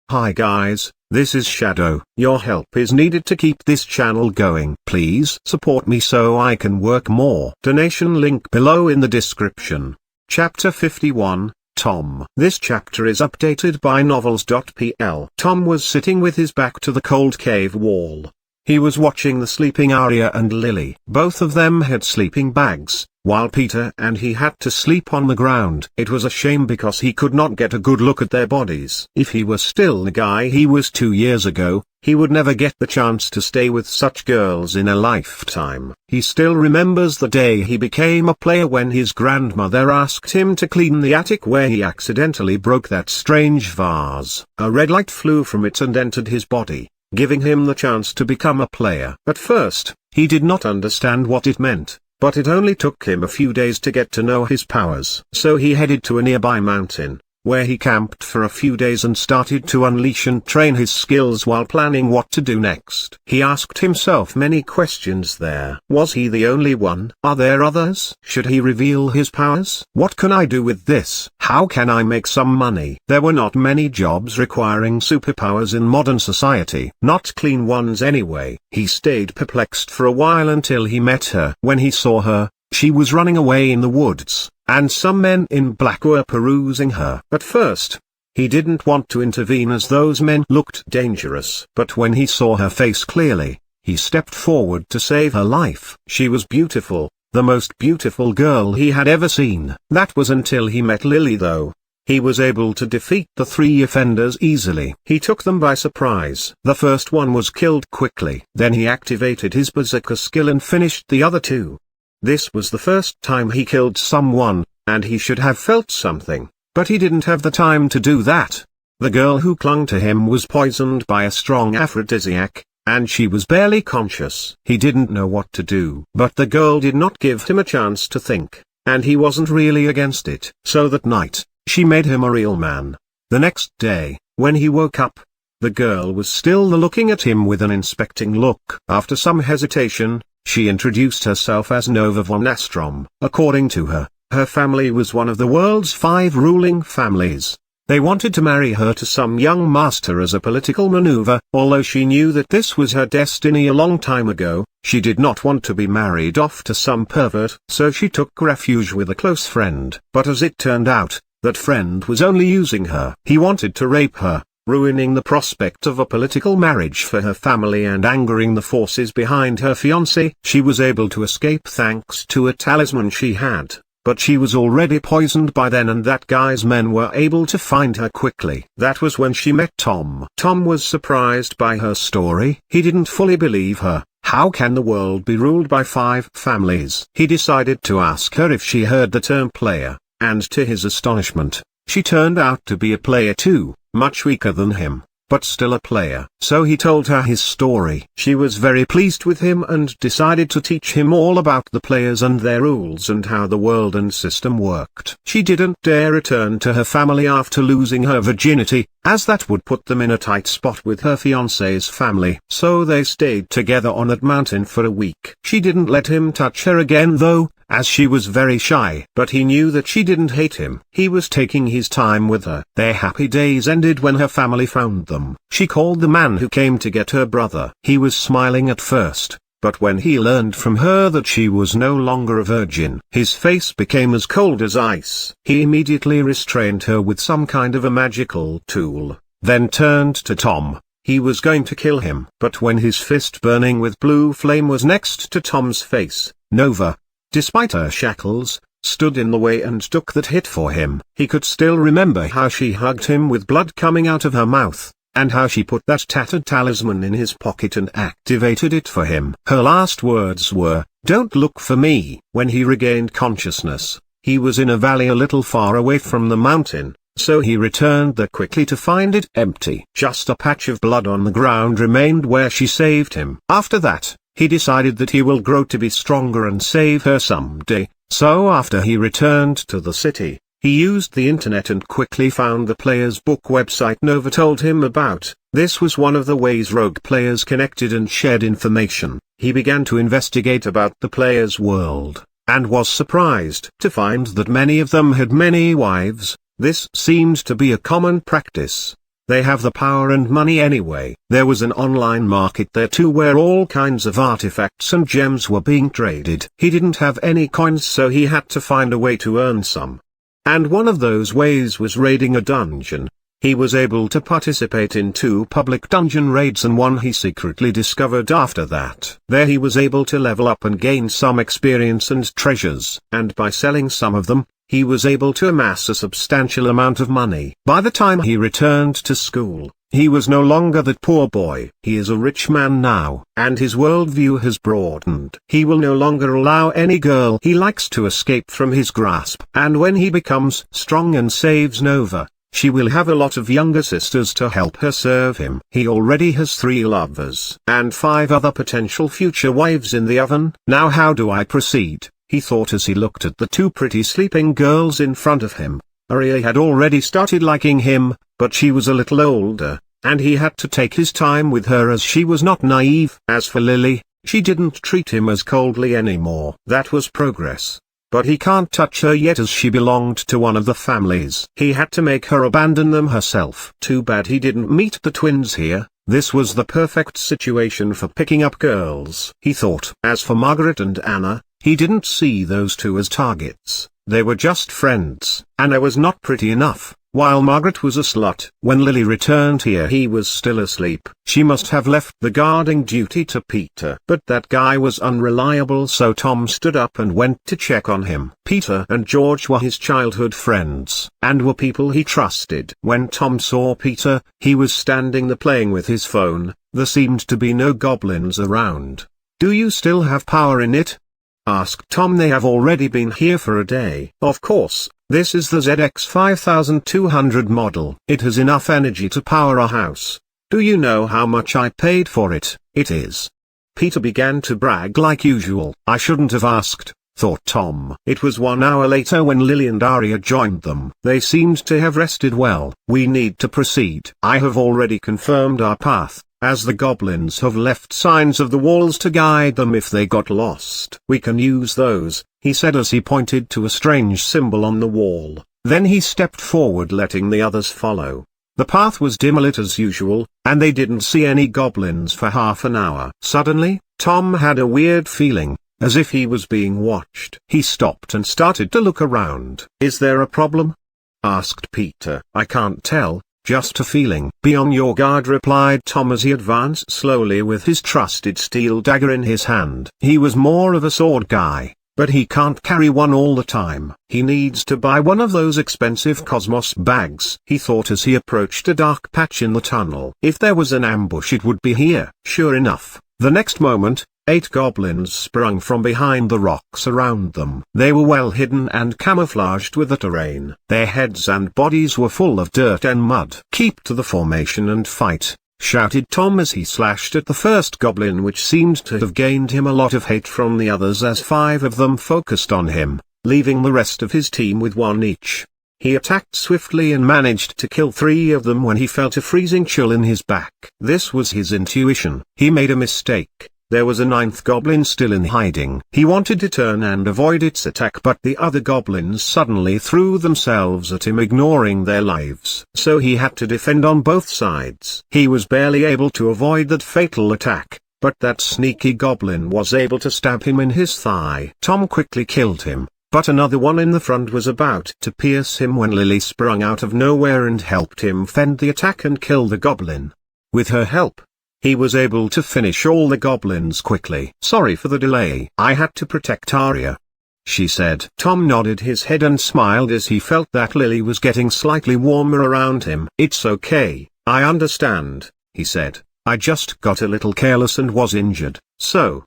Hi guys, this is Shadow. Your help is needed to keep this channel going. Please support me so I can work more. Donation link below in the description. Chapter 51, Tom. This chapter is updated by novels.pl. Tom was sitting with his back to the cold cave wall. He was watching the sleeping Arya and Lily. Both of them had sleeping bags, while Peter and he had to sleep on the ground. It was a shame because he could not get a good look at their bodies. If he was still the guy he was 2 years ago, he would never get the chance to stay with such girls in a lifetime. He still remembers the day he became a player when his grandmother asked him to clean the attic where he accidentally broke that strange vase. A red light flew from it and entered his body, giving him the chance to become a player. At first, he did not understand what it meant, but it only took him a few days to get to know his powers. So he headed to a nearby mountain, where he camped for a few days and started to unleash and train his skills while planning what to do next. He asked himself many questions there. Was he the only one? Are there others? Should he reveal his powers? What can I do with this? How can I make some money? There were not many jobs requiring superpowers in modern society. Not clean ones anyway. He stayed perplexed for a while until he met her. When he saw her, she was running away in the woods, and some men in black were perusing her. At first, he didn't want to intervene as those men looked dangerous. But when he saw her face clearly, he stepped forward to save her life. She was beautiful, the most beautiful girl he had ever seen. That was until he met Lily though. He was able to defeat the 3 offenders easily. He took them by surprise. The first one was killed quickly. Then he activated his berserker skill and finished the other 2. This was the first time he killed someone, and he should have felt something, but he didn't have the time to do that. The girl who clung to him was poisoned by a strong aphrodisiac, and she was barely conscious. He didn't know what to do. But the girl did not give him a chance to think, and he wasn't really against it. So that night, she made him a real man. The next day, when he woke up, the girl was still looking at him with an inspecting look. After some hesitation, she introduced herself as Nova von Astrom. According to her, her family was one of the world's 5 ruling families. They wanted to marry her to some young master as a political maneuver. Although she knew that this was her destiny a long time ago, she did not want to be married off to some pervert. So she took refuge with a close friend. But as it turned out, that friend was only using her. He wanted to rape her, ruining the prospect of a political marriage for her family and angering the forces behind her fiancé. She was able to escape thanks to a talisman she had, but she was already poisoned by then, and that guy's men were able to find her quickly. That was when she met Tom. Tom was surprised by her story. He didn't fully believe her. How can the world be ruled by 5 families? He decided to ask her if she heard the term player, and to his astonishment, she turned out to be a player too. Much weaker than him, but still a player. So he told her his story. She was very pleased with him and decided to teach him all about the players and their rules and how the world and system worked. She didn't dare return to her family after losing her virginity, as that would put them in a tight spot with her fiancé's family. So they stayed together on that mountain for a week. She didn't let him touch her again though, as she was very shy. But he knew that she didn't hate him. He was taking his time with her. Their happy days ended when her family found them. She called the man who came to get her brother. He was smiling at first, but when he learned from her that she was no longer a virgin, his face became as cold as ice. He immediately restrained her with some kind of a magical tool, then turned to Tom. He was going to kill him. But when his fist burning with blue flame was next to Tom's face, Nova, despite her shackles, stood in the way and took that hit for him. He could still remember how she hugged him with blood coming out of her mouth, and how she put that tattered talisman in his pocket and activated it for him. Her last words were, "Don't look for me." When he regained consciousness, he was in a valley a little far away from the mountain, so he returned there quickly to find it empty. Just a patch of blood on the ground remained where she saved him. After that, he decided that he will grow to be stronger and save her someday. So after he returned to the city, he used the internet and quickly found the player's book website Nova told him about. This was one of the ways rogue players connected and shared information. He began to investigate about the player's world, and was surprised to find that many of them had many wives. This seemed to be a common practice. They have the power and money anyway. There was an online market there too where all kinds of artifacts and gems were being traded. He didn't have any coins, so he had to find a way to earn some. And one of those ways was raiding a dungeon. He was able to participate in 2 public dungeon raids and one he secretly discovered after that. There he was able to level up and gain some experience and treasures, and by selling some of them, he was able to amass a substantial amount of money. By the time he returned to school, he was no longer that poor boy. He is a rich man now, and his worldview has broadened. He will no longer allow any girl he likes to escape from his grasp. And when he becomes strong and saves Nova, she will have a lot of younger sisters to help her serve him. He already has 3 lovers and 5 other potential future wives in the oven. Now how do I proceed? He thought as he looked at the 2 pretty sleeping girls in front of him. Arya had already started liking him, but she was a little older, and he had to take his time with her as she was not naive. As for Lily, she didn't treat him as coldly anymore. That was progress. But he can't touch her yet as she belonged to one of the families. He had to make her abandon them herself. Too bad he didn't meet the twins here. This was the perfect situation for picking up girls, he thought. As for Margaret and Anna, he didn't see those 2 as targets. They were just friends. Anna was not pretty enough, while Margaret was a slut. When Lily returned here he was still asleep. She must have left the guarding duty to Peter. But that guy was unreliable, so Tom stood up and went to check on him. Peter and George were his childhood friends, and were people he trusted. When Tom saw Peter, he was standing there playing with his phone. There seemed to be no goblins around. "Do you still have power in it?" asked Tom. "They have already been here for a day." "Of course, this is the ZX 5200 model. It has enough energy to power a house. Do you know how much I paid for it?" "It is." Peter began to brag like usual. "I shouldn't have asked," thought Tom. It was 1 hour later when Lily and Arya joined them. They seemed to have rested well. "We need to proceed. I have already confirmed our path, as the goblins have left signs of the walls to guide them if they got lost. We can use those," he said as he pointed to a strange symbol on the wall. Then he stepped forward, letting the others follow. The path was dim-lit as usual, and they didn't see any goblins for half an hour. Suddenly, Tom had a weird feeling, as if he was being watched. He stopped and started to look around. "Is there a problem?" asked Peter. "I can't tell. Just a feeling." "Be on your guard," replied Tom as he advanced slowly with his trusted steel dagger in his hand. He was more of a sword guy, but he can't carry one all the time. He needs to buy one of those expensive Cosmos bags, he thought as he approached a dark patch in the tunnel. If there was an ambush, it would be here. Sure enough, the next moment, 8 goblins sprung from behind the rocks around them. They were well hidden and camouflaged with the terrain. Their heads and bodies were full of dirt and mud. "Keep to the formation and fight," shouted Tom as he slashed at the first goblin, which seemed to have gained him a lot of hate from the others as 5 of them focused on him, leaving the rest of his team with 1 each. He attacked swiftly and managed to kill 3 of them when he felt a freezing chill in his back. This was his intuition. He made a mistake. There was a 9th goblin still in hiding. He wanted to turn and avoid its attack, but the other goblins suddenly threw themselves at him, ignoring their lives. So he had to defend on both sides. He was barely able to avoid that fatal attack, but that sneaky goblin was able to stab him in his thigh. Tom quickly killed him, but another one in the front was about to pierce him when Lily sprung out of nowhere and helped him fend the attack and kill the goblin. With her help, he was able to finish all the goblins quickly. "Sorry for the delay. I had to protect Arya," she said. Tom nodded his head and smiled as he felt that Lily was getting slightly warmer around him. "It's okay, I understand," he said. "I just got a little careless and was injured." "So,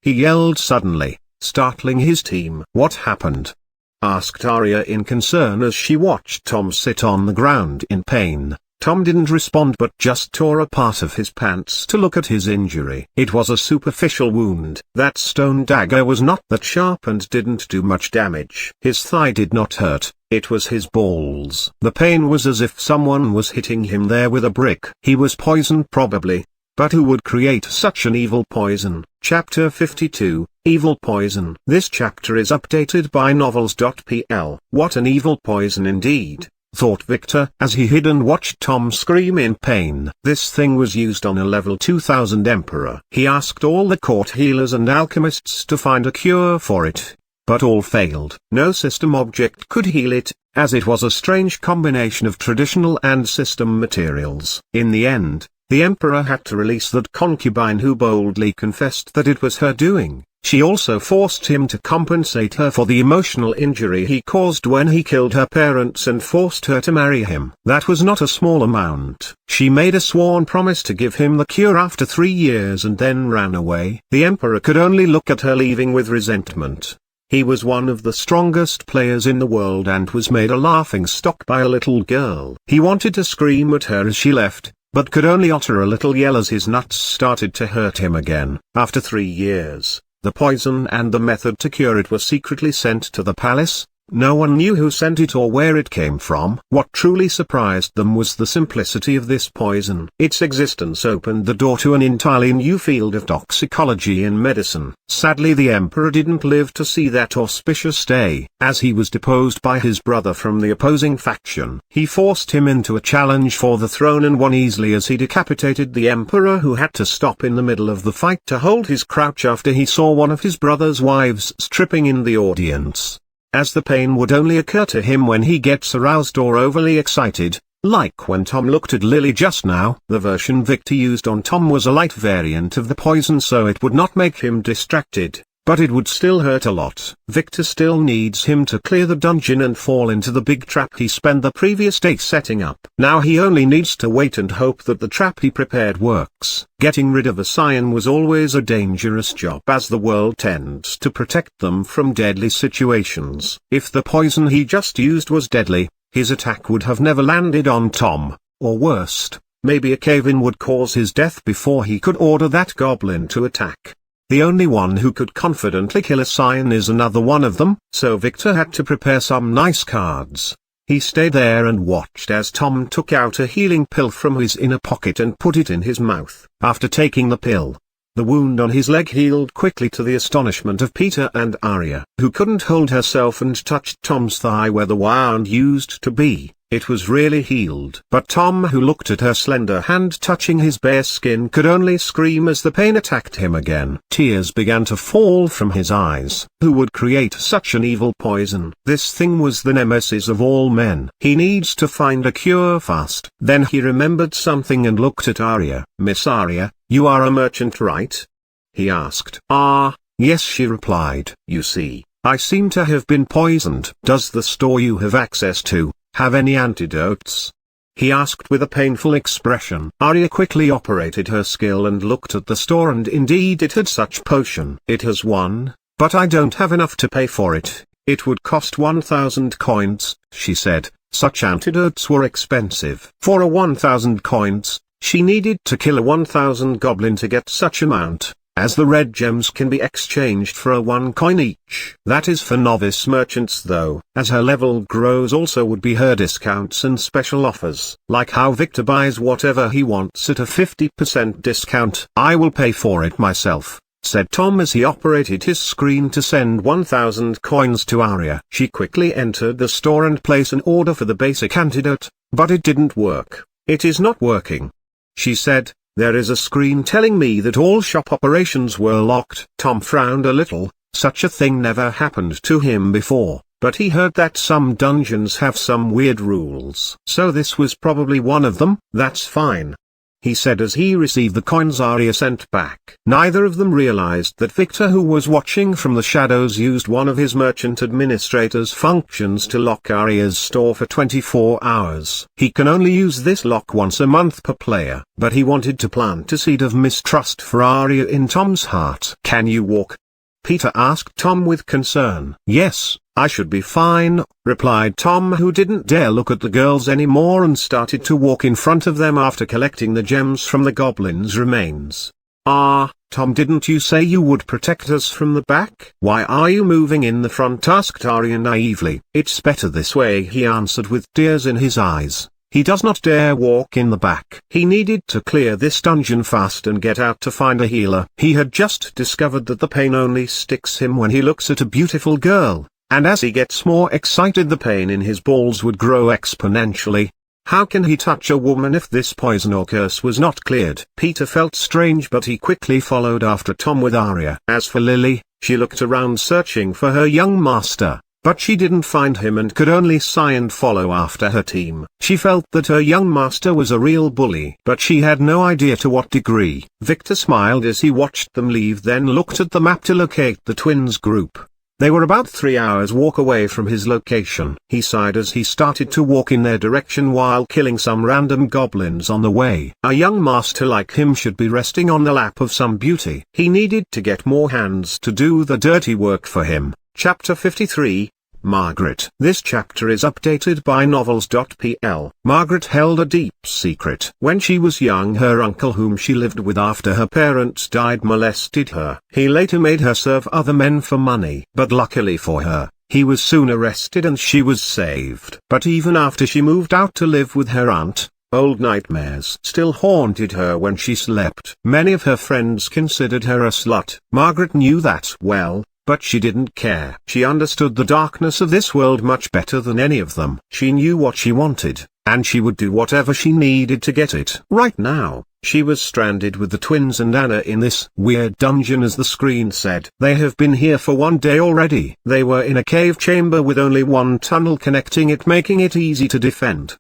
he yelled suddenly, startling his team. "What happened?" asked Arya in concern as she watched Tom sit on the ground in pain. Tom didn't respond but just tore a part of his pants to look at his injury. It was a superficial wound. That stone dagger was not that sharp and didn't do much damage. His thigh did not hurt, it was his balls. The pain was as if someone was hitting him there with a brick. He was poisoned probably. But who would create such an evil poison? Chapter 52, Evil Poison. This chapter is updated by novels.pl. What an evil poison indeed. thought Victor as he hid and watched Tom scream in pain. This thing was used on a level 2000 Emperor. He asked all the court healers and alchemists to find a cure for it, but all failed. No system object could heal it, as it was a strange combination of traditional and system materials. In the end, the Emperor had to release that concubine who boldly confessed that it was her doing. She also forced him to compensate her for the emotional injury he caused when he killed her parents and forced her to marry him. That was not a small amount. She made a sworn promise to give him the cure after 3 years and then ran away. The Emperor could only look at her leaving with resentment. He was one of the strongest players in the world and was made a laughingstock by a little girl. He wanted to scream at her as she left, but could only utter a little yell as his nuts started to hurt him again. After 3 years, the poison and the method to cure it were secretly sent to the palace. No one knew who sent it or where it came from. What truly surprised them was the simplicity of this poison. Its existence opened the door to an entirely new field of toxicology in medicine. Sadly, the Emperor didn't live to see that auspicious day, as he was deposed by his brother from the opposing faction. He forced him into a challenge for the throne and won easily as he decapitated the Emperor, who had to stop in the middle of the fight to hold his crouch after he saw one of his brother's wives stripping in the audience. As the pain would only occur to him when he gets aroused or overly excited, like when Tom looked at Lily just now. The version Victor used on Tom was a light variant of the poison, so it would not make him distracted, but it would still hurt a lot. Victor still needs him to clear the dungeon and fall into the big trap he spent the previous day setting up. Now he only needs to wait and hope that the trap he prepared works. Getting rid of a scion was always a dangerous job, as the world tends to protect them from deadly situations. If the poison he just used was deadly, his attack would have never landed on Tom, or worst, maybe a cave-in would cause his death before he could order that goblin to attack. The only one who could confidently kill a scion is another one of them, so Victor had to prepare some nice cards. He stayed there and watched as Tom took out a healing pill from his inner pocket and put it in his mouth. After taking the pill, the wound on his leg healed quickly, to the astonishment of Peter and Arya, who couldn't hold herself and touched Tom's thigh where the wound used to be. It was really healed. But Tom, who looked at her slender hand touching his bare skin, could only scream as the pain attacked him again. Tears began to fall from his eyes. Who would create such an evil poison? This thing was the nemesis of all men. He needs to find a cure fast. Then he remembered something and looked at Arya. "Miss Arya, you are a merchant, right?" he asked. "Ah, yes," she replied. "You see, I seem to have been poisoned." "Does the store you have access to have any antidotes?" he asked with a painful expression. Arya quickly operated her skill and looked at the store, and indeed it had such potion. "It has one, but I don't have enough to pay for it. It would cost 1,000 coins, she said. Such antidotes were expensive. For a 1,000 coins, she needed to kill a 1,000 goblin to get such amount, as the red gems can be exchanged for a 1 coin each. That is for novice merchants though. As her level grows also would be her discounts and special offers. Like how Victor buys whatever he wants at a 50% discount. "I will pay for it myself," said Tom as he operated his screen to send 1,000 coins to Arya. She quickly entered the store and placed an order for the basic antidote, but it didn't work. "It is not working," she said. "There is a screen telling me that all shop operations were locked." Tom frowned a little. Such a thing never happened to him before, but he heard that some dungeons have some weird rules. So this was probably one of them. "That's fine," he said as he received the coins Arya sent back. Neither of them realized that Victor, who was watching from the shadows, used one of his merchant administrator's functions to lock Arya's store for 24 hours. He can only use this lock once a month per player. But he wanted to plant a seed of mistrust for Arya in Tom's heart. "Can you walk?" Peter asked Tom with concern. "Yes, I should be fine," replied Tom, who didn't dare look at the girls anymore and started to walk in front of them after collecting the gems from the goblin's remains. "Ah, Tom, didn't you say you would protect us from the back? Why are you moving in the front?" asked Arya naively. "It's better this way," he answered with tears in his eyes. He does not dare walk in the back. He needed to clear this dungeon fast and get out to find a healer. He had just discovered that the pain only sticks him when he looks at a beautiful girl. and as he gets more excited the pain in his balls would grow exponentially. How can he touch a woman if this poison or curse was not cleared? Peter felt strange, but he quickly followed after Tom with Arya. As for Lily, she looked around searching for her young master, but she didn't find him and could only sigh and follow after her team. She felt that her young master was a real bully, but she had no idea to what degree. Victor smiled as he watched them leave, then looked at the map to locate the twins' group. They were about 3 hours' walk away from his location. He sighed as he started to walk in their direction while killing some random goblins on the way. A young master like him should be resting on the lap of some beauty. He needed to get more hands to do the dirty work for him. Chapter 53, Margaret. This chapter is updated by novels.pl. Margaret held a deep secret. When she was young, her uncle, whom she lived with after her parents died, molested her. He later made her serve other men for money. But luckily for her, he was soon arrested and she was saved. But even after she moved out to live with her aunt, old nightmares still haunted her when she slept. Many of her friends considered her a slut. Margaret knew that well, but she didn't care. She understood the darkness of this world much better than any of them. She knew what she wanted, and she would do whatever she needed to get it. Right now, she was stranded with the twins and Anna in this weird dungeon, as the screen said. They have been here for 1 day already. They were in a cave chamber with only one tunnel connecting it, making it easy to defend.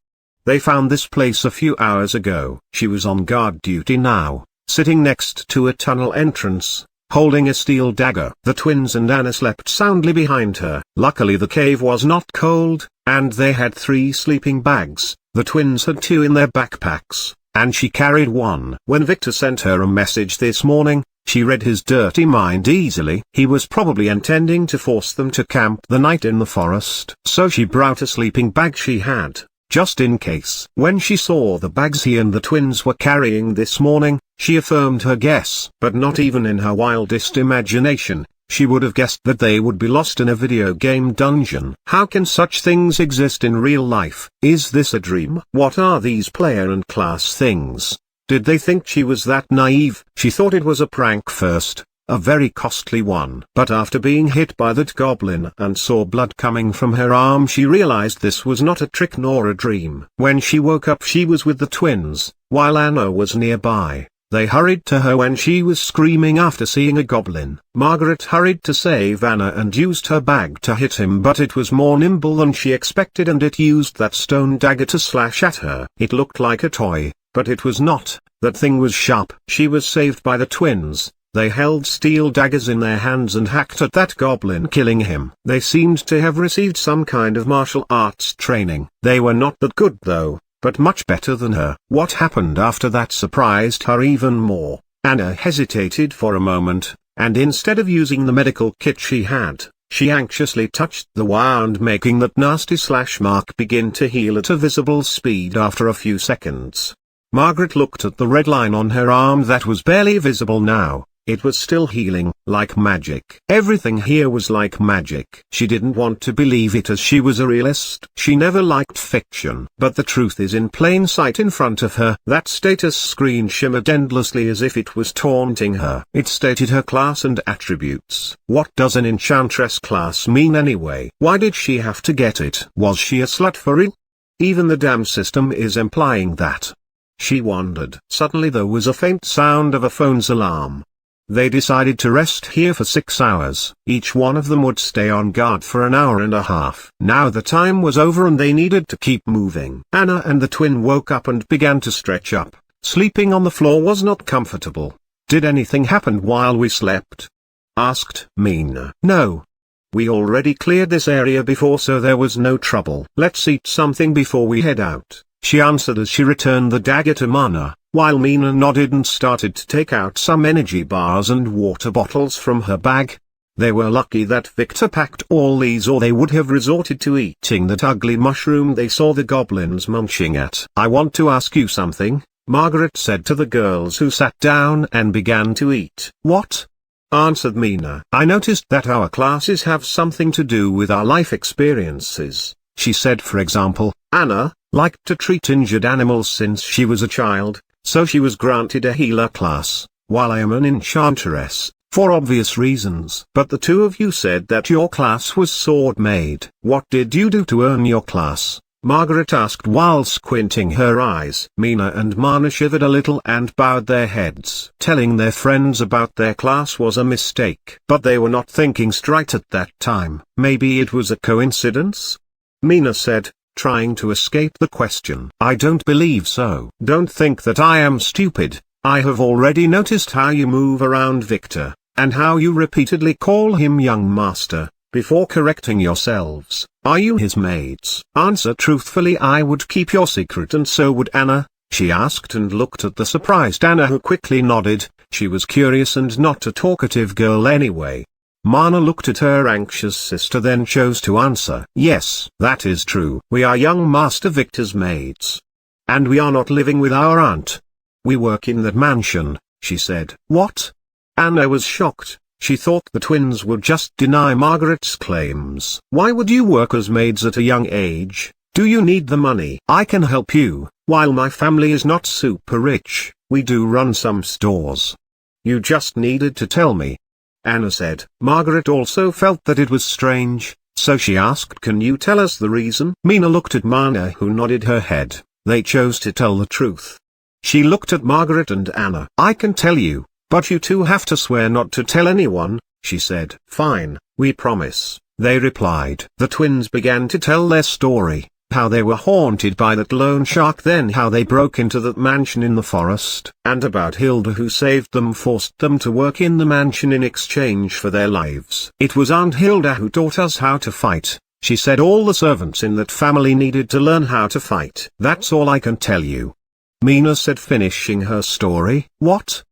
They found this place a few hours ago. She was on guard duty now, sitting next to a tunnel entrance, holding a steel dagger. The twins and Anna slept soundly behind her. Luckily the cave was not cold, and they had 3 sleeping bags. The twins had 2 in their backpacks, and she carried 1. When Victor sent her a message this morning, she read his dirty mind easily. He was probably intending to force them to camp the night in the forest. So she brought a sleeping bag she had, just in case. When she saw the bags he and the twins were carrying this morning, she affirmed her guess. But not even in her wildest imagination, she would have guessed that they would be lost in a video game dungeon. How can such things exist in real life? Is this a dream? What are these player and class things? Did they think she was that naive? She thought it was a prank first, a very costly one. But after being hit by that goblin and saw blood coming from her arm, she realized this was not a trick nor a dream. When she woke up, she was with the twins, while Anna was nearby. They hurried to her when she was screaming after seeing a goblin. Margaret hurried to save Anna and used her bag to hit him, but it was more nimble than she expected and it used that stone dagger to slash at her. It looked like a toy, but it was not. That thing was sharp. She was saved by the twins. They held steel daggers in their hands and hacked at that goblin, killing him. They seemed to have received some kind of martial arts training. They were not that good though, but much better than her. What happened after that surprised her even more. Anna hesitated for a moment, and instead of using the medical kit she had, she anxiously touched the wound, making that nasty slash mark begin to heal at a visible speed after a few seconds. Margaret looked at the red line on her arm that was barely visible now. It was still healing, like magic. Everything here was like magic. She didn't want to believe it as she was a realist. She never liked fiction. But the truth is in plain sight in front of her. That status screen shimmered endlessly as if it was taunting her. It stated her class and attributes. What does an enchantress class mean anyway? Why did she have to get it? Was she a slut for real? Even the damn system is implying that. She wondered. Suddenly there was a faint sound of a phone's alarm. They decided to rest here for 6 hours. Each one of them would stay on guard for an hour and a half. Now the time was over and they needed to keep moving. Anna and the twin woke up and began to stretch up. Sleeping on the floor was not comfortable. Did anything happen while we slept? Asked Mina. No. We already cleared this area before, so there was no trouble. Let's eat something before we head out, she answered as she returned the dagger to Mana, while Mina nodded and started to take out some energy bars and water bottles from her bag. They were lucky that Victor packed all these, or they would have resorted to eating that ugly mushroom they saw the goblins munching at. I want to ask you something, Margaret said to the girls, who sat down and began to eat. What? Answered Mina. I noticed that our classes have something to do with our life experiences, she said. For example, Anna liked to treat injured animals since she was a child, so she was granted a healer class, while I am an enchantress, for obvious reasons. But the two of you said that your class was sword made. What did you do to earn your class? Margaret asked while squinting her eyes. Mina and Mana shivered a little and bowed their heads. Telling their friends about their class was a mistake. But they were not thinking straight at that time. Maybe it was a coincidence? Mina said, trying to escape the question. I don't believe so. Don't think that I am stupid. I have already noticed how you move around Victor, and how you repeatedly call him young master, before correcting yourselves. Are you his maids? Answer truthfully. I would keep your secret, and so would Anna, she asked and looked at the surprised Anna, who quickly nodded. She was curious and not a talkative girl anyway. Mana looked at her anxious sister, then chose to answer. Yes, that is true. We are young Master Victor's maids. And we are not living with our aunt. We work in that mansion, she said. What? Anna was shocked. She thought the twins would just deny Margaret's claims. Why would you work as maids at a young age? Do you need the money? I can help you. While my family is not super rich, we do run some stores. You just needed to tell me, Anna said. Margaret also felt that it was strange, so she asked, can you tell us the reason? Mina looked at Mana, who nodded her head. They chose to tell the truth. She looked at Margaret and Anna. I can tell you, but you two have to swear not to tell anyone, she said. Fine, we promise, they replied. The twins began to tell their story, how they were haunted by that lone shark, then how they broke into that mansion in the forest, and about Hilda, who saved them, forced them to work in the mansion in exchange for their lives. It was Aunt Hilda who taught us how to fight. She said all the servants in that family needed to learn how to fight. That's all I can tell you, Mina said, finishing her story. What?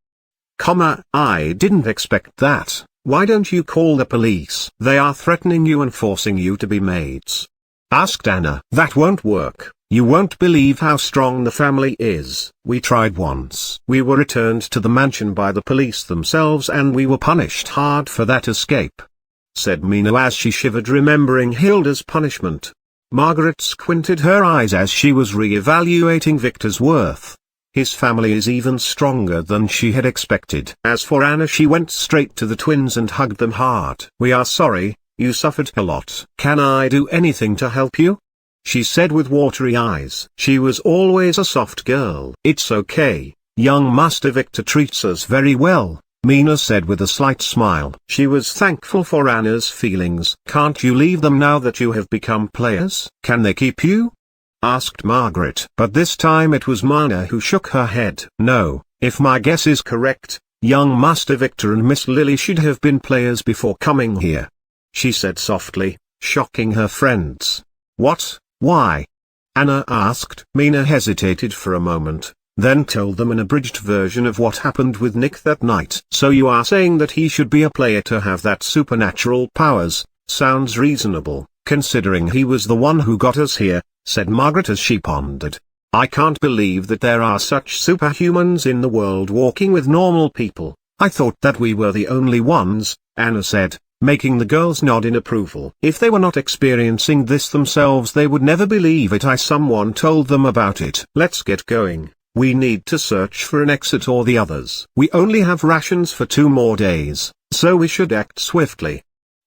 I didn't expect that. Why don't you call the police? They are threatening you and forcing you to be maids, asked Anna. That won't work. You won't believe how strong the family is. We tried once. We were returned to the mansion by the police themselves, and we were punished hard for that escape, said Mina as she shivered, remembering Hilda's punishment. Margaret squinted her eyes as she was re-evaluating Victor's worth. His family is even stronger than she had expected. As for Anna, she went straight to the twins and hugged them hard. We are sorry, you suffered a lot. Can I do anything to help you? She said with watery eyes. She was always a soft girl. It's okay, young Master Victor treats us very well, Mina said with a slight smile. She was thankful for Anna's feelings. Can't you leave them now that you have become players? Can they keep you? Asked Margaret. But this time it was Mana who shook her head. No, if my guess is correct, young Master Victor and Miss Lily should have been players before coming here, she said softly, shocking her friends. What? Why? Anna asked. Mina hesitated for a moment, then told them an abridged version of what happened with Nick that night. So you are saying that he should be a player to have that supernatural powers? Sounds reasonable, considering he was the one who got us here, said Margaret as she pondered. I can't believe that there are such superhumans in the world walking with normal people. I thought that we were the only ones, Anna said, making the girls nod in approval. If they were not experiencing this themselves, they would never believe it. Someone told them about it. Let's get going. We need to search for an exit or the others. We only have rations for 2 more days, so we should act swiftly,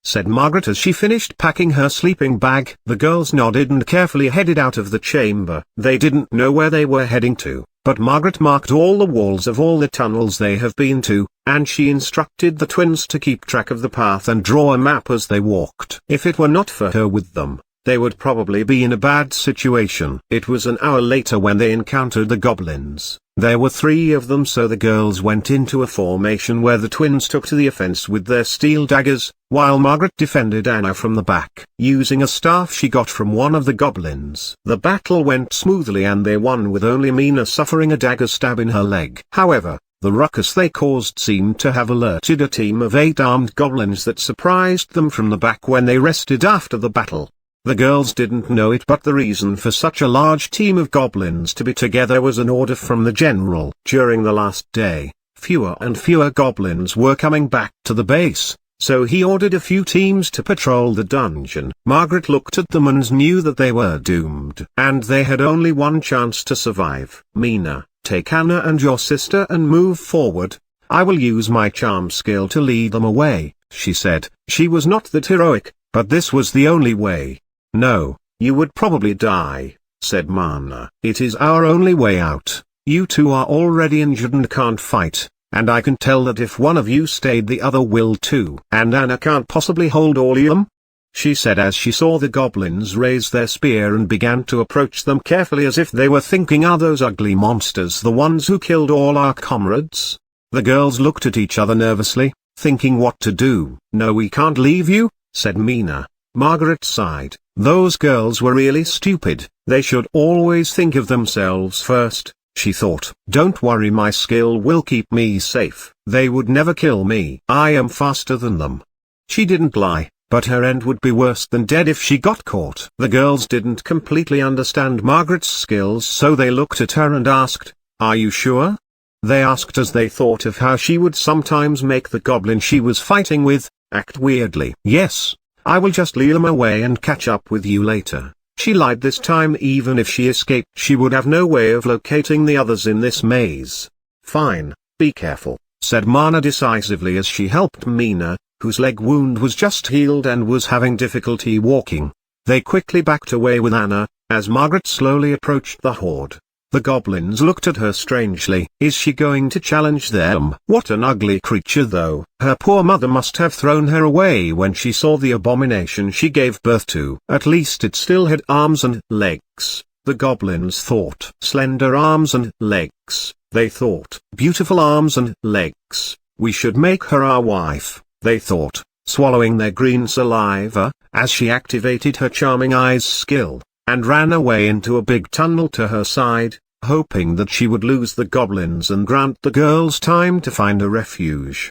said Margaret as she finished packing her sleeping bag. The girls nodded and carefully headed out of the chamber. They didn't know where they were heading to, but Margaret marked all the walls of all the tunnels they have been to, and she instructed the twins to keep track of the path and draw a map as they walked. If it were not for her with them, they would probably be in a bad situation. It was an hour later when they encountered the goblins. There were 3 of them, so the girls went into a formation where the twins took to the offense with their steel daggers, while Margaret defended Anna from the back, using a staff she got from one of the goblins. The battle went smoothly and they won, with only Mina suffering a dagger stab in her leg. However, the ruckus they caused seemed to have alerted a team of 8 armed goblins that surprised them from the back when they rested after the battle. The girls didn't know it, but the reason for such a large team of goblins to be together was an order from the general. During the last day, fewer and fewer goblins were coming back to the base, so he ordered a few teams to patrol the dungeon. Margaret looked at them and knew that they were doomed, and they had only one chance to survive. Mina, take Anna and your sister and move forward, I will use my charm skill to lead them away, she said. She was not that heroic, but this was the only way. No, you would probably die, said Mana. It is our only way out. You two are already injured and can't fight, and I can tell that if one of you stayed the other will too. And Anna can't possibly hold all of them, she said as she saw the goblins raise their spear and began to approach them carefully as if they were thinking, are those ugly monsters the ones who killed all our comrades? The girls looked at each other nervously, thinking what to do. No, we can't leave you, said Mina. Margaret sighed. Those girls were really stupid. They should always think of themselves first, she thought. Don't worry, my skill will keep me safe. They would never kill me. I am faster than them. She didn't lie, but her end would be worse than dead if she got caught. The girls didn't completely understand Margaret's skills, so they looked at her and asked, are you sure? They asked as they thought of how she would sometimes make the goblin she was fighting with act weirdly. Yes, I will just lure them away and catch up with you later. She lied this time. Even if she escaped, she would have no way of locating the others in this maze. Fine, be careful, said Mana decisively as she helped Mina, whose leg wound was just healed and was having difficulty walking. They quickly backed away with Anna, as Margaret slowly approached the horde. The goblins looked at her strangely. Is she going to challenge them? What an ugly creature though. Her poor mother must have thrown her away when she saw the abomination she gave birth to. At least it still had arms and legs, the goblins thought. Slender arms and legs, they thought. Beautiful arms and legs. We should make her our wife, they thought, swallowing their green saliva, as she activated her charming eyes skill, and ran away into a big tunnel to her side, hoping that she would lose the goblins and grant the girls time to find a refuge.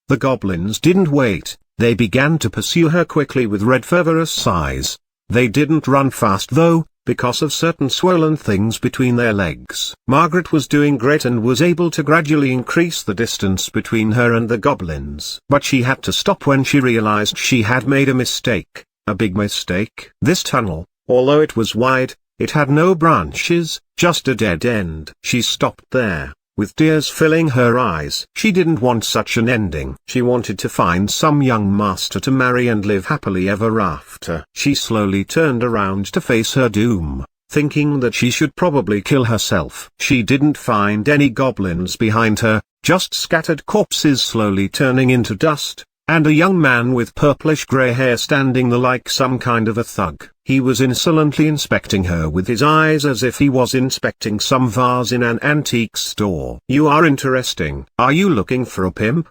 The goblins didn't wait, they began to pursue her quickly with red fervorous eyes. They didn't run fast though, because of certain swollen things between their legs. Margaret was doing great and was able to gradually increase the distance between her and the goblins. But she had to stop when she realized she had made a mistake, a big mistake. This tunnel, although it was wide, it had no branches, just a dead end. She stopped there, with tears filling her eyes. She didn't want such an ending. She wanted to find some young master to marry and live happily ever after. She slowly turned around to face her doom, thinking that she should probably kill herself. She didn't find any goblins behind her, just scattered corpses slowly turning into dust, and a young man with purplish grey hair standing there like some kind of a thug. He was insolently inspecting her with his eyes as if he was inspecting some vase in an antique store. You are interesting. Are you looking for a pimp?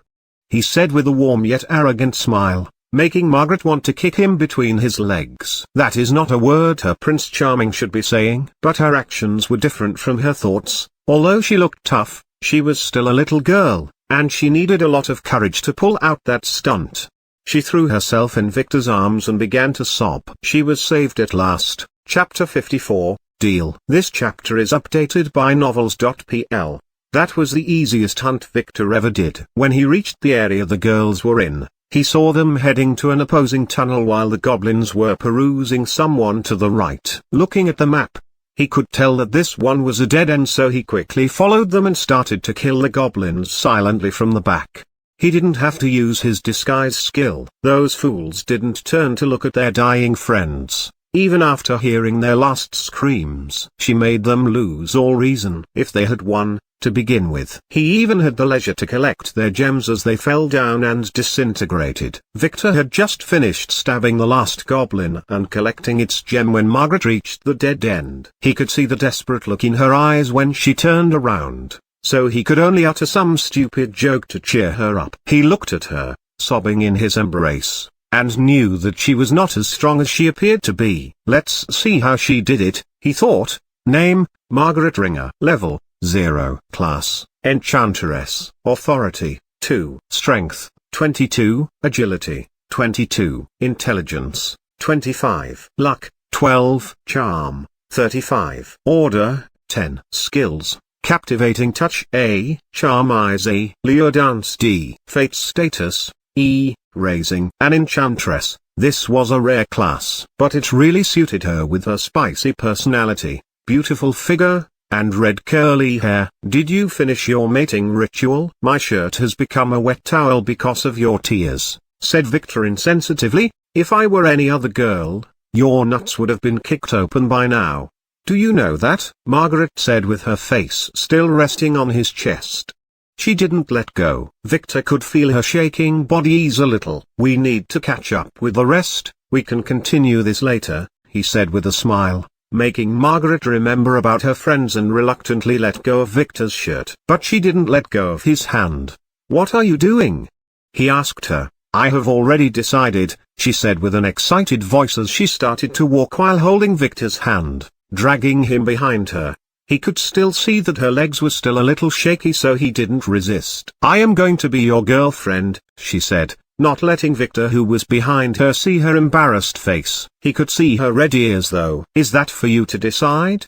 He said with a warm yet arrogant smile, making Margaret want to kick him between his legs. That is not a word her Prince Charming should be saying. But her actions were different from her thoughts. Although she looked tough, she was still a little girl, and she needed a lot of courage to pull out that stunt. She threw herself in Victor's arms and began to sob. She was saved at last. Chapter 54, Deal. This chapter is updated by novels.pl. That was the easiest hunt Victor ever did. When he reached the area the girls were in, he saw them heading to an opposing tunnel while the goblins were perusing someone to the right. Looking at the map, he could tell that this one was a dead end, so he quickly followed them and started to kill the goblins silently from the back. He didn't have to use his disguise skill. Those fools didn't turn to look at their dying friends, even after hearing their last screams. She made them lose all reason if they had won, to begin with. He even had the leisure to collect their gems as they fell down and disintegrated. Victor had just finished stabbing the last goblin and collecting its gem when Margaret reached the dead end. He could see the desperate look in her eyes when she turned around, so he could only utter some stupid joke to cheer her up. He looked at her, sobbing in his embrace, and knew that she was not as strong as she appeared to be. Let's see how she did it, he thought. Name, Margaret Ringer. Level, 0. Class, Enchantress. Authority, 2. Strength, 22. Agility, 22. Intelligence, 25. Luck, 12. Charm, 35. Order, 10. Skills. Captivating Touch A, Charm Eyes A, Lure Dance D, Fate Status E, Raising an Enchantress. This was a rare class, but it really suited her with her spicy personality, beautiful figure, and red curly hair. Did you finish your mating ritual? My shirt has become a wet towel because of your tears, said Victor insensitively. If I were any other girl, your nuts would have been kicked open by now. Do you know that? Margaret said with her face still resting on his chest. She didn't let go. Victor could feel her shaking body ease a little. We need to catch up with the rest. We can continue this later, he said with a smile, making Margaret remember about her friends and reluctantly let go of Victor's shirt. But she didn't let go of his hand. What are you doing? He asked her. I have already decided, she said with an excited voice as she started to walk while holding Victor's hand, dragging him behind her. He could still see that her legs were still a little shaky, so he didn't resist. I am going to be your girlfriend, she said, not letting Victor, who was behind her, see her embarrassed face. He could see her red ears though. Is that for you to decide?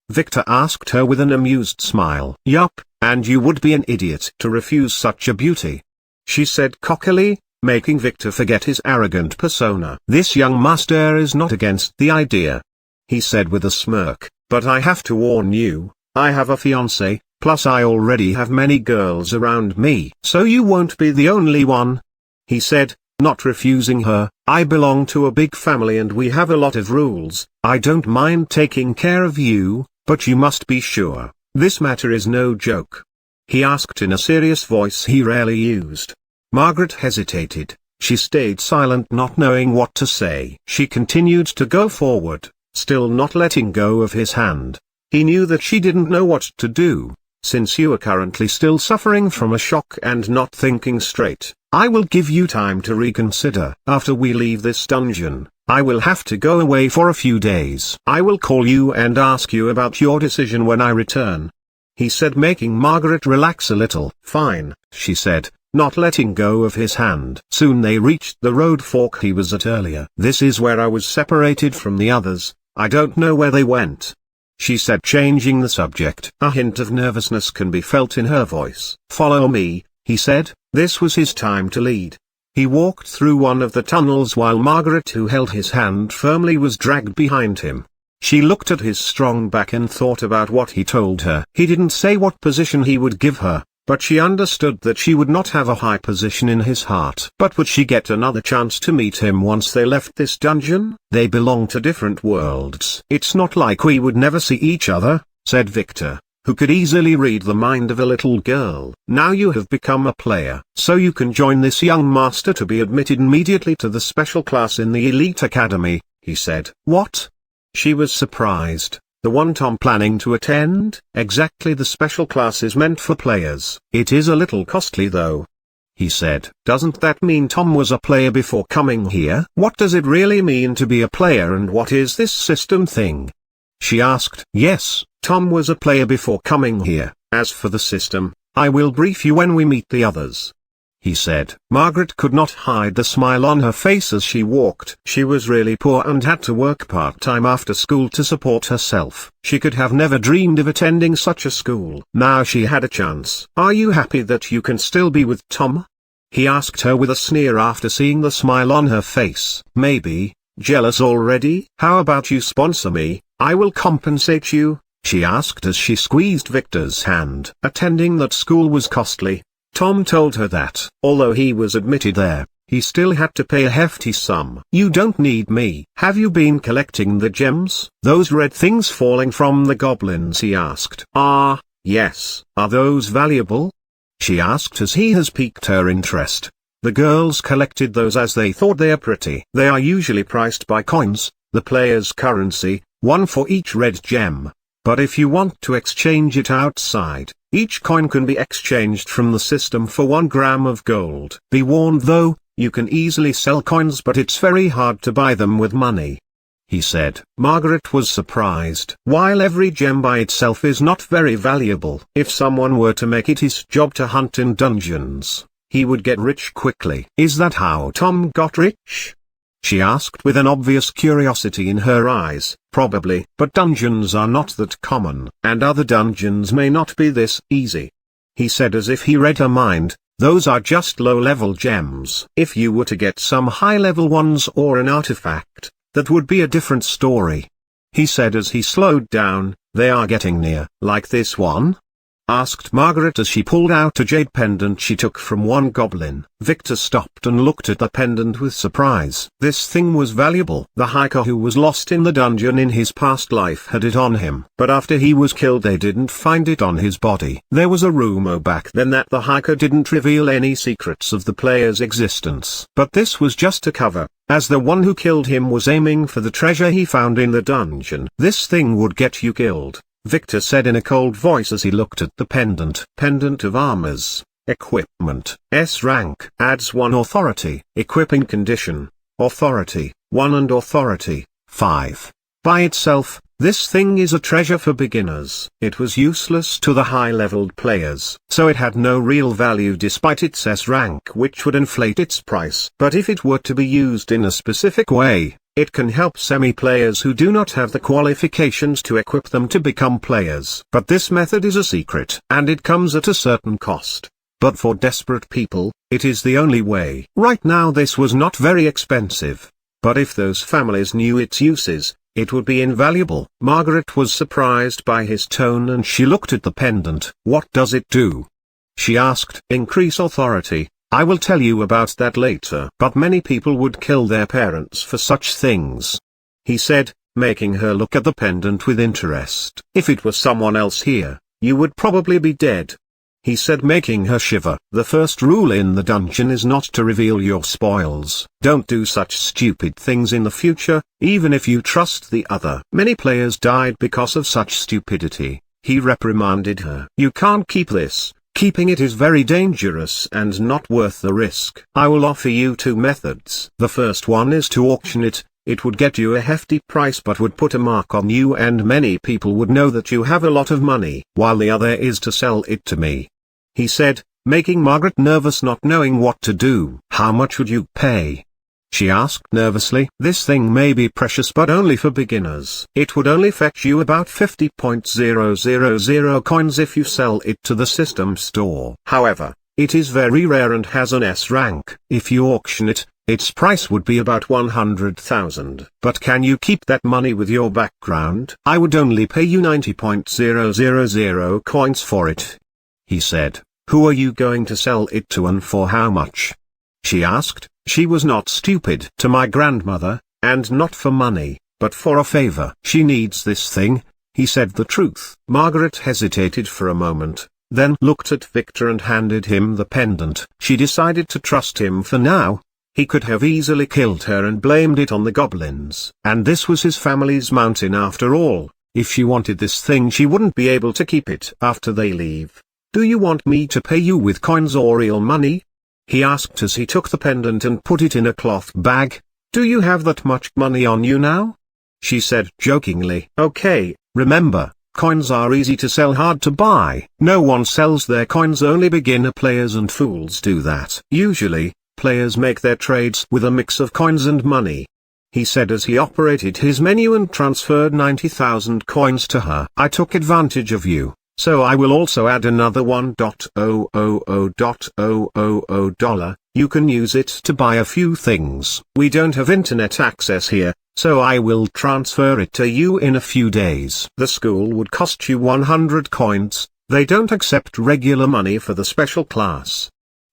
Victor asked her with an amused smile. Yup, and you would be an idiot to refuse such a beauty, she said cockily, making Victor forget his arrogant persona. This young master is not against the idea, he said with a smirk, but I have to warn you, I have a fiancé, plus I already have many girls around me. So you won't be the only one, he said, not refusing her. I belong to a big family and we have a lot of rules. I don't mind taking care of you, but you must be sure, this matter is no joke, he asked in a serious voice he rarely used. Margaret hesitated. She stayed silent, not knowing what to say. She continued to go forward, still not letting go of his hand. He knew that she didn't know what to do. Since you are currently still suffering from a shock and not thinking straight, I will give you time to reconsider. After we leave this dungeon, I will have to go away for a few days. I will call you and ask you about your decision when I return, he said, making Margaret relax a little. Fine, she said, not letting go of his hand. Soon they reached the road fork he was at earlier. This is where I was separated from the others. I don't know where they went, she said, changing the subject. A hint of nervousness can be felt in her voice. Follow me, he said. This was his time to lead. He walked through one of the tunnels while Margaret, who held his hand firmly, was dragged behind him. She looked at his strong back and thought about what he told her. He didn't say what position he would give her, but she understood that she would not have a high position in his heart. But would she get another chance to meet him once they left this dungeon? They belong to different worlds. It's not like we would never see each other, said Victor, who could easily read the mind of a little girl. Now you have become a player, so you can join this young master to be admitted immediately to the special class in the elite academy, he said. What? She was surprised. The one Tom planning to attend? Exactly, the special class is meant for players. It is a little costly though, he said. Doesn't that mean Tom was a player before coming here? What does it really mean to be a player, and what is this system thing? She asked. Yes, Tom was a player before coming here. As for the system, I will brief you when we meet the others, he said. Margaret could not hide the smile on her face as she walked. She was really poor and had to work part-time after school to support herself. She could have never dreamed of attending such a school. Now she had a chance. Are you happy that you can still be with Tom? He asked her with a sneer after seeing the smile on her face. Maybe. Jealous already? How about you sponsor me? I will compensate you, she asked as she squeezed Victor's hand. Attending that school was costly. Tom told her that. Although he was admitted there, he still had to pay a hefty sum. You don't need me. Have you been collecting the gems? Those red things falling from the goblins, he asked. Yes. Are those valuable? She asked as he has piqued her interest. The girls collected those as they thought they are pretty. They are usually priced by coins, the player's currency, one for each red gem. But if you want to exchange it outside, each coin can be exchanged from the system for 1 gram of gold. Be warned though, you can easily sell coins, but it's very hard to buy them with money, he said. Margaret was surprised. While every gem by itself is not very valuable, if someone were to make it his job to hunt in dungeons, he would get rich quickly. Is that how Tom got rich? She asked with an obvious curiosity in her eyes. Probably. But dungeons are not that common, and other dungeons may not be this easy, he said as if he read her mind. Those are just low-level gems. If you were to get some high-level ones or an artifact, that would be a different story, he said as he slowed down, They are getting near. Like this one? Asked Margaret as she pulled out a jade pendant she took from one goblin. Victor stopped and looked at the pendant with surprise. This thing was valuable. The hiker who was lost in the dungeon in his past life had it on him. But after he was killed they didn't find it on his body. There was a rumor back then that the hiker didn't reveal any secrets of the player's existence. But this was just a cover, as the one who killed him was aiming for the treasure he found in the dungeon. This thing would get you killed, Victor said in a cold voice as he looked at the pendant. Pendant of armors, equipment, S rank, adds 1 authority, equipping condition, authority, 1 and authority, 5. By itself, this thing is a treasure for beginners. It was useless to the high-leveled players, so it had no real value despite its S rank, which would inflate its price. But if it were to be used in a specific way, it can help semi-players who do not have the qualifications to equip them to become players. But this method is a secret, and it comes at a certain cost. But for desperate people, it is the only way. Right now this was not very expensive. But if those families knew its uses, it would be invaluable. Margaret was surprised by his tone and she looked at the pendant. What does it do? She asked. Increase authority. I will tell you about that later. But many people would kill their parents for such things, he said, making her look at the pendant with interest. If it was someone else here, you would probably be dead, he said, making her shiver. The first rule in the dungeon is not to reveal your spoils. Don't do such stupid things in the future, even if you trust the other. Many players died because of such stupidity, he reprimanded her. You can't keep this. Keeping it is very dangerous and not worth the risk. I will offer you 2 methods. The first one is to auction it. It would get you a hefty price but would put a mark on you and many people would know that you have a lot of money. While the other is to sell it to me, he said, making Margaret nervous, not knowing what to do. How much would you pay? She asked nervously. This thing may be precious but only for beginners. It would only fetch you about 50.000 coins if you sell it to the system store. However, it is very rare and has an S rank. If you auction it, its price would be about 100,000. But can you keep that money with your background? I would only pay you 90.000 coins for it, he said. Who are you going to sell it to and for how much? She asked. She was not stupid. To my grandmother, and not for money, but for a favor. She needs this thing, he said the truth. Margaret hesitated for a moment, then looked at Victor and handed him the pendant. She decided to trust him for now. He could have easily killed her and blamed it on the goblins. And this was his family's mountain after all. If she wanted this thing she wouldn't be able to keep it after they leave. Do you want me to pay you with coins or real money? He asked as he took the pendant and put it in a cloth bag. Do you have that much money on you now? She said jokingly. Okay, remember, coins are easy to sell, hard to buy. No one sells their coins, only beginner players and fools do that. Usually, players make their trades with a mix of coins and money, he said as he operated his menu and transferred 90,000 coins to her. I took advantage of you. So I will also add another $1.000. You can use it to buy a few things. We don't have internet access here, so I will transfer it to you in a few days. The school would cost you 100 coins. They don't accept regular money for the special class,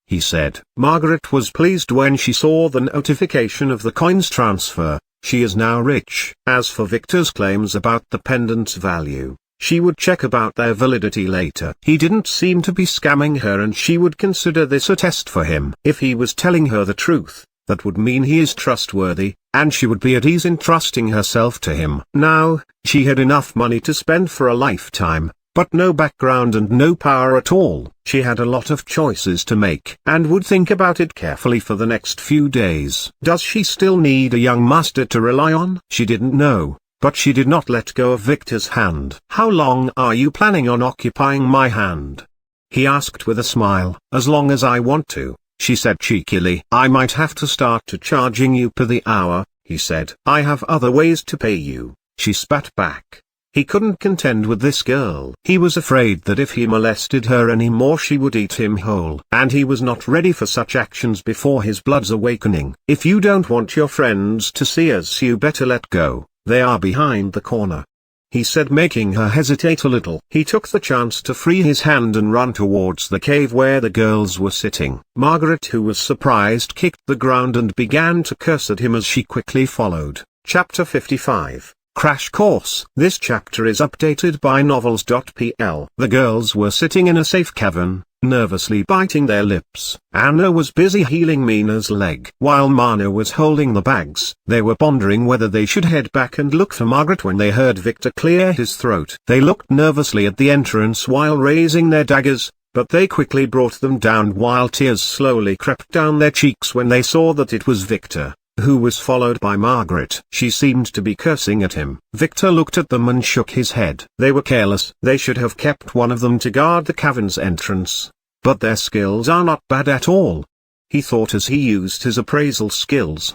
he said. Margaret was pleased when she saw the notification of the coins transfer. She is now rich. As for Victor's claims about the pendant's value, she would check about their validity later. He didn't seem to be scamming her and she would consider this a test for him. If he was telling her the truth, that would mean he is trustworthy, and she would be at ease in trusting herself to him. Now, she had enough money to spend for a lifetime, but no background and no power at all. She had a lot of choices to make and would think about it carefully for the next few days. Does she still need a young master to rely on? She didn't know. But she did not let go of Victor's hand. How long are you planning on occupying my hand? He asked with a smile. As long as I want to, she said cheekily. I might have to start to charging you per the hour, he said. I have other ways to pay you, she spat back. He couldn't contend with this girl. He was afraid that if he molested her any more she would eat him whole. And he was not ready for such actions before his blood's awakening. If you don't want your friends to see us, you better let go. They are behind the corner. he said, making her hesitate a little. He took the chance to free his hand and run towards the cave where the girls were sitting. Margaret, who was surprised, kicked the ground and began to curse at him as she quickly followed. Chapter 55. Crash Course. This chapter is updated by novels.pl. The girls were sitting in a safe cavern, nervously biting their lips. Anna was busy healing Mina's leg, while Mana was holding the bags. They were pondering whether they should head back and look for Margaret when they heard Victor clear his throat. They looked nervously at the entrance while raising their daggers, but they quickly brought them down while tears slowly crept down their cheeks when they saw that it was Victor, who was followed by Margaret. She seemed to be cursing at him. Victor looked at them and shook his head. They were careless. They should have kept one of them to guard the cavern's entrance. But their skills are not bad at all, he thought as he used his appraisal skills.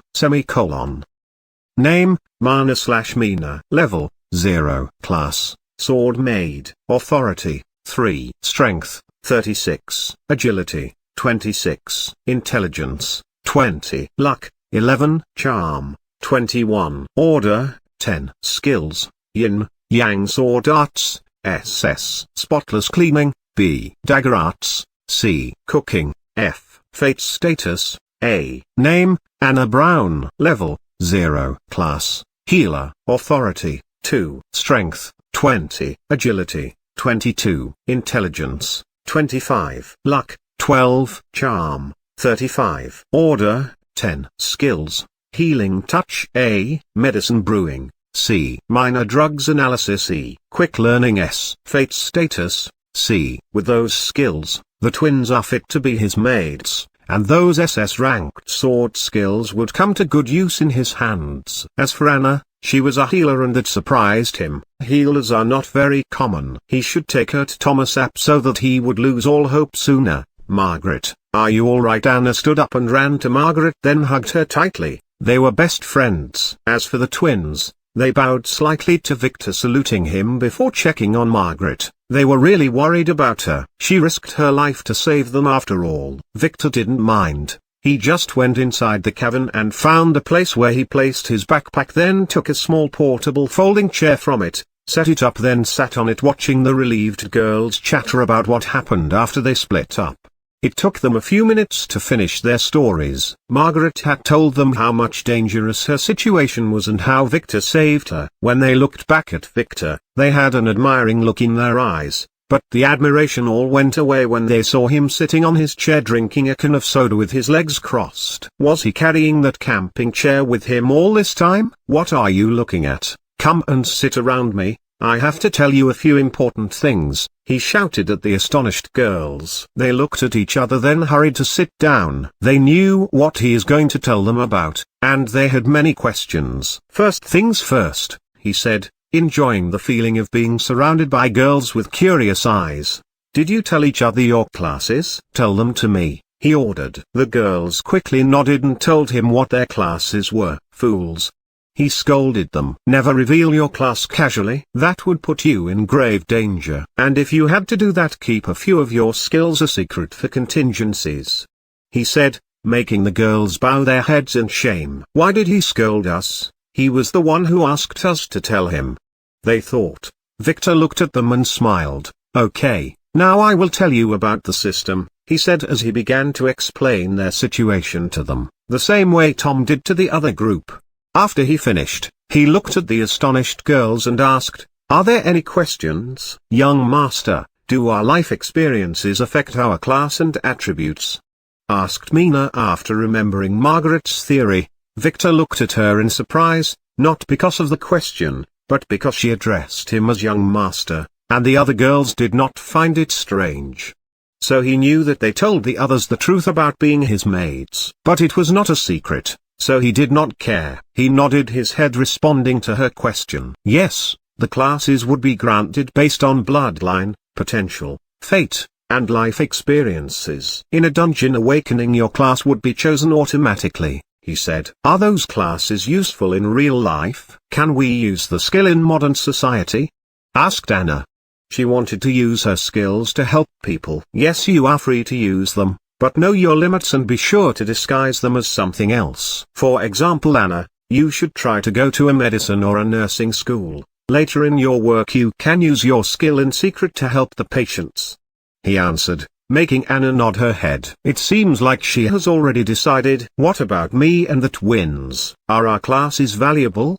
Name, Mana/Mina. Level, 0. Class, Sword Maid. Authority, 3. Strength, 36. Agility, 26. Intelligence, 20. Luck, 11. Charm, 21. Order, 10. Skills, Yin, Yang. Sword Arts, SS. Spotless Cleaning, B. Dagger Arts, C. Cooking, F. Fate Status, A. Name, Anna Brown. Level, 0. Class, Healer. Authority, 2. Strength, 20. Agility, 22. Intelligence, 25. Luck, 12. Charm, 35. Order, 10. Skills, Healing Touch, A. Medicine Brewing, C. Minor Drugs Analysis, E. Quick Learning, S. Fate Status, C. With those skills, the twins are fit to be his mates, and those SS-ranked sword skills would come to good use in his hands. As for Anna, she was a healer and that surprised him. Healers are not very common. He should take her to Thomas App so that he would lose all hope sooner. Margaret, are you alright? Anna stood up and ran to Margaret, then hugged her tightly. They were best friends. As for the twins, they bowed slightly to Victor, saluting him before checking on Margaret. They were really worried about her. She risked her life to save them after all. Victor didn't mind. He just went inside the cavern and found a place where he placed his backpack, then took a small portable folding chair from it, set it up, then sat on it watching the relieved girls chatter about what happened after they split up. It took them a few minutes to finish their stories. Margaret had told them how much dangerous her situation was and how Victor saved her. When they looked back at Victor, they had an admiring look in their eyes, but the admiration all went away when they saw him sitting on his chair drinking a can of soda with his legs crossed. Was he carrying that camping chair with him all this time? What are you looking at? Come and sit around me. I have to tell you a few important things, he shouted at the astonished girls. They looked at each other, then hurried to sit down. They knew what he is going to tell them about, and they had many questions. First things first, he said, enjoying the feeling of being surrounded by girls with curious eyes. Did you tell each other your classes? Tell them to me, he ordered. The girls quickly nodded and told him what their classes were. Fools, he scolded them. Never reveal your class casually. That would put you in grave danger. And if you had to do that, keep a few of your skills a secret for contingencies, he said, making the girls bow their heads in shame. Why did he scold us? He was the one who asked us to tell him, they thought. Victor looked at them and smiled. Okay, now I will tell you about the system, he said as he began to explain their situation to them, the same way Tom did to the other group. After he finished, he looked at the astonished girls and asked, are there any questions? Young master, do our life experiences affect our class and attributes? Asked Mina after remembering Margaret's theory. Victor looked at her in surprise, not because of the question, but because she addressed him as young master, and the other girls did not find it strange. So he knew that they told the others the truth about being his mates. But it was not a secret, so he did not care. He nodded his head, responding to her question. Yes, the classes would be granted based on bloodline, potential, fate, and life experiences. In a dungeon awakening, your class would be chosen automatically, he said. Are those classes useful in real life? Can we use the skill in modern society? Asked Anna. She wanted to use her skills to help people. Yes, you are free to use them, but know your limits and be sure to disguise them as something else. For example, Anna, you should try to go to a medicine or a nursing school. Later in your work you can use your skill in secret to help the patients. He answered, making Anna nod her head. It seems like she has already decided. What about me and the twins? Are our classes valuable?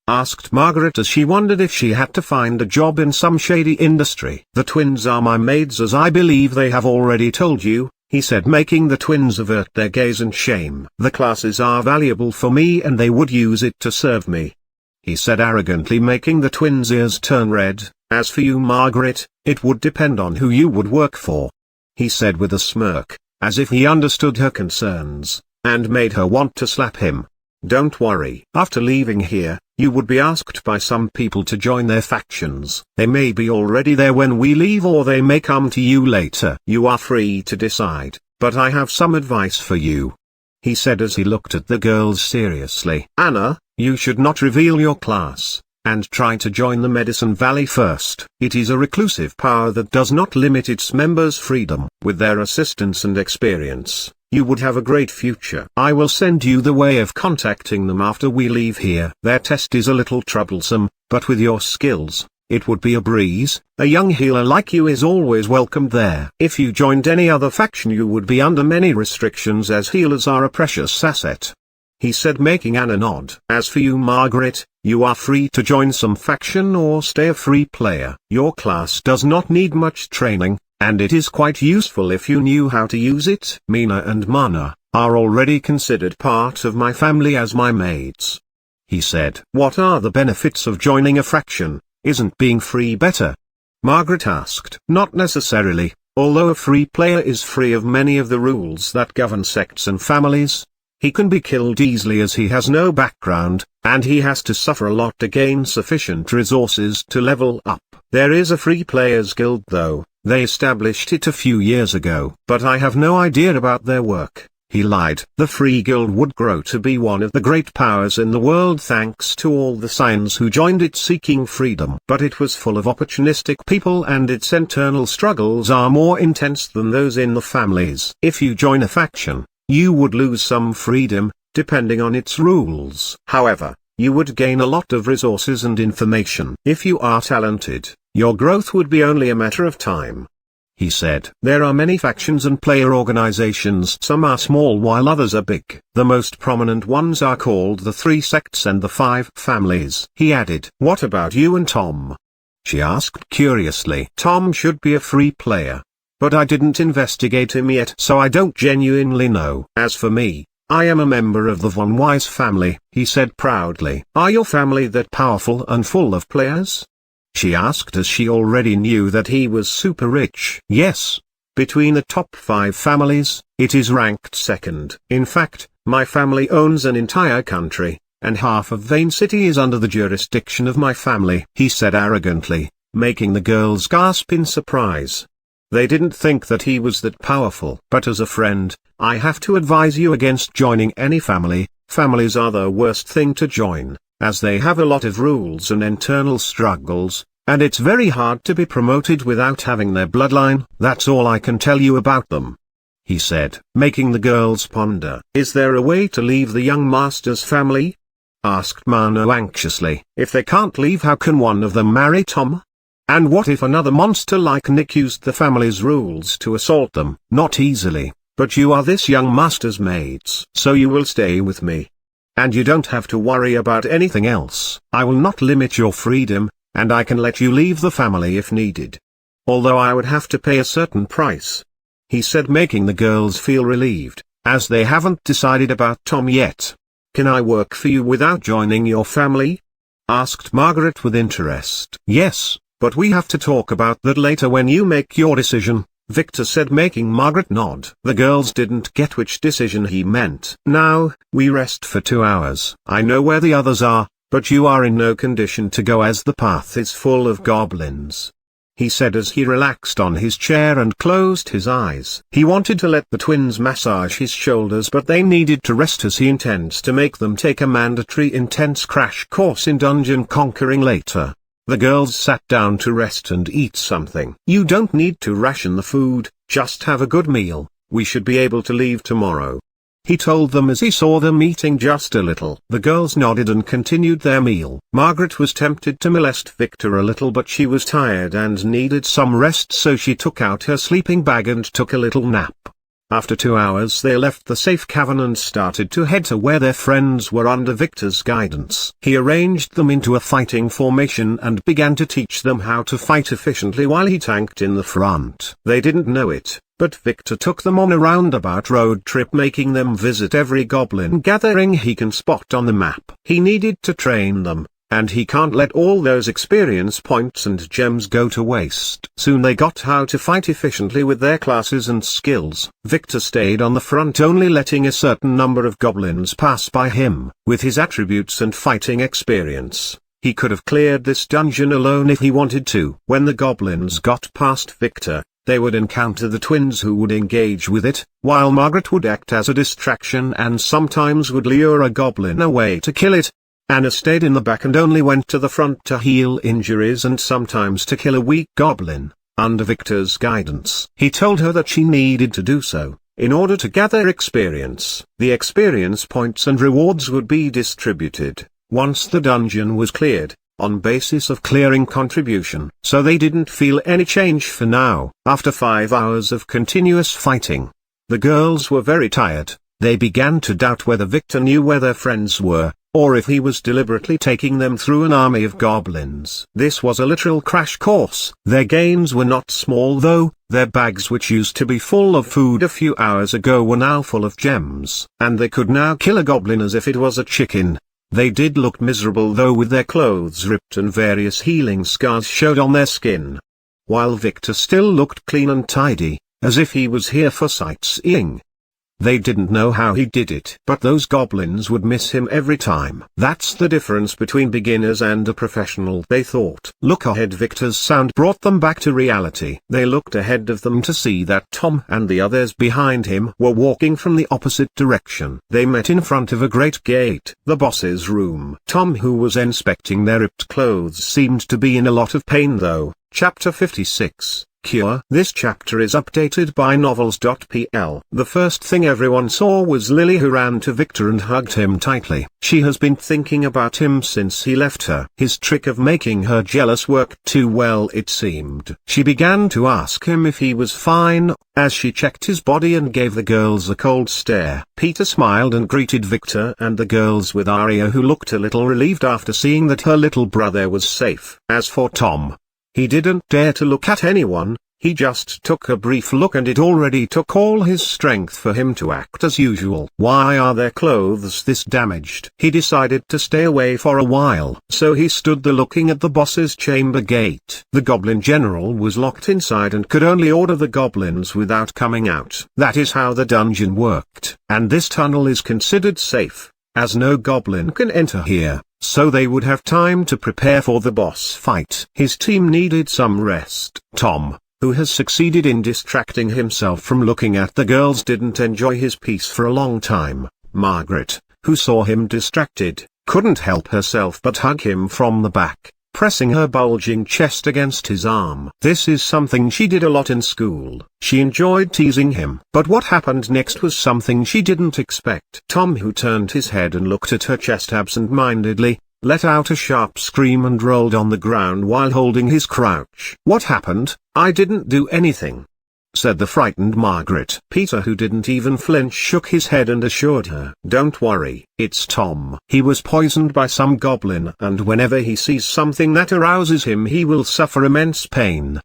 Asked Margaret as she wondered if she had to find a job in some shady industry. The twins are my maids, as I believe they have already told you, he said, making the twins avert their gaze in shame. The classes are valuable for me and they would use it to serve me, he said arrogantly, making the twins' ears turn red. As for you, Margaret, it would depend on who you would work for, he said with a smirk, as if he understood her concerns, and made her want to slap him. Don't worry. After leaving here, you would be asked by some people to join their factions. They may be already there when we leave, or they may come to you later. You are free to decide, but I have some advice for you, he said as he looked at the girls seriously. Anna, you should not reveal your class, and try to join the Medicine Valley first. It is a reclusive power that does not limit its members' freedom. With their assistance and experience, you would have a great future. I will send you the way of contacting them after we leave here. Their test is a little troublesome, but with your skills, it would be a breeze. A young healer like you is always welcomed there. If you joined any other faction you would be under many restrictions, as healers are a precious asset, he said, making Anna nod. As for you, Margaret, you are free to join some faction or stay a free player. Your class does not need much training, and it is quite useful if you knew how to use it. Mina and Mana are already considered part of my family as my maids, he said. What are the benefits of joining a faction? Isn't being free better? Margaret asked. Not necessarily, although a free player is free of many of the rules that govern sects and families. He can be killed easily as he has no background, and he has to suffer a lot to gain sufficient resources to level up. There is a Free Players Guild though, they established it a few years ago. But I have no idea about their work, he lied. The Free Guild would grow to be one of the great powers in the world thanks to all the Scions who joined it seeking freedom. But it was full of opportunistic people and its internal struggles are more intense than those in the families. If you join a faction, you would lose some freedom, depending on its rules. However, you would gain a lot of resources and information. If you are talented, your growth would be only a matter of time, he said. There are many factions and player organizations. Some are small while others are big. The most prominent ones are called the 3 sects and the 5 families. He added. What about you and Tom? She asked curiously. Tom should be a free player, but I didn't investigate him yet, so I don't genuinely know. As for me, I am a member of the Von Wise family, he said proudly. Are your family that powerful and full of players? She asked as she already knew that he was super rich. Yes. Between the top 5 families, it is ranked second. In fact, my family owns an entire country, and half of Vane City is under the jurisdiction of my family, he said arrogantly, making the girls gasp in surprise. They didn't think that he was that powerful. But as a friend, I have to advise you against joining any family. Families are the worst thing to join, as they have a lot of rules and internal struggles, and it's very hard to be promoted without having their bloodline. That's all I can tell you about them, he said, making the girls ponder. Is there a way to leave the young master's family? Asked Mano anxiously. If they can't leave, how can one of them marry Tom? And what if another monster like Nick used the family's rules to assault them? Not easily, but you are this young master's maids, so you will stay with me. And you don't have to worry about anything else. I will not limit your freedom, and I can let you leave the family if needed. Although I would have to pay a certain price, he said, making the girls feel relieved, as they haven't decided about Tom yet. Can I work for you without joining your family? Asked Margaret with interest. Yes. But we have to talk about that later when you make your decision, Victor said, making Margaret nod. The girls didn't get which decision he meant. Now, we rest for 2 hours. I know where the others are, but you are in no condition to go as the path is full of goblins, he said as he relaxed on his chair and closed his eyes. He wanted to let the twins massage his shoulders, but they needed to rest as he intends to make them take a mandatory intense crash course in dungeon conquering later. The girls sat down to rest and eat something. You don't need to ration the food, just have a good meal. We should be able to leave tomorrow, he told them as he saw them eating just a little. The girls nodded and continued their meal. Margaret was tempted to molest Victor a little, but she was tired and needed some rest, so she took out her sleeping bag and took a little nap. After 2 hours they left the safe cavern and started to head to where their friends were under Victor's guidance. He arranged them into a fighting formation and began to teach them how to fight efficiently while he tanked in the front. They didn't know it, but Victor took them on a roundabout road trip, making them visit every goblin gathering he can spot on the map. He needed to train them, and he can't let all those experience points and gems go to waste. Soon they got how to fight efficiently with their classes and skills. Victor stayed on the front, only letting a certain number of goblins pass by him. With his attributes and fighting experience, he could have cleared this dungeon alone if he wanted to. When the goblins got past Victor, they would encounter the twins who would engage with it, while Margaret would act as a distraction and sometimes would lure a goblin away to kill it. Anna stayed in the back and only went to the front to heal injuries and sometimes to kill a weak goblin. Under Victor's guidance, he told her that she needed to do so, in order to gather experience. The experience points and rewards would be distributed, once the dungeon was cleared, on basis of clearing contribution. So they didn't feel any change for now. After 5 hours of continuous fighting, the girls were very tired. They began to doubt whether Victor knew where their friends were, or if he was deliberately taking them through an army of goblins. This was a literal crash course. Their gains were not small though. Their bags, which used to be full of food a few hours ago, were now full of gems, and they could now kill a goblin as if it was a chicken. They did look miserable though, with their clothes ripped and various healing scars showed on their skin. While Victor still looked clean and tidy, as if he was here for sightseeing. They didn't know how he did it, but those goblins would miss him every time. That's the difference between beginners and a professional, they thought. Look ahead. Victor's sound brought them back to reality. They looked ahead of them to see that Tom and the others behind him were walking from the opposite direction. They met in front of a great gate, the boss's room. Tom, who was inspecting their ripped clothes, seemed to be in a lot of pain though. Chapter 56. Cure. This chapter is updated by novels.pl. The first thing everyone saw was Lily, who ran to Victor and hugged him tightly. She has been thinking about him since he left her. His trick of making her jealous worked too well, it seemed. She began to ask him if he was fine, as she checked his body and gave the girls a cold stare. Peter smiled and greeted Victor and the girls with Aria, who looked a little relieved after seeing that her little brother was safe. As for Tom, he didn't dare to look at anyone. He just took a brief look, and it already took all his strength for him to act as usual. Why are their clothes this damaged? He decided to stay away for a while, so he stood there looking at the boss's chamber gate. The goblin general was locked inside and could only order the goblins without coming out. That is how the dungeon worked, and this tunnel is considered safe, as no goblin can enter here. So they would have time to prepare for the boss fight. His team needed some rest. Tom, who has succeeded in distracting himself from looking at the girls, didn't enjoy his peace for a long time. Margaret, who saw him distracted, couldn't help herself but hug him from the back, pressing her bulging chest against his arm. This is something she did a lot in school. She enjoyed teasing him. But what happened next was something she didn't expect. Tom, who turned his head and looked at her chest absent-mindedly, let out a sharp scream and rolled on the ground while holding his crouch. "What happened? I didn't do anything," said the frightened Margaret. Peter, who didn't even flinch, shook his head and assured her, "Don't worry, it's Tom. He was poisoned by some goblin, and whenever he sees something that arouses him he will suffer immense pain."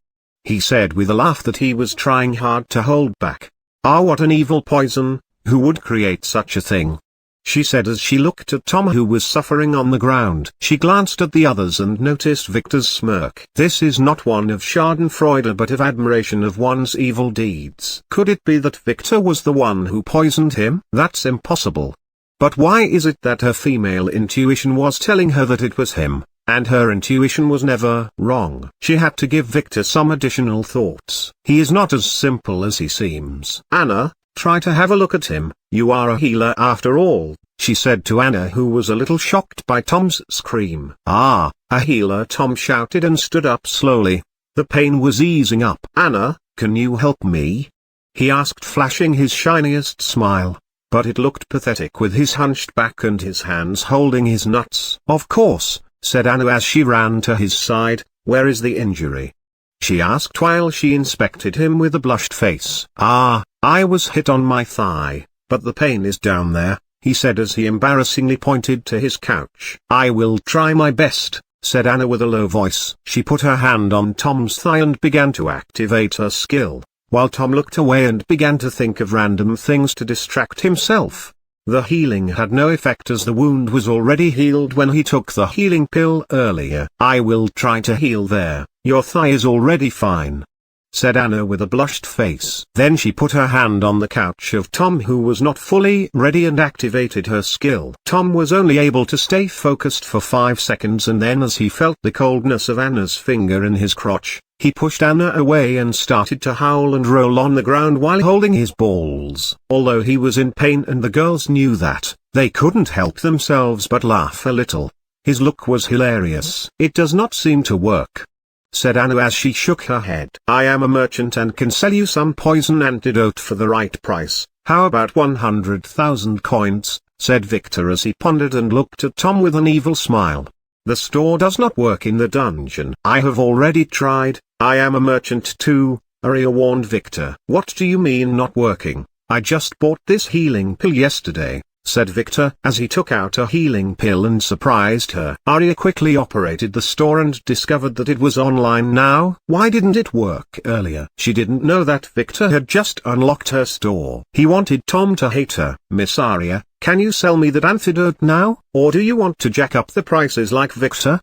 He said with a laugh that he was trying hard to hold back. "Ah, what an evil poison! Who would create such a thing?" she said as she looked at Tom, who was suffering on the ground. She glanced at the others and noticed Victor's smirk. This is not one of schadenfreude but of admiration of one's evil deeds. Could it be that Victor was the one who poisoned him? That's impossible. But why is it that her female intuition was telling her that it was him, and her intuition was never wrong? She had to give Victor some additional thoughts. He is not as simple as he seems. "Anna, try to have a look at him. You are a healer after all," she said to Anna, who was a little shocked by Tom's scream. "Ah, a healer!" Tom shouted and stood up slowly. The pain was easing up. "Anna, can you help me?" he asked, flashing his shiniest smile. but it looked pathetic with his hunched back and his hands holding his nuts. "Of course," said Anu as she ran to his side. "Where is the injury?" she asked while she inspected him with a blushed face. "Ah, I was hit on my thigh, but the pain is down there," he said as he embarrassingly pointed to his couch. "I will try my best," said Anna with a low voice. She put her hand on Tom's thigh and began to activate her skill, while Tom looked away and began to think of random things to distract himself. The healing had no effect as the wound was already healed when he took the healing pill earlier. "I will try to heal there, your thigh is already fine," said Anna with a blushed face. Then she put her hand on the couch of Tom, who was not fully ready, and activated her skill. Tom was only able to stay focused for 5 seconds, and then as he felt the coldness of Anna's finger in his crotch, he pushed Anna away and started to howl and roll on the ground while holding his balls. Although he was in pain and the girls knew that, they couldn't help themselves but laugh a little. His look was hilarious. "It does not seem to work," said Anu as she shook her head. "I am a merchant and can sell you some poison antidote for the right price. How about 100,000 coins, said Victor as he pondered and looked at Tom with an evil smile. "The store does not work in the dungeon." "I have already tried, I am a merchant too," Arya warned Victor. "What do you mean not working? I just bought this healing pill yesterday," said Victor as he took out a healing pill and surprised her. Arya quickly operated the store and discovered that it was online now. Why didn't it work earlier? She didn't know that Victor had just unlocked her store. He wanted Tom to hate her. "Miss Arya, can you sell me that antidote now, or do you want to jack up the prices like Victor?"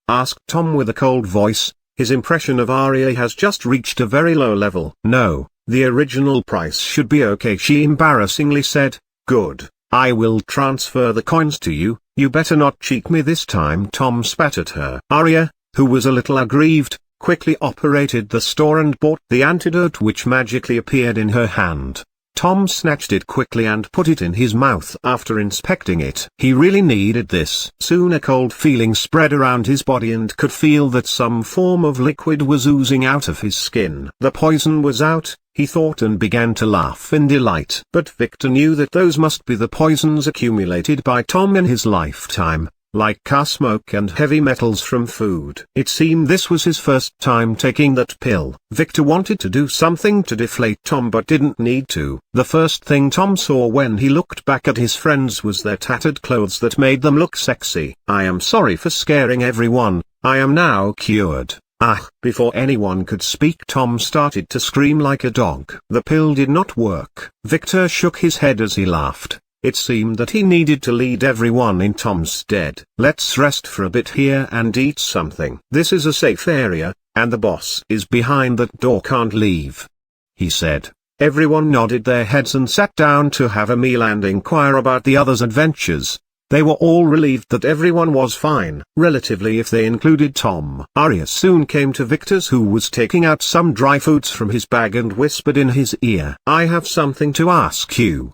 asked Tom with a cold voice. His impression of Arya has just reached a very low level. "No, the original price should be okay," she embarrassingly said. "Good. I will transfer the coins to you. You better not cheat me this time." Tom spat at her. Arya, who was a little aggrieved, quickly operated the store and bought the antidote, which magically appeared in her hand. Tom snatched it quickly and put it in his mouth after inspecting it. He really needed this. Soon a cold feeling spread around his body and could feel that some form of liquid was oozing out of his skin. The poison was out, he thought, and began to laugh in delight. But Victor knew that those must be the poisons accumulated by Tom in his lifetime, like car smoke and heavy metals from food. It seemed this was his first time taking that pill. Victor wanted to do something to deflate Tom but didn't need to. The first thing Tom saw when he looked back at his friends was their tattered clothes that made them look sexy. "I am sorry for scaring everyone, I am now cured." "Ah!" Before anyone could speak, Tom started to scream like a dog. The pill did not work. Victor shook his head as he laughed. It seemed that he needed to lead everyone in Tom's stead. "Let's rest for a bit here and eat something. This is a safe area, and the boss is behind that door, can't leave," he said. Everyone nodded their heads and sat down to have a meal and inquire about the others' adventures. They were all relieved that everyone was fine, relatively if they included Tom. Arya soon came to Victor's, who was taking out some dry foods from his bag, and whispered in his ear. "I have something to ask you,"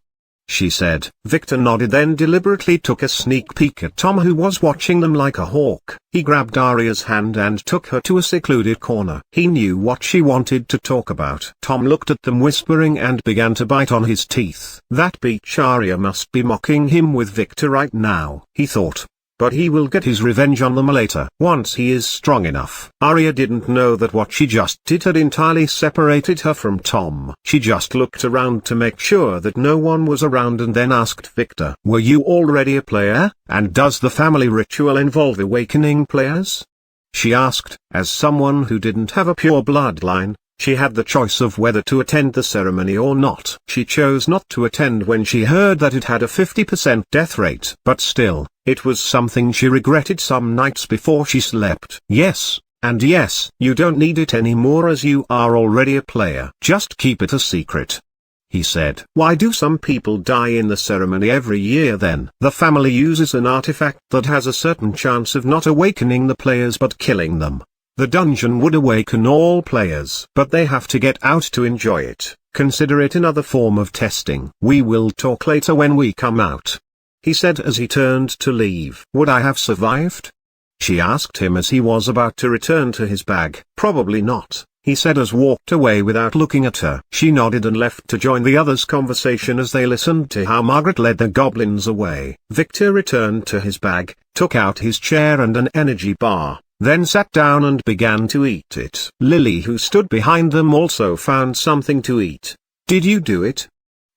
she said. Victor nodded, then deliberately took a sneak peek at Tom, who was watching them like a hawk. He grabbed Arya's hand and took her to a secluded corner. He knew what she wanted to talk about. Tom looked at them whispering and began to bite on his teeth. That beach Arya must be mocking him with Victor right now, he thought. But he will get his revenge on them later, once he is strong enough. Arya didn't know that what she just did had entirely separated her from Tom. She just looked around to make sure that no one was around and then asked Victor, "Were you already a player, and does the family ritual involve awakening players?" She asked. As someone who didn't have a pure bloodline, she had the choice of whether to attend the ceremony or not. She chose not to attend when she heard that it had a 50% death rate. But still, it was something she regretted some nights before she slept. "Yes, and yes, you don't need it anymore as you are already a player. Just keep it a secret," he said. "Why do some people die in the ceremony every year then?" "The family uses an artifact that has a certain chance of not awakening the players but killing them. The dungeon would awaken all players, but they have to get out to enjoy it. Consider it another form of testing. We will talk later when we come out," he said as he turned to leave. "Would I have survived?" she asked him as he was about to return to his bag. "Probably not," he said as walked away without looking at her. She nodded and left to join the others' conversation as they listened to how Margaret led the goblins away. Victor returned to his bag, took out his chair and an energy bar, then sat down and began to eat it. Lily, who stood behind them, also found something to eat. "Did you do it?"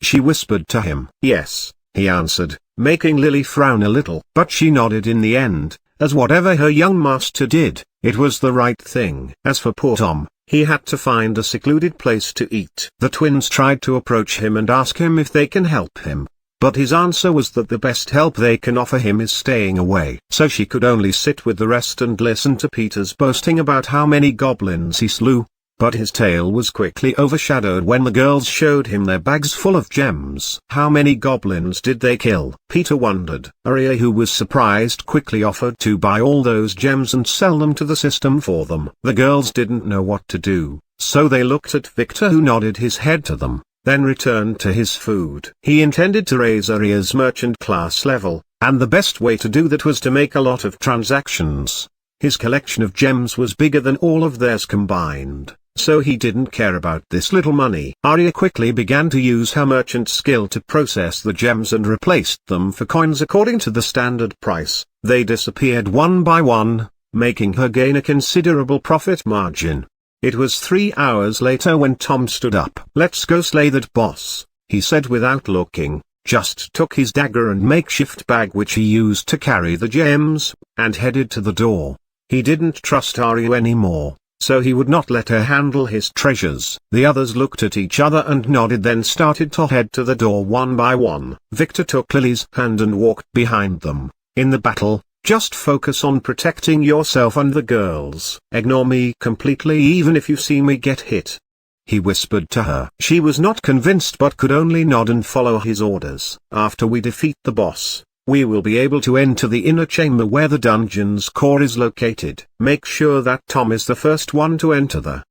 she whispered to him. "Yes," he answered, making Lily frown a little. But she nodded in the end, as whatever her young master did, it was the right thing. As for poor Tom, he had to find a secluded place to eat. The twins tried to approach him and ask him if they can help him, but his answer was that the best help they can offer him is staying away. So she could only sit with the rest and listen to Peter's boasting about how many goblins he slew. But his tale was quickly overshadowed when the girls showed him their bags full of gems. How many goblins did they kill? Peter wondered. Arya, who was surprised, quickly offered to buy all those gems and sell them to the system for them. The girls didn't know what to do, so they looked at Victor, who nodded his head to them, then returned to his food. He intended to raise Arya's merchant class level, and the best way to do that was to make a lot of transactions. His collection of gems was bigger than all of theirs combined, so he didn't care about this little money. Arya quickly began to use her merchant skill to process the gems and replaced them for coins according to the standard price. They disappeared one by one, making her gain a considerable profit margin. It was 3 hours later when Tom stood up. "Let's go slay that boss," he said without looking, just took his dagger and makeshift bag which he used to carry the gems, and headed to the door. He didn't trust Arya anymore, so he would not let her handle his treasures. The others looked at each other and nodded, then started to head to the door one by one. Victor took Lily's hand and walked behind them. "In the battle, just focus on protecting yourself and the girls. Ignore me completely even if you see me get hit," he whispered to her. She was not convinced but could only nod and follow his orders. "After we defeat the boss, we will be able to enter the inner chamber where the dungeon's core is located. Make sure that Tom is the first one to enter there,"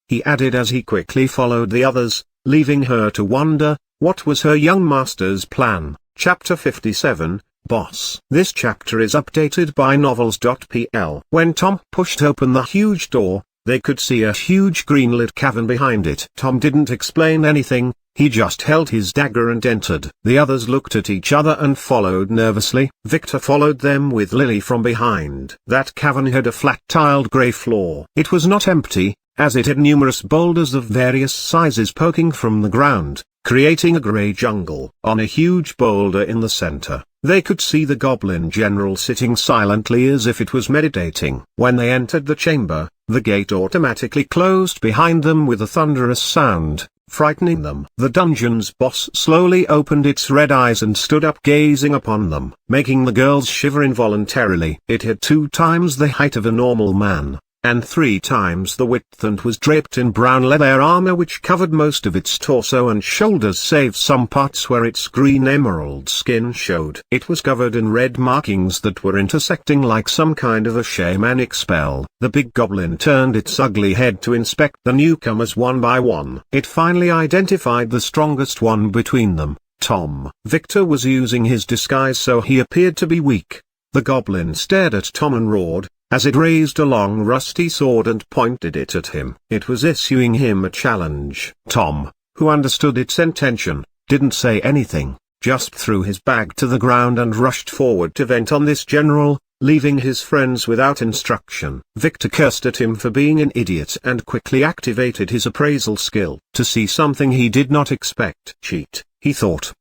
he added as he quickly followed the others, leaving her to wonder, what was her young master's plan? Chapter 57, Boss. This chapter is updated by novels.pl. When Tom pushed open the huge door, they could see a huge green-lit cavern behind it. Tom didn't explain anything, he just held his dagger and entered. The others looked at each other and followed nervously. Victor followed them with Lily from behind. That cavern had a flat-tiled grey floor. It was not empty, as it had numerous boulders of various sizes poking from the ground, creating a grey jungle. On a huge boulder in the center, they could see the goblin general sitting silently as if it was meditating. When they entered the chamber, the gate automatically closed behind them with a thunderous sound, frightening them. The dungeon's boss slowly opened its red eyes and stood up gazing upon them, making the girls shiver involuntarily. It had 2 times the height of a normal man, and 3 times the width, and was draped in brown leather armor which covered most of its torso and shoulders save some parts where its green emerald skin showed. It was covered in red markings that were intersecting like some kind of a shamanic spell. The big goblin turned its ugly head to inspect the newcomers one by one. It finally identified the strongest one between them, Tom. Victor was using his disguise, so he appeared to be weak. The goblin stared at Tom and roared, as it raised a long rusty sword and pointed it at him. It was issuing him a challenge. Tom, who understood its intention, didn't say anything, just threw his bag to the ground and rushed forward to vent on this general, leaving his friends without instruction. Victor cursed at him for being an idiot and quickly activated his appraisal skill to see something he did not expect. Cheat, he thought.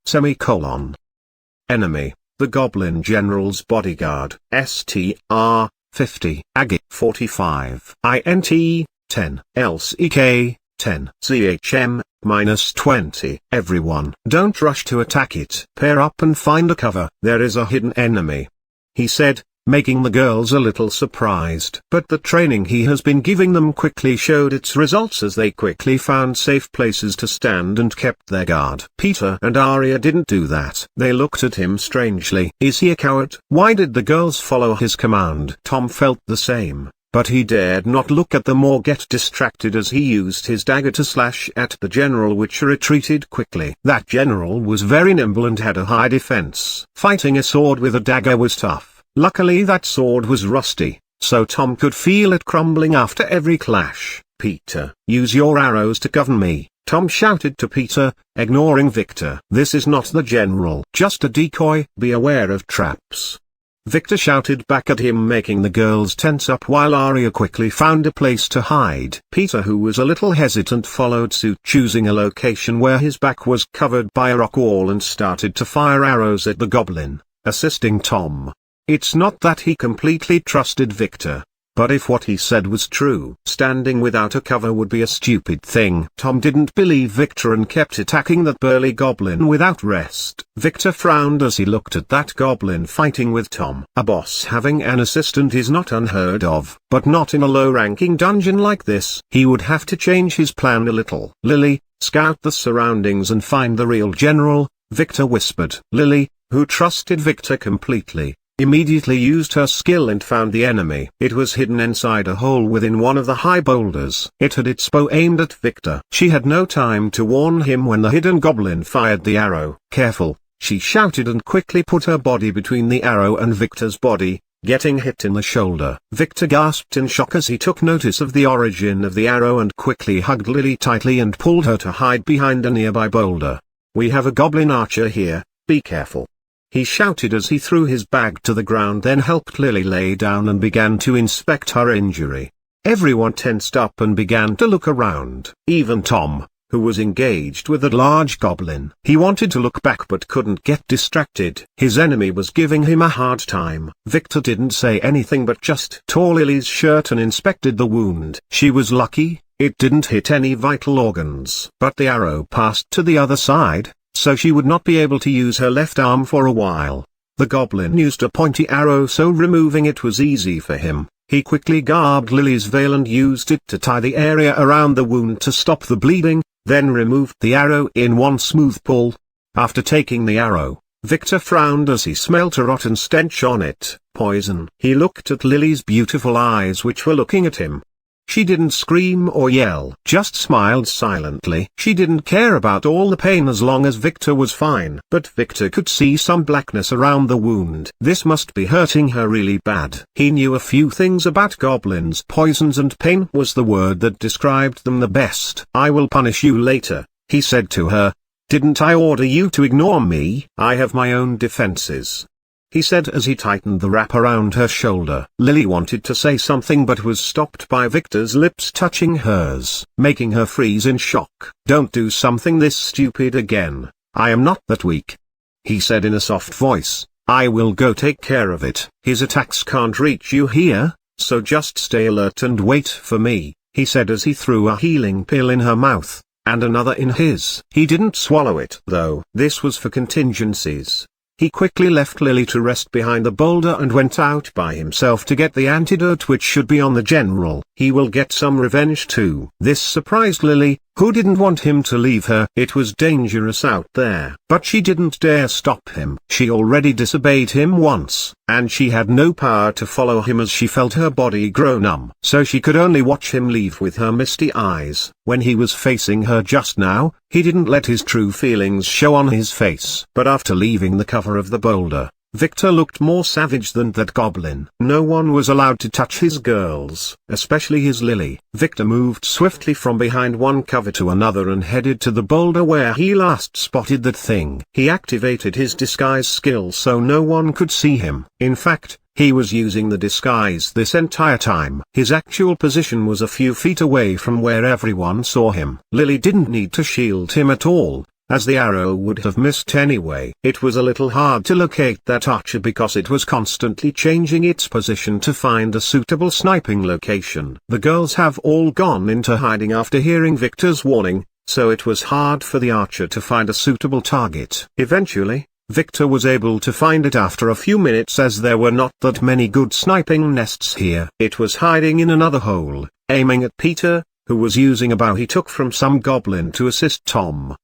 Enemy, the Goblin General's bodyguard. STR 50, Agate 45, INT 10, LCK 10, CHM -20. Everyone, don't rush to attack it. Pair up and find a cover. There is a hidden enemy, he said, making the girls a little surprised. But the training he has been giving them quickly showed its results as they quickly found safe places to stand and kept their guard. Peter and Arya didn't do that. They looked at him strangely. Is he a coward? Why did the girls follow his command? Tom felt the same, but he dared not look at them or get distracted as he used his dagger to slash at the general, which retreated quickly. That general was very nimble and had a high defense. Fighting a sword with a dagger was tough. Luckily that sword was rusty, so Tom could feel it crumbling after every clash. Peter, use your arrows to govern me, Tom shouted to Peter, ignoring Victor. This is not the general. Just a decoy. Be aware of traps. Victor shouted back at him, making the girls tense up while Arya quickly found a place to hide. Peter, who was a little hesitant, followed suit, choosing a location where his back was covered by a rock wall, and started to fire arrows at the goblin, assisting Tom. It's not that he completely trusted Victor, but if what he said was true, standing without a cover would be a stupid thing. Tom didn't believe Victor and kept attacking that burly goblin without rest. Victor frowned as he looked at that goblin fighting with Tom. A boss having an assistant is not unheard of, but not in a low-ranking dungeon like this. He would have to change his plan a little. Lily, scout the surroundings and find the real general, Victor whispered. Lily, who trusted Victor completely, immediately used her skill and found the enemy. It was hidden inside a hole within one of the high boulders. It had its bow aimed at Victor. She had no time to warn him when the hidden goblin fired the arrow. Careful, she shouted, and quickly put her body between the arrow and Victor's body, getting hit in the shoulder. Victor gasped in shock as he took notice of the origin of the arrow and quickly hugged Lily tightly and pulled her to hide behind a nearby boulder. We have a goblin archer here, be careful, he shouted as he threw his bag to the ground, then helped Lily lay down and began to inspect her injury. Everyone tensed up and began to look around. Even Tom, who was engaged with the large goblin. He wanted to look back but couldn't get distracted. His enemy was giving him a hard time. Victor didn't say anything but just tore Lily's shirt and inspected the wound. She was lucky, it didn't hit any vital organs. But the arrow passed to the other side, so she would not be able to use her left arm for a while. The goblin used a pointy arrow, so removing it was easy for him. He quickly grabbed Lily's veil and used it to tie the area around the wound to stop the bleeding, then removed the arrow in one smooth pull. After taking the arrow, Victor frowned as he smelt a rotten stench on it. Poison. He looked at Lily's beautiful eyes, which were looking at him. She didn't scream or yell, just smiled silently. She didn't care about all the pain as long as Victor was fine. But Victor could see some blackness around the wound. This must be hurting her really bad. He knew a few things about goblins. Poisons and pain was the word that described them the best. I will punish you later, he said to her. Didn't I order you to ignore me? I have my own defenses, he said as he tightened the wrap around her shoulder. Lily wanted to say something but was stopped by Victor's lips touching hers, making her freeze in shock. Don't do something this stupid again. I am not that weak, he said in a soft voice. I will go take care of it. His attacks can't reach you here, so just stay alert and wait for me, he said as he threw a healing pill in her mouth, and another in his. He didn't swallow it though. This was for contingencies. He quickly left Lily to rest behind the boulder and went out by himself to get the antidote, which should be on the general. He will get some revenge too. This surprised Lily, who didn't want him to leave her. It was dangerous out there, but she didn't dare stop him. She already disobeyed him once, and she had no power to follow him as she felt her body grow numb. So she could only watch him leave with her misty eyes. When he was facing her just now, he didn't let his true feelings show on his face. But after leaving the cover of the boulder, Victor looked more savage than that goblin. No one was allowed to touch his girls, especially his Lily. Victor moved swiftly from behind one cover to another and headed to the boulder where he last spotted that thing. He activated his disguise skill so no one could see him. In fact, he was using the disguise this entire time. His actual position was a few feet away from where everyone saw him. Lily didn't need to shield him at all, as the arrow would have missed anyway. It was a little hard to locate that archer because it was constantly changing its position to find a suitable sniping location. The girls have all gone into hiding after hearing Victor's warning, so it was hard for the archer to find a suitable target. Eventually, Victor was able to find it after a few minutes, as there were not that many good sniping nests here. It was hiding in another hole, aiming at Peter, who was using a bow he took from some goblin to assist Tom.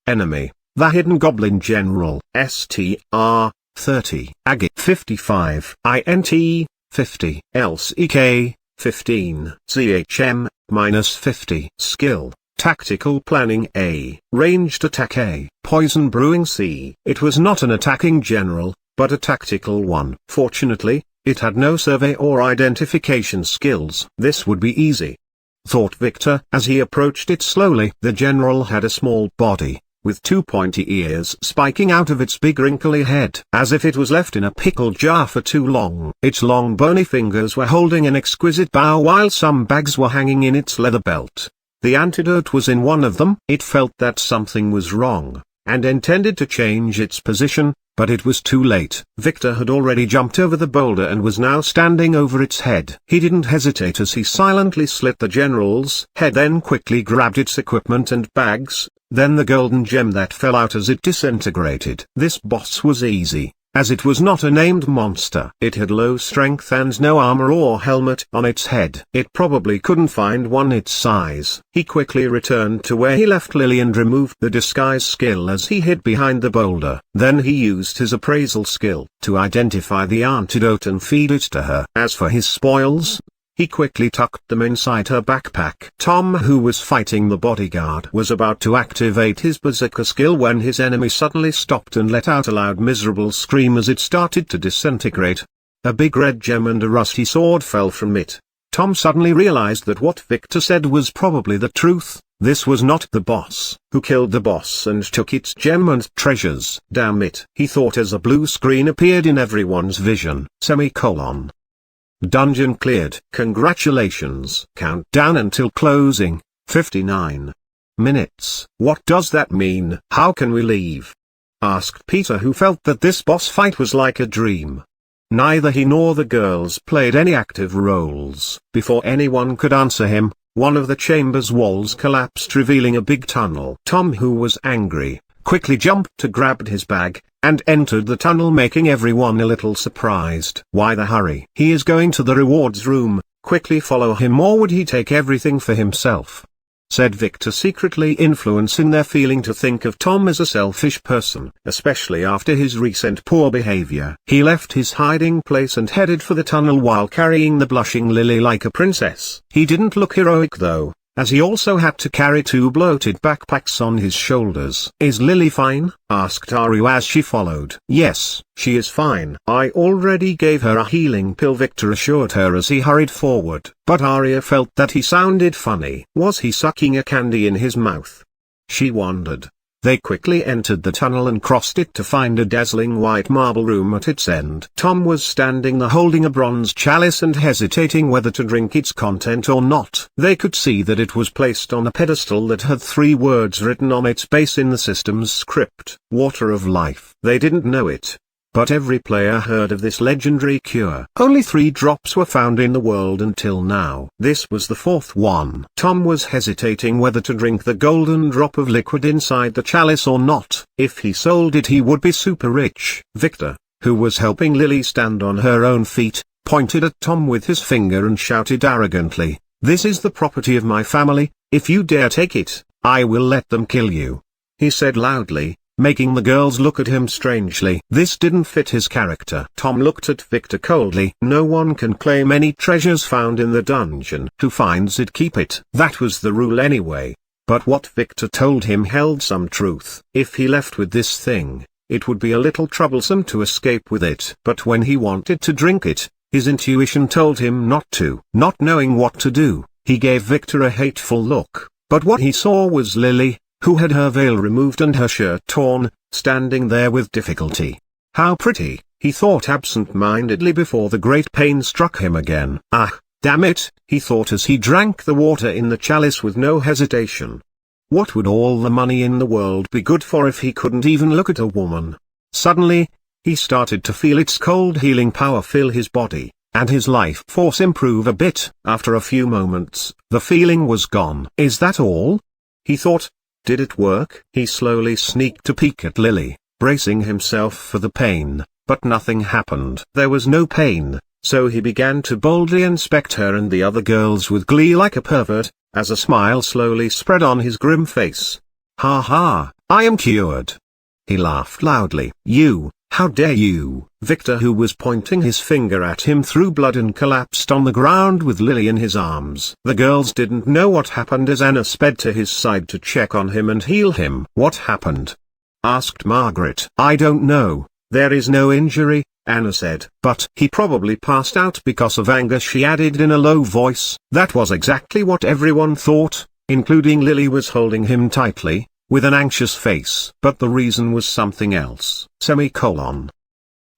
Enemy: the hidden goblin general. STR 30. Agate 55. INT 50. LCK 15. CHM -50. Skill: Tactical Planning A. Ranged Attack A. Poison Brewing C. It was not an attacking general, but a tactical one. Fortunately, It had no survey or identification skills. This would be easy, thought Victor as he approached it slowly. The general had a small body, with two pointy ears spiking out of its big wrinkly head, as if it was left in a pickle jar for too long. Its long bony fingers were holding an exquisite bow while some bags were hanging in its leather belt. The antidote was in one of them. It felt that something was wrong, and intended to change its position, but it was too late. Victor had already jumped over the boulder and was now standing over its head. He didn't hesitate as he silently slit the general's head, then quickly grabbed its equipment and bags, then the golden gem that fell out as it disintegrated. This boss was easy, as it was not a named monster. It had low strength and no armor or helmet on its head. It probably couldn't find one its size. He quickly returned to where he left Lily and removed the disguise skill as he hid behind the boulder. Then he used his appraisal skill to identify the antidote and feed it to her. As for his spoils, he quickly tucked them inside her backpack. Tom, who was fighting the bodyguard, was about to activate his berserker skill when his enemy suddenly stopped and let out a loud miserable scream as it started to disintegrate. A big red gem and a rusty sword fell from it. Tom suddenly realized that what Victor said was probably the truth. This was not the boss who killed the boss and took its gem and treasures. Damn it, he thought as a blue screen appeared in everyone's vision. Semicolon. Dungeon cleared. Congratulations. Countdown until closing, 59 minutes. What does that mean? How can we leave? Asked Peter, who felt that this boss fight was like a dream. Neither he nor the girls played any active roles. Before anyone could answer him, one of the chamber's walls collapsed, revealing a big tunnel. Tom, who was angry, quickly jumped to grab his bag, and entered the tunnel, making everyone a little surprised. Why the hurry? He is going to the rewards room. Quickly follow him, or would he take everything for himself? Said Victor, secretly influencing their feeling to think of Tom as a selfish person, especially after his recent poor behavior. He left his hiding place and headed for the tunnel while carrying the blushing Lily like a princess. He didn't look heroic though, as he also had to carry two bloated backpacks on his shoulders. Is Lily fine? Asked Aru as she followed. Yes, she is fine. I already gave her a healing pill, Victor assured her as he hurried forward. But Arya felt that he sounded funny. Was he sucking a candy in his mouth? She wondered. They quickly entered the tunnel and crossed it to find a dazzling white marble room at its end. Tom was standing there holding a bronze chalice and hesitating whether to drink its content or not. They could see that it was placed on a pedestal that had 3 words written on its base in the system's script: Water of Life. They didn't know it, but every player heard of this legendary cure. Only 3 drops were found in the world until now. This was the 4th one. Tom was hesitating whether to drink the golden drop of liquid inside the chalice or not. If he sold it, he would be super rich. Victor, who was helping Lily stand on her own feet, pointed at Tom with his finger and shouted arrogantly, "This is the property of my family. If you dare take it, I will let them kill you," he said loudly, making the girls look at him strangely. This didn't fit his character. Tom looked at Victor coldly. No one can claim any treasures found in the dungeon. Who finds it, keep it. That was the rule anyway. But what Victor told him held some truth. If he left with this thing, it would be a little troublesome to escape with it. But when he wanted to drink it, his intuition told him not to. Not knowing what to do, he gave Victor a hateful look. But what he saw was Lily, who had her veil removed and her shirt torn, standing there with difficulty. How pretty, he thought absent-mindedly before the great pain struck him again. Ah, damn it, he thought as he drank the water in the chalice with no hesitation. What would all the money in the world be good for if he couldn't even look at a woman? Suddenly, he started to feel its cold healing power fill his body, and his life force improve a bit. After a few moments, the feeling was gone. Is that all? He thought. Did it work? He slowly sneaked a peek at Lily, bracing himself for the pain, but nothing happened. There was no pain, so he began to boldly inspect her and the other girls with glee like a pervert, as a smile slowly spread on his grim face. Ha ha, I am cured. He laughed loudly. You, how dare you? Victor, who was pointing his finger at him, threw blood and collapsed on the ground with Lily in his arms. The girls didn't know what happened as Anna sped to his side to check on him and heal him. What happened? Asked Margaret. I don't know, "There is no injury," Anna said. "But he probably passed out because of anger," she added in a low voice. That was exactly what everyone thought, including Lily was holding him tightly, with an anxious face. But the reason was something else.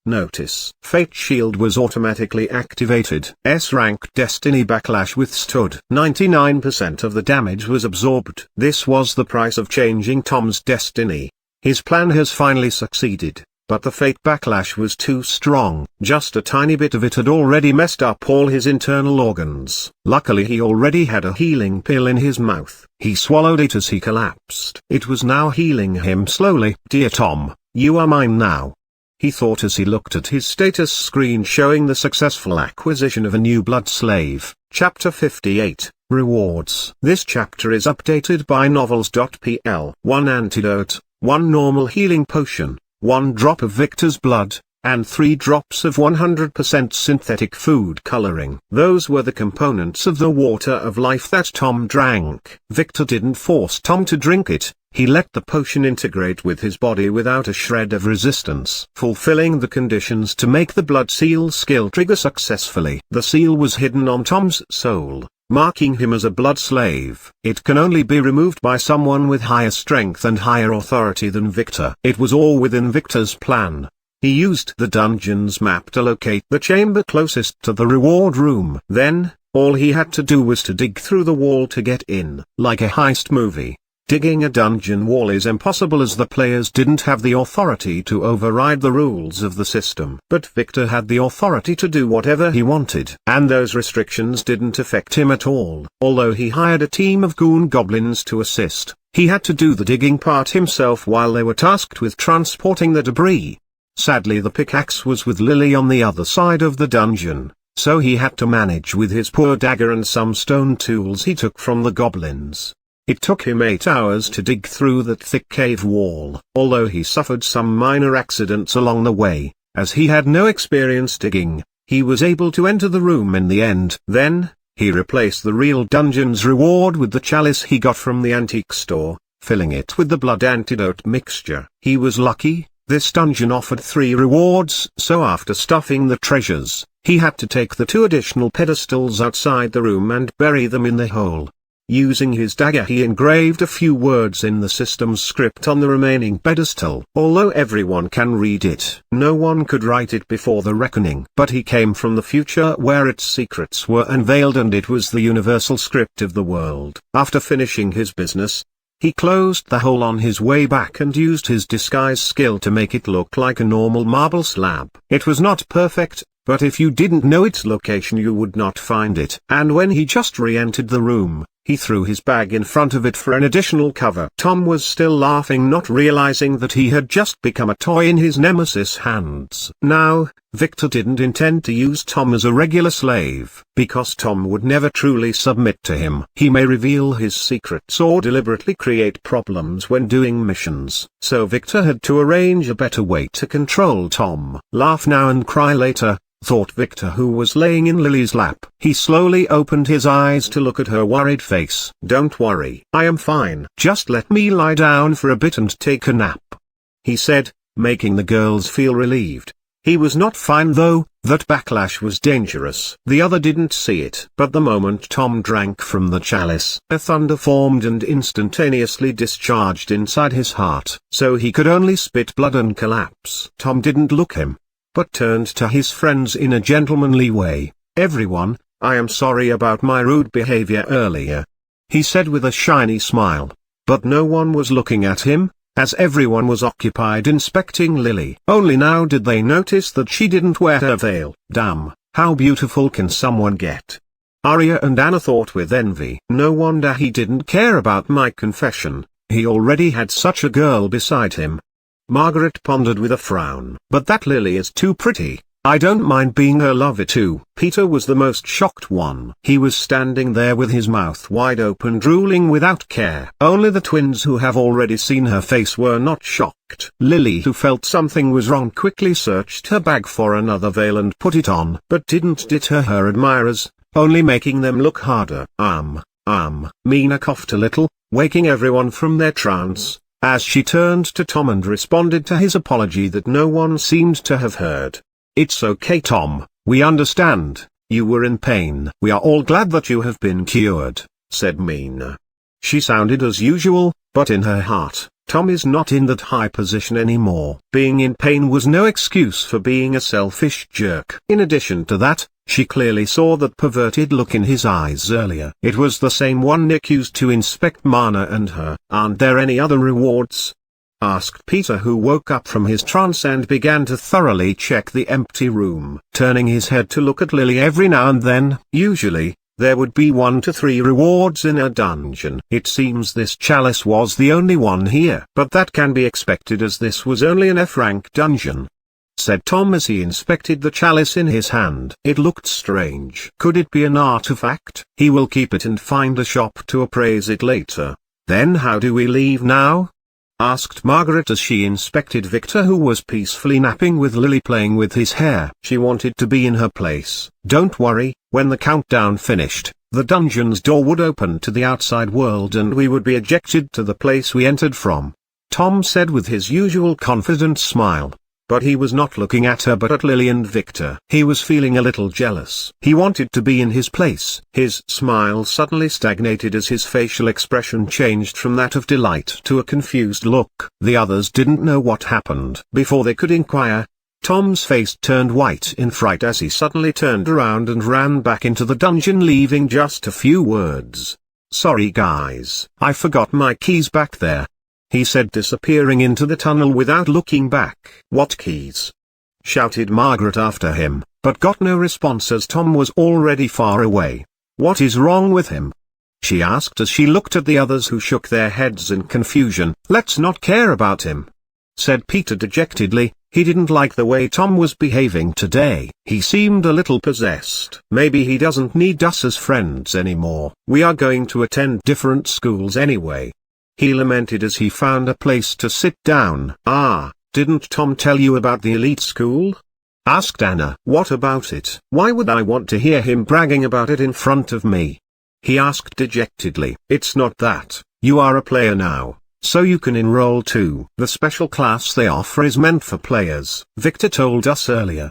Notice. Fate Shield was automatically activated. S-rank Destiny Backlash withstood. 99% of the damage was absorbed. This was the price of changing Tom's destiny. His plan has finally succeeded, but the Fate Backlash was too strong. Just a tiny bit of it had already messed up all his internal organs. Luckily he already had a healing pill in his mouth. He swallowed it as he collapsed. It was now healing him slowly. "Dear Tom, you are mine now," he thought as he looked at his status screen showing the successful acquisition of a new blood slave. Chapter 58, Rewards. This chapter is updated by novels.pl. 1 antidote, 1 normal healing potion, 1 drop of Victor's blood, and 3 drops of 100% synthetic food coloring. Those were the components of the water of life that Tom drank. Victor didn't force Tom to drink it. He let the potion integrate with his body without a shred of resistance, fulfilling the conditions to make the blood seal skill trigger successfully. The seal was hidden on Tom's soul, marking him as a blood slave. It can only be removed by someone with higher strength and higher authority than Victor. It was all within Victor's plan. He used the dungeon's map to locate the chamber closest to the reward room. Then, all he had to do was to dig through the wall to get in. Like a heist movie, digging a dungeon wall is impossible as the players didn't have the authority to override the rules of the system. But Victor had the authority to do whatever he wanted, and those restrictions didn't affect him at all. Although he hired a team of goon goblins to assist, he had to do the digging part himself while they were tasked with transporting the debris. Sadly, the pickaxe was with Lily on the other side of the dungeon, so he had to manage with his poor dagger and some stone tools he took from the goblins. It took him 8 hours to dig through that thick cave wall. Although he suffered some minor accidents along the way, as he had no experience digging, he was able to enter the room in the end. Then, he replaced the real dungeon's reward with the chalice he got from the antique store, filling it with the blood antidote mixture. He was lucky. This dungeon offered 3 rewards, so after stuffing the treasures, he had to take the 2 additional pedestals outside the room and bury them in the hole. Using his dagger he engraved a few words in the system's script on the remaining pedestal. Although everyone can read it, no one could write it before the reckoning. But he came from the future where its secrets were unveiled, and it was the universal script of the world. After finishing his business, he closed the hole on his way back and used his disguise skill to make it look like a normal marble slab. It was not perfect, but if you didn't know its location you would not find it. And when he just re-entered the room, he threw his bag in front of it for an additional cover. Tom was still laughing, not realizing that he had just become a toy in his nemesis' hands. Now, Victor didn't intend to use Tom as a regular slave, because Tom would never truly submit to him. He may reveal his secrets or deliberately create problems when doing missions. So Victor had to arrange a better way to control Tom. Laugh now and cry later, thought Victor, who was laying in Lily's lap. He slowly opened his eyes to look at her worried face. "Don't worry, I am fine. Just let me lie down for a bit and take a nap," he said, making the girls feel relieved. He was not fine though. That backlash was dangerous. The other didn't see it. But the moment Tom drank from the chalice, a thunder formed and instantaneously discharged inside his heart. So he could only spit blood and collapse. Tom didn't look him, but turned to his friends in a gentlemanly way. "Everyone, I am sorry about my rude behavior earlier," he said with a shiny smile. But no one was looking at him, as everyone was occupied inspecting Lily. Only now did they notice that she didn't wear her veil. Damn, how beautiful can someone get? Arya and Anna thought with envy. No wonder he didn't care about my confession. He already had such a girl beside him. Margaret pondered with a frown. But that Lily is too pretty. I don't mind being her lover too. Peter was the most shocked one. He was standing there with his mouth wide open, drooling without care. Only the twins, who have already seen her face, were not shocked. Lily, who felt something was wrong, quickly searched her bag for another veil and put it on, but didn't deter her admirers, only making them look harder. Mina coughed a little, waking everyone from their trance. as she turned to Tom and responded to his apology that no one seemed to have heard. "It's okay, Tom, we understand, you were in pain. We are all glad that you have been cured," said Mina. She sounded as usual, but in her heart, Tom is not in that high position anymore. Being in pain was no excuse for being a selfish jerk. In addition to that, she clearly saw that perverted look in his eyes earlier. It was the same one Nick used to inspect Mana and her. "Aren't there any other rewards?" asked Peter, who woke up from his trance and began to thoroughly check the empty room, turning his head to look at Lily every now and then. Usually, there would be 1 to 3 rewards in a dungeon. It seems this chalice was the only one here. "But that can be expected as this was only an F-rank dungeon," said Tom as he inspected the chalice in his hand. It looked strange. Could it be an artifact? He will keep it and find a shop to appraise it later. "Then how do we leave now?" asked Margaret as she inspected Victor, who was peacefully napping with Lily playing with his hair. She wanted to be in her place. "Don't worry, when the countdown finished, the dungeon's door would open to the outside world and we would be ejected to the place we entered from," Tom said with his usual confident smile. But he was not looking at her but at Lily and Victor. He was feeling a little jealous. He wanted to be in his place. His smile suddenly stagnated as his facial expression changed from that of delight to a confused look. The others didn't know what happened. Before they could inquire, Tom's face turned white in fright as he suddenly turned around and ran back into the dungeon, leaving just a few words. "Sorry guys, I forgot my keys back there," he said, disappearing into the tunnel without looking back. "What keys?" shouted Margaret after him, but got no response as Tom was already far away. "What is wrong with him?" she asked as she looked at the others, who shook their heads in confusion. "Let's not care about him," said Peter dejectedly. He didn't like the way Tom was behaving today. He seemed a little possessed. "Maybe he doesn't need us as friends anymore. We are going to attend different schools anyway," he lamented as he found a place to sit down. "Ah, didn't Tom tell you about the elite school?" asked Anna. "What about it? Why would I want to hear him bragging about it in front of me?" he asked dejectedly. "It's not that. You are a player now, so you can enroll too. The special class they offer is meant for players. Victor told us earlier,"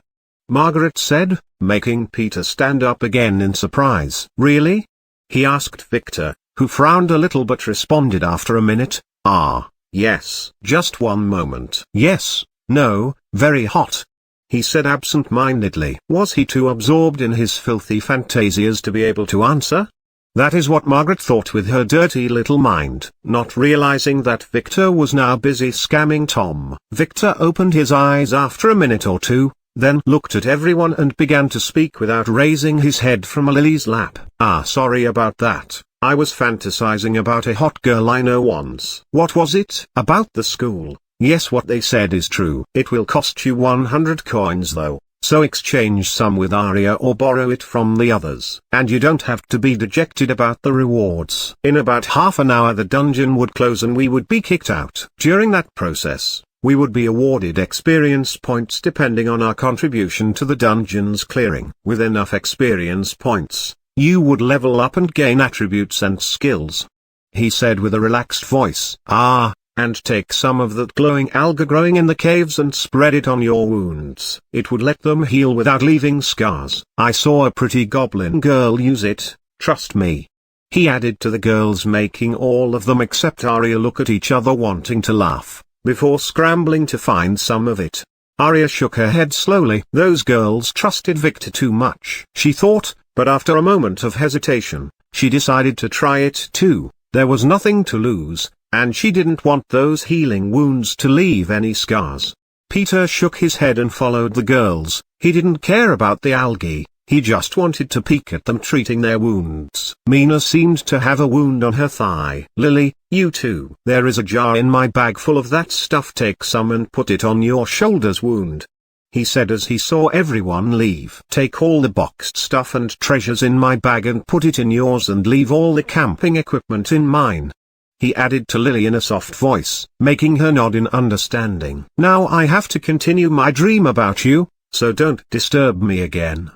Margaret said, making Peter stand up again in surprise. "Really?" he asked Victor, who frowned a little but responded after a minute, "Ah, yes." "Just one moment." "Yes, no, very hot," he said absent-mindedly. Was he too absorbed in his filthy fantasias to be able to answer? That is what Margaret thought with her dirty little mind, not realizing that Victor was now busy scamming Tom. Victor opened his eyes after a minute or two, then looked at everyone and began to speak without raising his head from Lily's lap. "Ah, sorry about that. I was fantasizing about a hot girl I know once." "What was it?" "About the school. Yes, what they said is true. It will cost you 100 coins though, so exchange some with Arya or borrow it from the others. And you don't have to be dejected about the rewards. In about half an hour the dungeon would close and we would be kicked out. During that process, we would be awarded experience points depending on our contribution to the dungeon's clearing. With enough experience points, you would level up and gain attributes and skills," he said with a relaxed voice. "Ah, and take some of that glowing alga growing in the caves and spread it on your wounds. It would let them heal without leaving scars. I saw a pretty goblin girl use it, trust me," he added to the girls, making all of them except Arya look at each other wanting to laugh, before scrambling to find some of it. Arya shook her head slowly. Those girls trusted Victor too much, she thought, but after a moment of hesitation, she decided to try it too. There was nothing to lose, and she didn't want those healing wounds to leave any scars. Peter shook his head and followed the girls. He didn't care about the algae, he just wanted to peek at them treating their wounds. Mina seemed to have a wound on her thigh. "Lily, you too. There is a jar in my bag full of that stuff. Take some and put it on your shoulder's wound," he said as he saw everyone leave. "Take all the boxed stuff and treasures in my bag and put it in yours, and leave all the camping equipment in mine," he added to Lily in a soft voice, making her nod in understanding. "Now I have to continue my dream about you, so don't disturb me again,"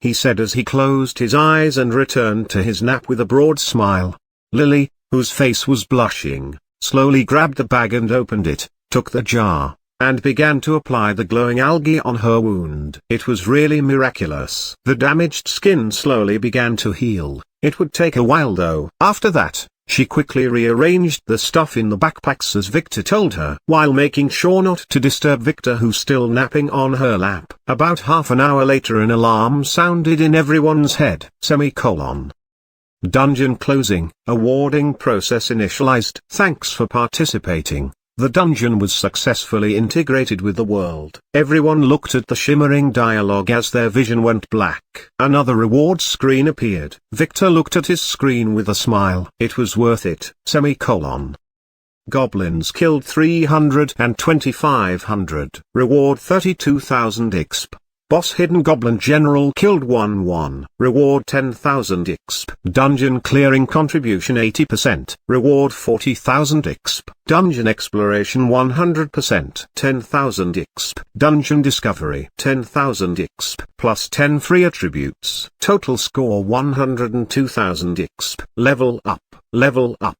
he said as he closed his eyes and returned to his nap with a broad smile. Lily, whose face was blushing, slowly grabbed the bag and opened it, took the jar, and began to apply the glowing algae on her wound. It was really miraculous. The damaged skin slowly began to heal. It would take a while though. After that, she quickly rearranged the stuff in the backpacks as Victor told her, while making sure not to disturb Victor, who's still napping on her lap. About half an hour later an alarm sounded in everyone's head. Dungeon closing. Awarding process initialized. Thanks for participating. The dungeon was successfully integrated with the world. Everyone looked at the shimmering dialogue as their vision went black. Another reward screen appeared. Victor looked at his screen with a smile. It was worth it. Goblins killed 300 and 2500. Reward 32,000 exp. Boss Hidden Goblin General killed 1-1. Reward 10,000 exp. Dungeon Clearing Contribution 80%. Reward 40,000 exp. Dungeon Exploration 100%. 10,000 exp. Dungeon Discovery 10,000 exp. Plus 10 free attributes. Total score 102,000 exp. Level up. Level up.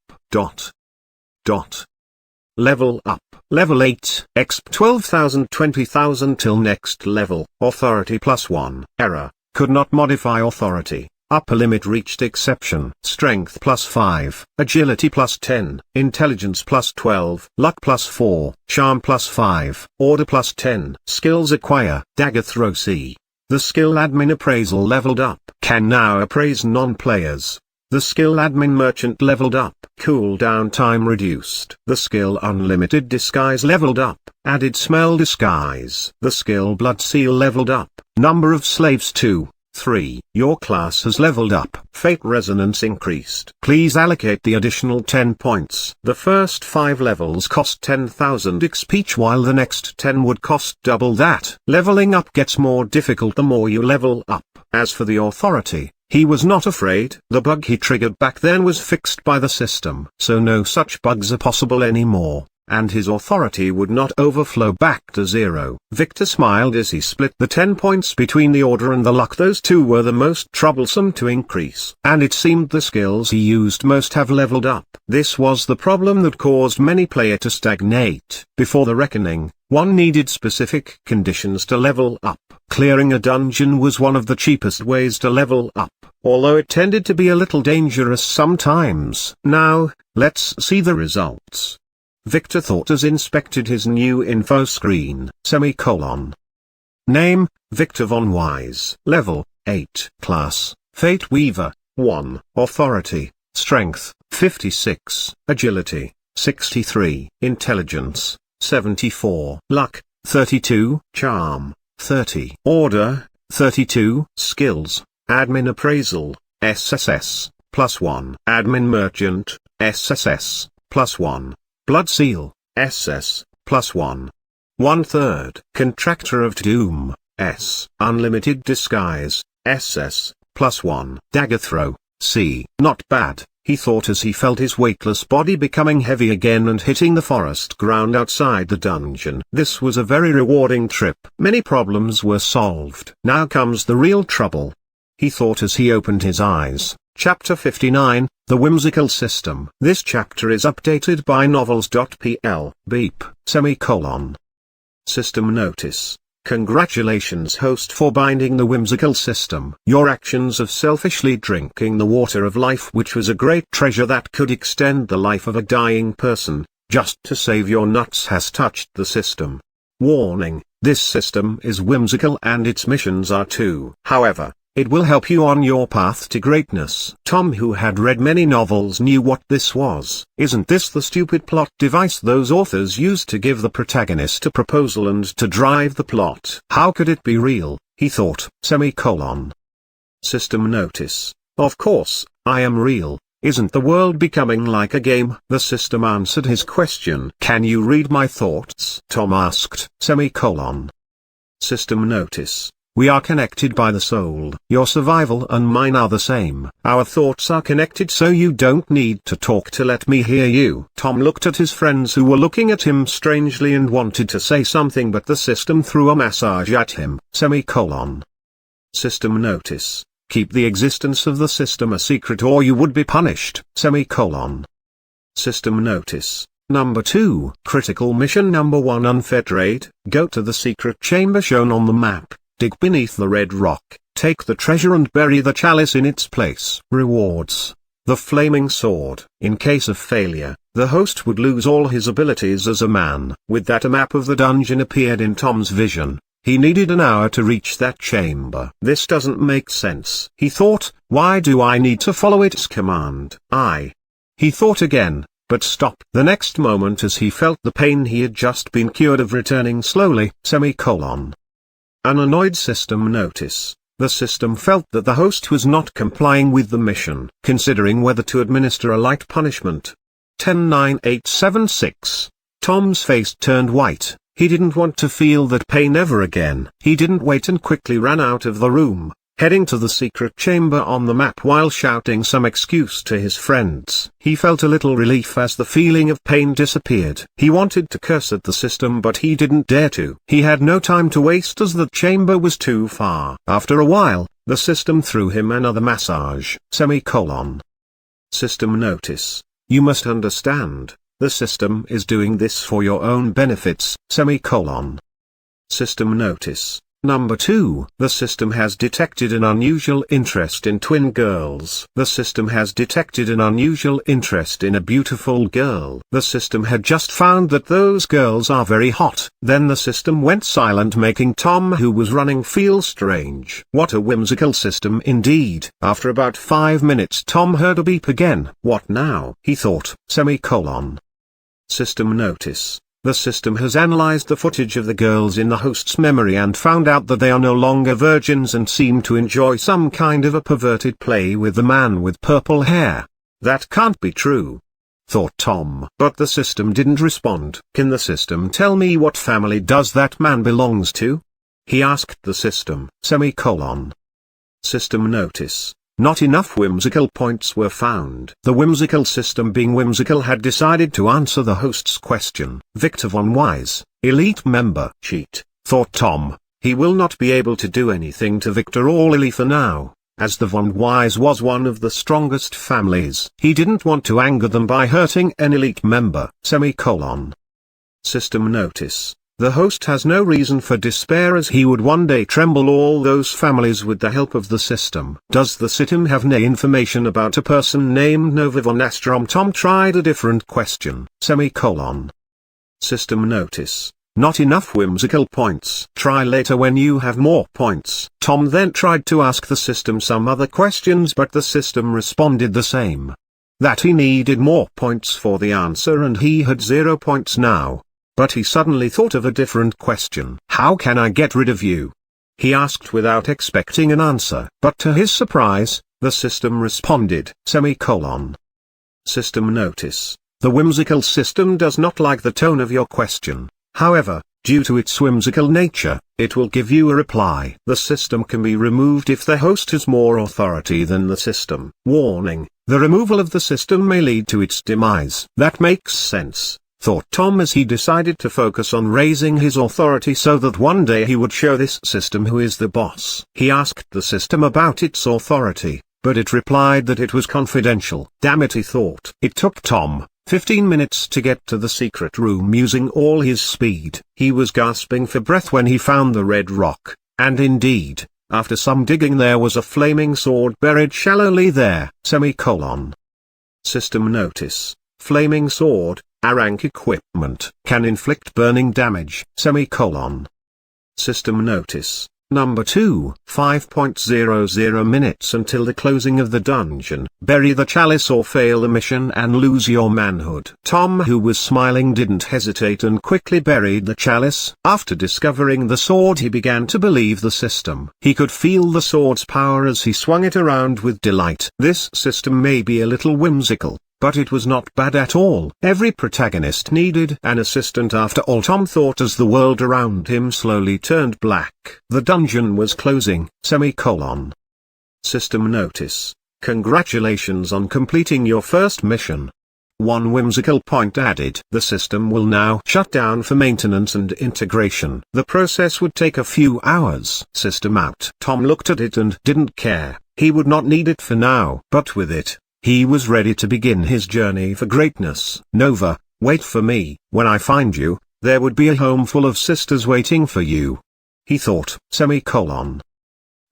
Level up. Level 8, exp 12,000 20,000 till next level. Authority +1. Error, could not modify authority. Upper limit reached exception. Strength +5, agility +10, intelligence +12, luck +4, charm +5, order +10. Skills acquire. Dagger throw C. The skill admin appraisal leveled up. Can now appraise non-players. The skill admin merchant leveled up. Cooldown time reduced. The skill unlimited disguise leveled up. Added smell disguise. The skill blood seal leveled up. Number of slaves 2, 3. Your class has leveled up. Fate resonance increased. Please allocate the additional 10 points. The first 5 levels cost 10,000 XP each, while the next 10 would cost double that. Leveling up gets more difficult the more you level up. As for the authority, he was not afraid. The bug he triggered back then was fixed by the system, so no such bugs are possible anymore, and his authority would not overflow back to 0. Victor smiled as he split the 10 points between the order and the luck. Those two were the most troublesome to increase, and it seemed the skills he used most have leveled up. This was the problem that caused many players to stagnate. Before the reckoning, one needed specific conditions to level up. Clearing a dungeon was one of the cheapest ways to level up, although it tended to be a little dangerous sometimes. Now, let's see the results. Victor thought as inspected his new info screen. Name, Victor Von Wise. Level, 8. Class, Fate Weaver, 1. Authority, Strength, 56. Agility, 63. Intelligence, 74. Luck, 32. Charm, 30. Order, 32. Skills, Admin Appraisal, SSS, +1. Admin Merchant, SSS, +1. Blood Seal, SS, +1. 1/3. Contractor of Doom, S. Unlimited Disguise, SS, +1. Dagger Throw, C. Not bad, he thought as he felt his weightless body becoming heavy again and hitting the forest ground outside the dungeon. This was a very rewarding trip. Many problems were solved. Now comes the real trouble, he thought as he opened his eyes. Chapter 59, The Whimsical System. This chapter is updated by novels.pl. Beep, System notice. Congratulations host for binding the whimsical system. Your actions of selfishly drinking the water of life, which was a great treasure that could extend the life of a dying person, just to save your nuts, has touched the system. Warning, this system is whimsical and its missions are too. However, it will help you on your path to greatness. Tom, who had read many novels, knew what this was. Isn't this the stupid plot device those authors used to give the protagonist a proposal and to drive the plot? How could it be real, he thought. System notice. Of course, I am real. Isn't the world becoming like a game? The system answered his question. Can you read my thoughts? Tom asked. System notice. We are connected by the soul. Your survival and mine are the same. Our thoughts are connected, so you don't need to talk to let me hear you. Tom looked at his friends who were looking at him strangely and wanted to say something, but the system threw a massage at him. System notice. Keep the existence of the system a secret or you would be punished. System notice. Number 2, Critical Mission Number 1 Unfed Raid. Go to the secret chamber shown on the map, dig beneath the red rock, take the treasure and bury the chalice in its place. Rewards: the flaming sword. In case of failure, the host would lose all his abilities as a man. With that, a map of the dungeon appeared in Tom's vision. He needed an hour to reach that chamber. This doesn't make sense, he thought. Why do I need to follow its command? He thought again, but stopped the next moment as he felt the pain he had just been cured of returning slowly. An annoyed system notice. The system felt that the host was not complying with the mission, considering whether to administer a light punishment. 10-9-8-7-6. Tom's face turned white. He didn't want to feel that pain ever again. He didn't wait and quickly ran out of the room, heading to the secret chamber on the map while shouting some excuse to his friends. He felt a little relief as the feeling of pain disappeared. He wanted to curse at the system, but he didn't dare to. He had no time to waste as the chamber was too far. After a while, the system threw him another massage. System notice. You must understand, the system is doing this for your own benefits. System notice. Number 2, the system has detected an unusual interest in twin girls. The system has detected an unusual interest in a beautiful girl. The system had just found that those girls are very hot. Then the system went silent, making Tom, who was running, feel strange. What a whimsical system indeed. After about 5 minutes, Tom heard a beep again. What now? He thought. System notice. The system has analyzed the footage of the girls in the host's memory and found out that they are no longer virgins and seem to enjoy some kind of a perverted play with the man with purple hair. That can't be true, thought Tom. But the system didn't respond. Can the system tell me what family does that man belongs to? He asked the system. System notice. Not enough whimsical points were found. The whimsical system, being whimsical, had decided to answer the host's question. Victor Von Wise, elite member. Cheat, thought Tom. He will not be able to do anything to Victor or Lily for now, as the Von Wise was one of the strongest families. He didn't want to anger them by hurting an elite member. System notice. The host has no reason for despair, as he would one day tremble all those families with the help of the system. Does the system have any information about a person named Nova von Astrom? Tom tried a different question. System notice. Not enough whimsical points. Try later when you have more points. Tom then tried to ask the system some other questions, but the system responded the same. That he needed more points for the answer and he had 0 points now. But he suddenly thought of a different question. How can I get rid of you? He asked without expecting an answer. But to his surprise, the system responded. System notice. The whimsical system does not like the tone of your question. However, due to its whimsical nature, it will give you a reply. The system can be removed if the host has more authority than the system. Warning: the removal of the system may lead to its demise. That makes sense, thought Tom, as he decided to focus on raising his authority so that one day he would show this system who is the boss. He asked the system about its authority, but it replied that it was confidential. Damn it, he thought. It took Tom 15 minutes to get to the secret room using all his speed. He was gasping for breath when he found the red rock, and indeed, after some digging, there was a flaming sword buried shallowly there. System notice. Flaming sword, a rank equipment, can inflict burning damage. System notice. Number 2, 5.00 minutes until the closing of the dungeon. Bury the chalice or fail the mission and lose your manhood. Tom, who was smiling, didn't hesitate and quickly buried the chalice. After discovering the sword, he began to believe the system. He could feel the sword's power as he swung it around with delight. This system may be a little whimsical, but it was not bad at all. Every protagonist needed an assistant after all, Tom thought, as the world around him slowly turned black. The dungeon was closing. System notice. Congratulations on completing your first mission. 1 whimsical point added. The system will now shut down for maintenance and integration. The process would take a few hours. System out. Tom looked at it and didn't care. He would not need it for now. But with it, he was ready to begin his journey for greatness. Nova, Wait for me. When I find you, there would be a home full of sisters waiting for you. He thought.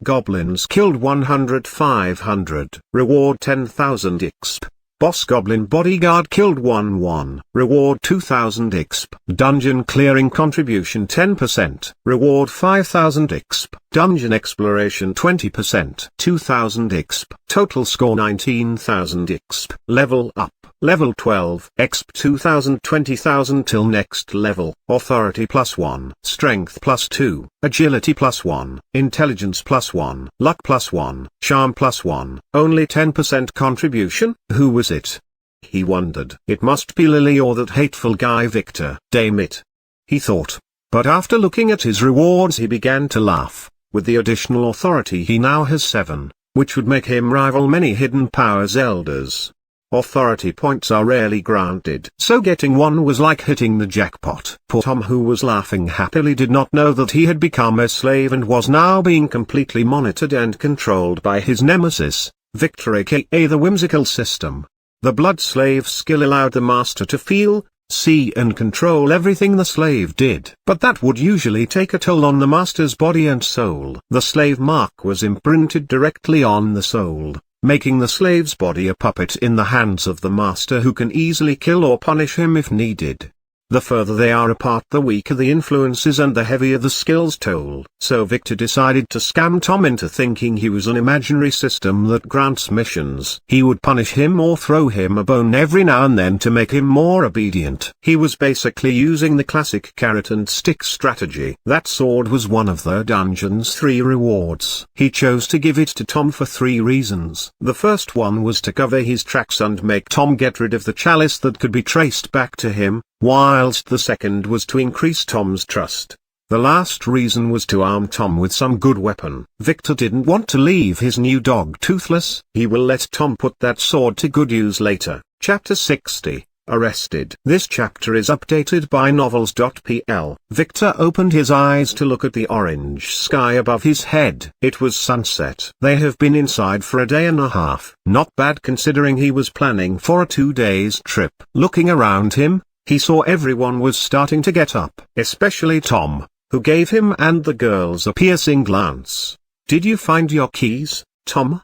Goblins killed 100 500, reward 10,000 exp. Boss Goblin Bodyguard killed 1 reward 2000 exp. Dungeon clearing contribution 10%, reward 5000 exp. Dungeon exploration 20%, 2000 exp. Total score 19,000 exp. Level up, level 12, exp 2000 20,000 till next level. Authority +1, strength +2, agility +1, intelligence +1, luck +1, charm +1, only 10% contribution. Who was it? He wondered. It must be Lily or that hateful guy Victor. Damn it, he thought. But after looking at his rewards he began to laugh. With the additional authority he now has 7, which would make him rival many hidden powers elders. Authority points are rarely granted, so getting one was like hitting the jackpot. Tom, who was laughing happily, did not know that he had become a slave and was now being completely monitored and controlled by his nemesis, Victor, aka the whimsical system. The blood slave skill allowed the master to feel, see and control everything the slave did. But that would usually take a toll on the master's body and soul. The slave mark was imprinted directly on the soul, making the slave's body a puppet in the hands of the master, who can easily kill or punish him if needed. The further they are apart, the weaker the influences and the heavier the skill's toll. So Victor decided to scam Tom into thinking he was an imaginary system that grants missions. He would punish him or throw him a bone every now and then to make him more obedient. He was basically using the classic carrot and stick strategy. That sword was one of the dungeon's 3 rewards. He chose to give it to Tom for 3 reasons. The first one was to cover his tracks and make Tom get rid of the chalice that could be traced back to him, whilst the second was to increase Tom's trust. The last reason was to arm Tom with some good weapon. Victor didn't want to leave his new dog toothless. He will let Tom put that sword to good use later. Chapter 60, Arrested. This chapter is updated by novels.pl. Victor opened his eyes to look at the orange sky above his head. It was sunset. They have been inside for a day and a half. Not bad considering he was planning for a 2 days trip. Looking around him, he saw everyone was starting to get up, especially Tom, who gave him and the girls a piercing glance. "Did you find your keys, Tom?"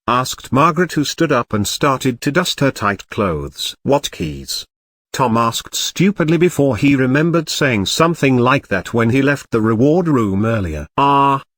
asked Margaret, who stood up and started to dust her tight clothes. "What keys?" Tom asked stupidly before he remembered saying something like that when he left the reward room earlier.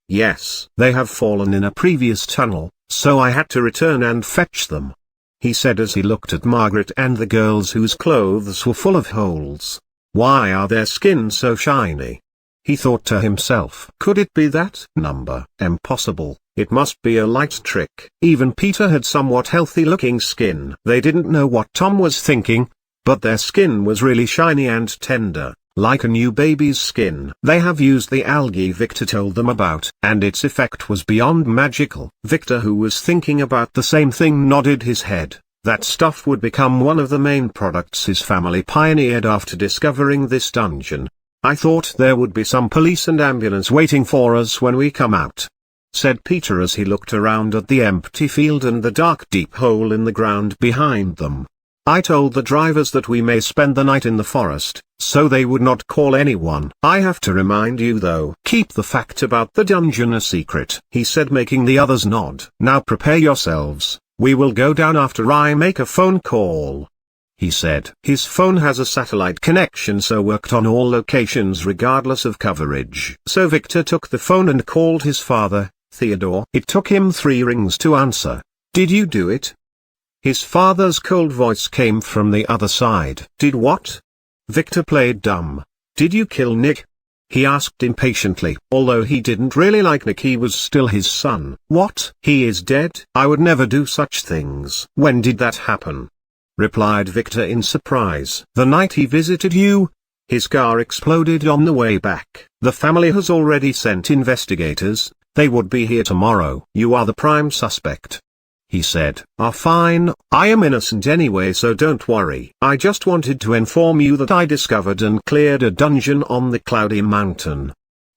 Yes. They have fallen in a previous tunnel, so I had to return and fetch them," he said as he looked at Margaret and the girls whose clothes were full of holes. "Why are their skins so shiny?" he thought to himself. Could it be that number? Impossible. It must be a light trick. Even Peter had somewhat healthy-looking skin. They didn't know what Tom was thinking, but their skin was really shiny and tender, like a new baby's skin. They have used the algae Victor told them about, and its effect was beyond magical. Victor, who was thinking about the same thing, nodded his head. That stuff would become one of the main products his family pioneered after discovering this dungeon. "I thought there would be some police and ambulance waiting for us when we come out," said Peter as he looked around at the empty field and the dark deep hole in the ground behind them. "I told the drivers that we may spend the night in the forest, so they would not call anyone. I have to remind you though, keep the fact about the dungeon a secret," he said, making the others nod. "Now prepare yourselves, we will go down after I make a phone call," he said. His phone has a satellite connection, so worked on all locations regardless of coverage. So Victor took the phone and called his father, Theodore. It took him 3 rings to answer. "Did you do it?" His father's cold voice came from the other side. "Did what?" Victor played dumb. "Did you kill Nick?" he asked impatiently. Although he didn't really like Nick, he was still his son. "What? He is dead? I would never do such things." "When did that happen?" replied Victor in surprise. "The night he visited you. His car exploded on the way back. The family has already sent investigators. They would be here tomorrow." "You are the prime suspect," he said. Fine, I am innocent anyway, so don't worry. I just wanted to inform you that I discovered and cleared a dungeon on the Cloudy Mountain."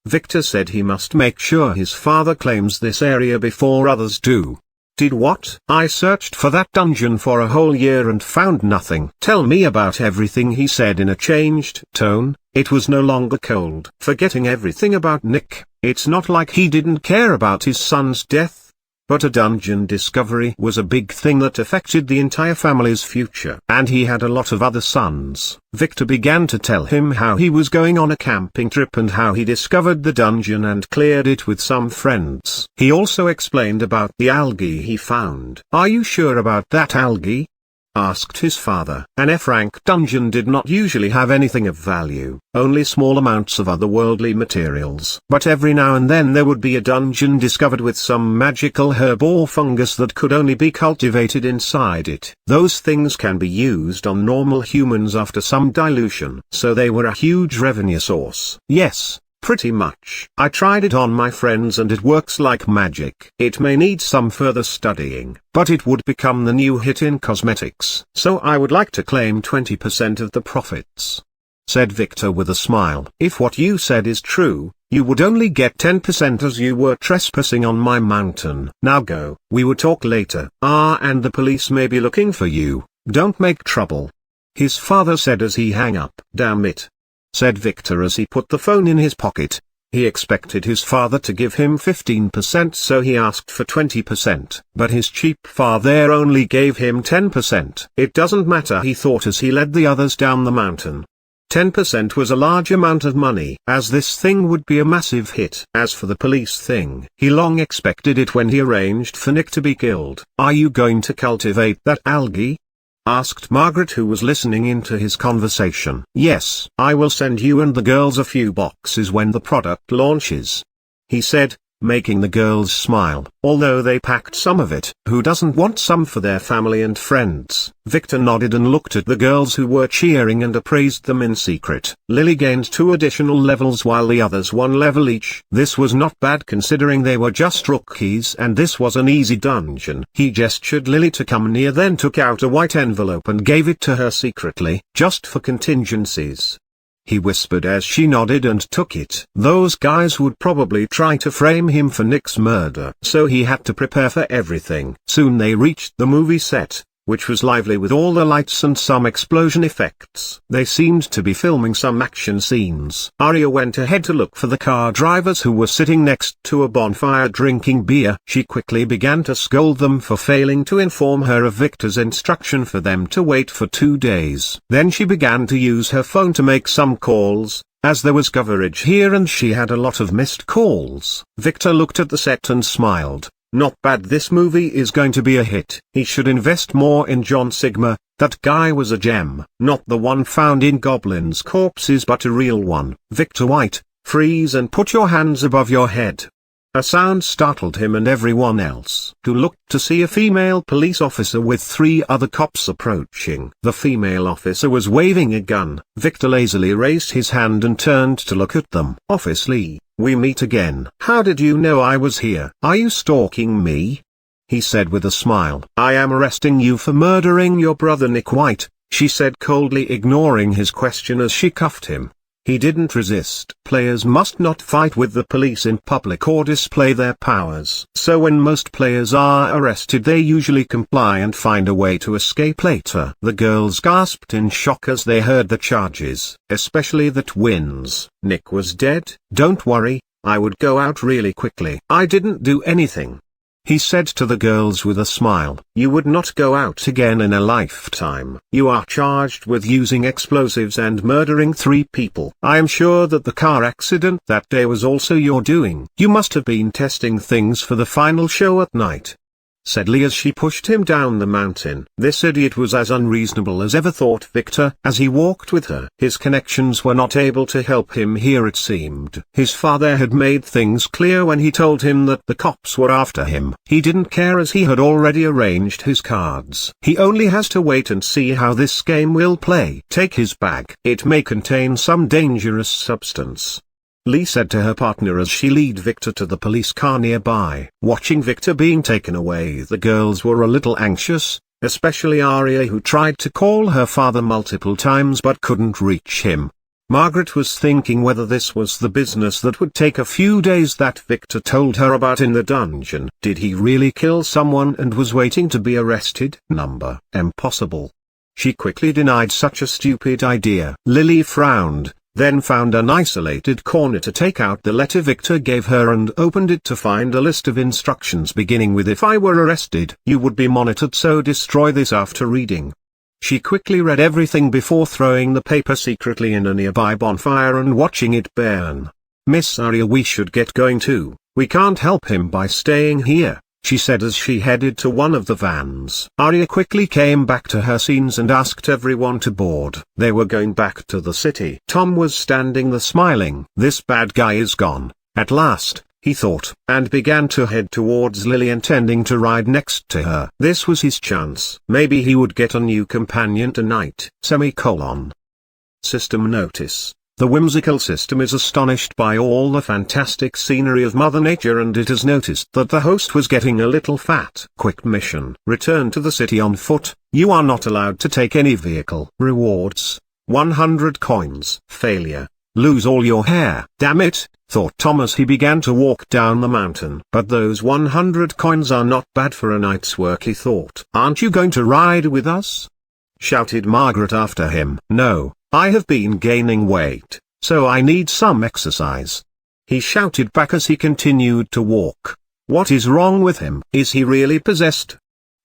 Victor said he must make sure his father claims this area before others do. Did what? I searched for that dungeon for a whole year and found nothing. Tell me about everything, he said in a changed tone. It was no longer cold. Forgetting everything about Nick, it's not like he didn't care about his son's death. But a dungeon discovery was a big thing that affected the entire family's future. And he had a lot of other sons. Victor began to tell him how he was going on a camping trip and how he discovered the dungeon and cleared it with some friends. He also explained about the algae he found. Are you sure about that algae? Asked his father. An F-rank dungeon did not usually have anything of value, only small amounts of otherworldly materials. But every now and then there would be a dungeon discovered with some magical herb or fungus that could only be cultivated inside it. Those things can be used on normal humans after some dilution. So they were a huge revenue source. Yes. Pretty much. I tried it on my friends and it works like magic. It may need some further studying, but it would become the new hit in cosmetics. So I would like to claim 20% of the profits, said Victor with a smile. If what you said is true, you would only get 10% as you were trespassing on my mountain. Now go. We will talk later. And the police may be looking for you. Don't make trouble, his father said as he hung up. Damn it, said Victor as he put the phone in his pocket. He expected his father to give him 15%, so he asked for 20%. But his cheap father only gave him 10%. It doesn't matter, he thought as he led the others down the mountain. 10% was a large amount of money, as this thing would be a massive hit. As for the police thing, he long expected it when he arranged for Nick to be killed. Are you going to cultivate that algae? Asked Margaret, who was listening into his conversation. Yes, I will send you and the girls a few boxes when the product launches, he said, making the girls smile. Although they packed some of it, who doesn't want some for their family and friends? Victor nodded and looked at the girls who were cheering and appraised them in secret. Lily gained 2 additional levels while the others 1 level each. This was not bad considering they were just rookies and this was an easy dungeon. He gestured Lily to come near, then took out a white envelope and gave it to her secretly, just for contingencies, he whispered as she nodded and took it. Those guys would probably try to frame him for Nick's murder, so he had to prepare for everything. Soon they reached the movie set, which was lively with all the lights and some explosion effects. They seemed to be filming some action scenes. Arya went ahead to look for the car drivers who were sitting next to a bonfire drinking beer. She quickly began to scold them for failing to inform her of Victor's instruction for them to wait for 2 days. Then she began to use her phone to make some calls, as there was coverage here and she had a lot of missed calls. Victor looked at the set and smiled. Not bad, this movie is going to be a hit. He should invest more in John Sigma. That guy was a gem. Not the one found in goblins' corpses but a real one. Victor White, freeze and put your hands above your head. A sound startled him and everyone else, who looked to see a female police officer with 3 other cops approaching. The female officer was waving a gun. Victor lazily raised his hand and turned to look at them. Officer Lee, we meet again. How did you know I was here? Are you stalking me? He said with a smile. I am arresting you for murdering your brother Nick White, she said coldly, ignoring his question as she cuffed him. He didn't resist. Players must not fight with the police in public or display their powers. So when most players are arrested they usually comply and find a way to escape later. The girls gasped in shock as they heard the charges, especially that Wins. Nick was dead. Don't worry, I would go out really quickly. I didn't do anything, he said to the girls with a smile. You would not go out again in a lifetime. You are charged with using explosives and murdering 3 people. I am sure that the car accident that day was also your doing. You must have been testing things for the final show at night, said Lee as she pushed him down the mountain. This idiot was as unreasonable as ever, thought Victor as he walked with her. His connections were not able to help him here, it seemed. His father had made things clear when he told him that the cops were after him. He didn't care as he had already arranged his cards. He only has to wait and see how this game will play. Take his bag. It may contain some dangerous substance, Lee said to her partner as she led Victor to the police car nearby. Watching Victor being taken away, the girls were a little anxious, especially Arya, who tried to call her father multiple times but couldn't reach him. Margaret was thinking whether this was the business that would take a few days that Victor told her about in the dungeon. Did he really kill someone and was waiting to be arrested? Impossible. She quickly denied such a stupid idea. Lily frowned, then found an isolated corner to take out the letter Victor gave her and opened it to find a list of instructions beginning with "If I were arrested, you would be monitored, so destroy this after reading." She quickly read everything before throwing the paper secretly in a nearby bonfire and watching it burn. "Miss Arya, we should get going too. We can't help him by staying here," she said as she headed to one of the vans. Arya quickly came back to her scenes and asked everyone to board. They were going back to the city. Tom was standing there smiling. "This bad guy is gone, at last," he thought, and began to head towards Lily, intending to ride next to her. This was his chance. Maybe he would get a new companion tonight. System notice. The whimsical system is astonished by all the fantastic scenery of Mother Nature, and it has noticed that the host was getting a little fat. Quick mission. Return to the city on foot. You are not allowed to take any vehicle. Rewards: 100 coins. Failure: lose all your hair. Damn it, thought Tom as he began to walk down the mountain. But those 100 coins are not bad for a night's work, he thought. "Aren't you going to ride with us?" shouted Margaret after him. "No, I have been gaining weight, so I need some exercise," he shouted back as he continued to walk. What is wrong with him? Is he really possessed?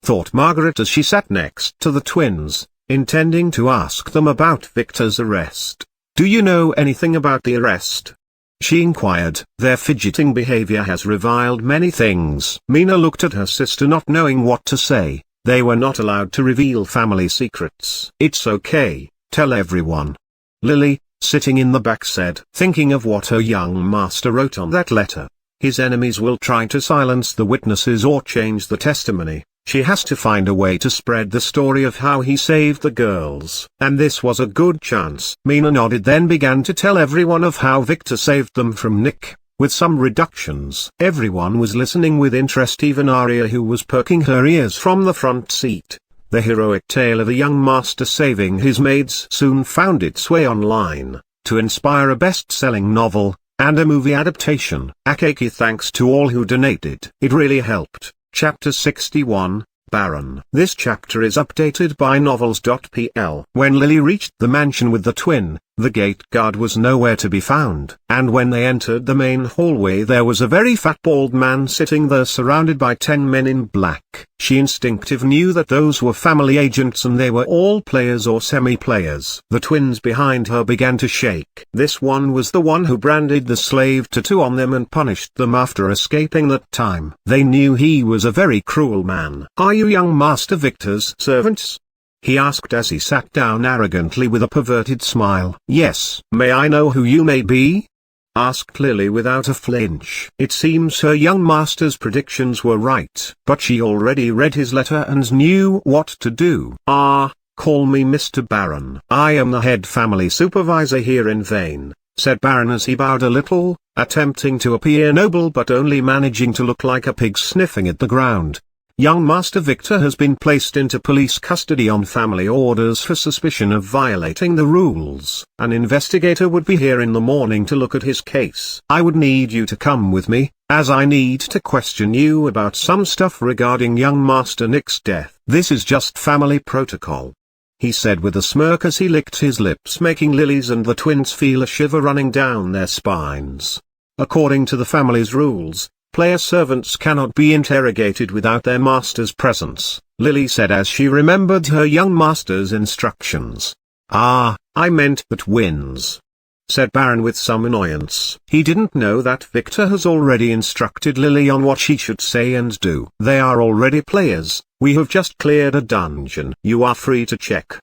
thought Margaret as she sat next to the twins, intending to ask them about Victor's arrest. "Do you know anything about the arrest?" she inquired. "Their fidgeting behavior has revealed many things." Mina looked at her sister, not knowing what to say. They were not allowed to reveal family secrets. "It's okay, tell everyone," Lily, sitting in the back, said, thinking of what her young master wrote on that letter. His enemies will try to silence the witnesses or change the testimony. She has to find a way to spread the story of how he saved the girls. And this was a good chance. Mina nodded, then began to tell everyone of how Victor saved them from Nick, with some reductions. Everyone was listening with interest, even Arya, who was perking her ears from the front seat. The heroic tale of a young master saving his maids soon found its way online, to inspire a best-selling novel, and a movie adaptation. Akaki thanks to all who donated. It really helped. Chapter 61, Baron. This chapter is updated by novels.pl. When Lily reached the mansion with the twin, the gate guard was nowhere to be found. And when they entered the main hallway, there was a very fat bald man sitting there surrounded by 10 men in black. She instinctively knew that those were family agents, and they were all players or semi-players. The twins behind her began to shake. This one was the one who branded the slave tattoo on them and punished them after escaping that time. They knew he was a very cruel man. "Are you young Master Victor's servants?" he asked as he sat down arrogantly with a perverted smile. "Yes." "May I know who you may be?" asked Lily without a flinch. It seems her young master's predictions were right, but she already read his letter and knew what to do. "Call me Mr. Baron. I am the head family supervisor here in Vane," said Baron as he bowed a little, attempting to appear noble but only managing to look like a pig sniffing at the ground. "Young Master Victor has been placed into police custody on family orders for suspicion of violating the rules. An investigator would be here in the morning to look at his case. I would need you to come with me, as I need to question you about some stuff regarding young Master Nick's death." "This is just family protocol," he said with a smirk as he licked his lips, making Lily's and the twins feel a shiver running down their spines. "According to the family's rules, player servants cannot be interrogated without their master's presence," Lily said as she remembered her young master's instructions. "I meant the twins," said Baron with some annoyance. He didn't know that Victor has already instructed Lily on what she should say and do. "They are already players. We have just cleared a dungeon. You are free to check,"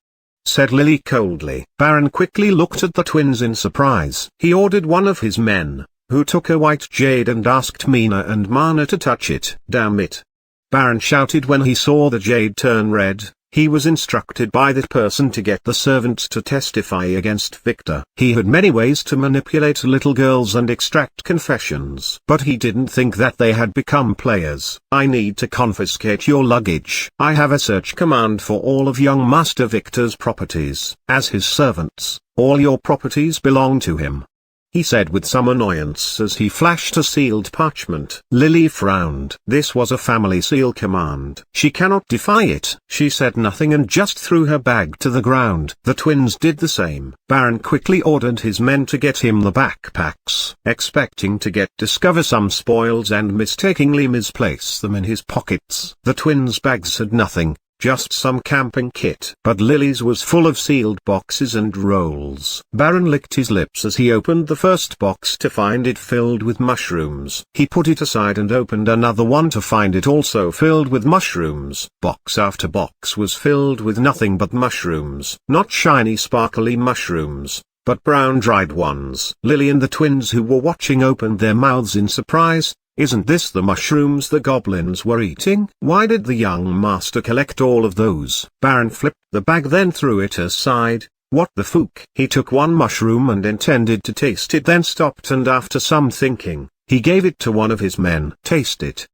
said Lily coldly. Baron quickly looked at the twins in surprise. He ordered one of his men, who took a white jade and asked Mina and Mana to touch it. "Damn it!" Baron shouted when he saw the jade turn red. He was instructed by that person to get the servants to testify against Victor. He had many ways to manipulate little girls and extract confessions, but he didn't think that they had become players. "I need to confiscate your luggage. I have a search command for all of young Master Victor's properties. As his servants, All your properties belong to him," he said with some annoyance as he flashed a sealed parchment. Lily frowned. This was a family seal command. She cannot defy it. She said nothing and just threw her bag to the ground. The twins did the same. Baron quickly ordered his men to get him the backpacks, expecting to discover some spoils and mistakenly misplace them in his pockets. The twins' bags had nothing, just some camping kit. But Lily's was full of sealed boxes and rolls. Baron licked his lips as he opened the first box to find it filled with mushrooms. He put it aside and opened another one to find it also filled with mushrooms. Box after box was filled with nothing but mushrooms. Not shiny sparkly mushrooms, but brown dried ones. Lily and the twins who were watching opened their mouths in surprise. Isn't this the mushrooms the goblins were eating? Why did the young master collect all of those? Baron flipped the bag then threw it aside. What the fook? He took one mushroom and intended to taste it, then stopped, and after some thinking, he gave it to one of his men. "Taste it,"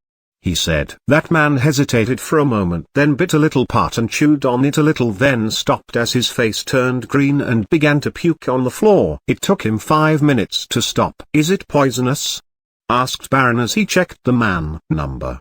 he said. That man hesitated for a moment, then bit a little part and chewed on it a little, then stopped as his face turned green and began to puke on the floor. It took him 5 minutes to stop. "Is it poisonous?" asked Baron as he checked the man.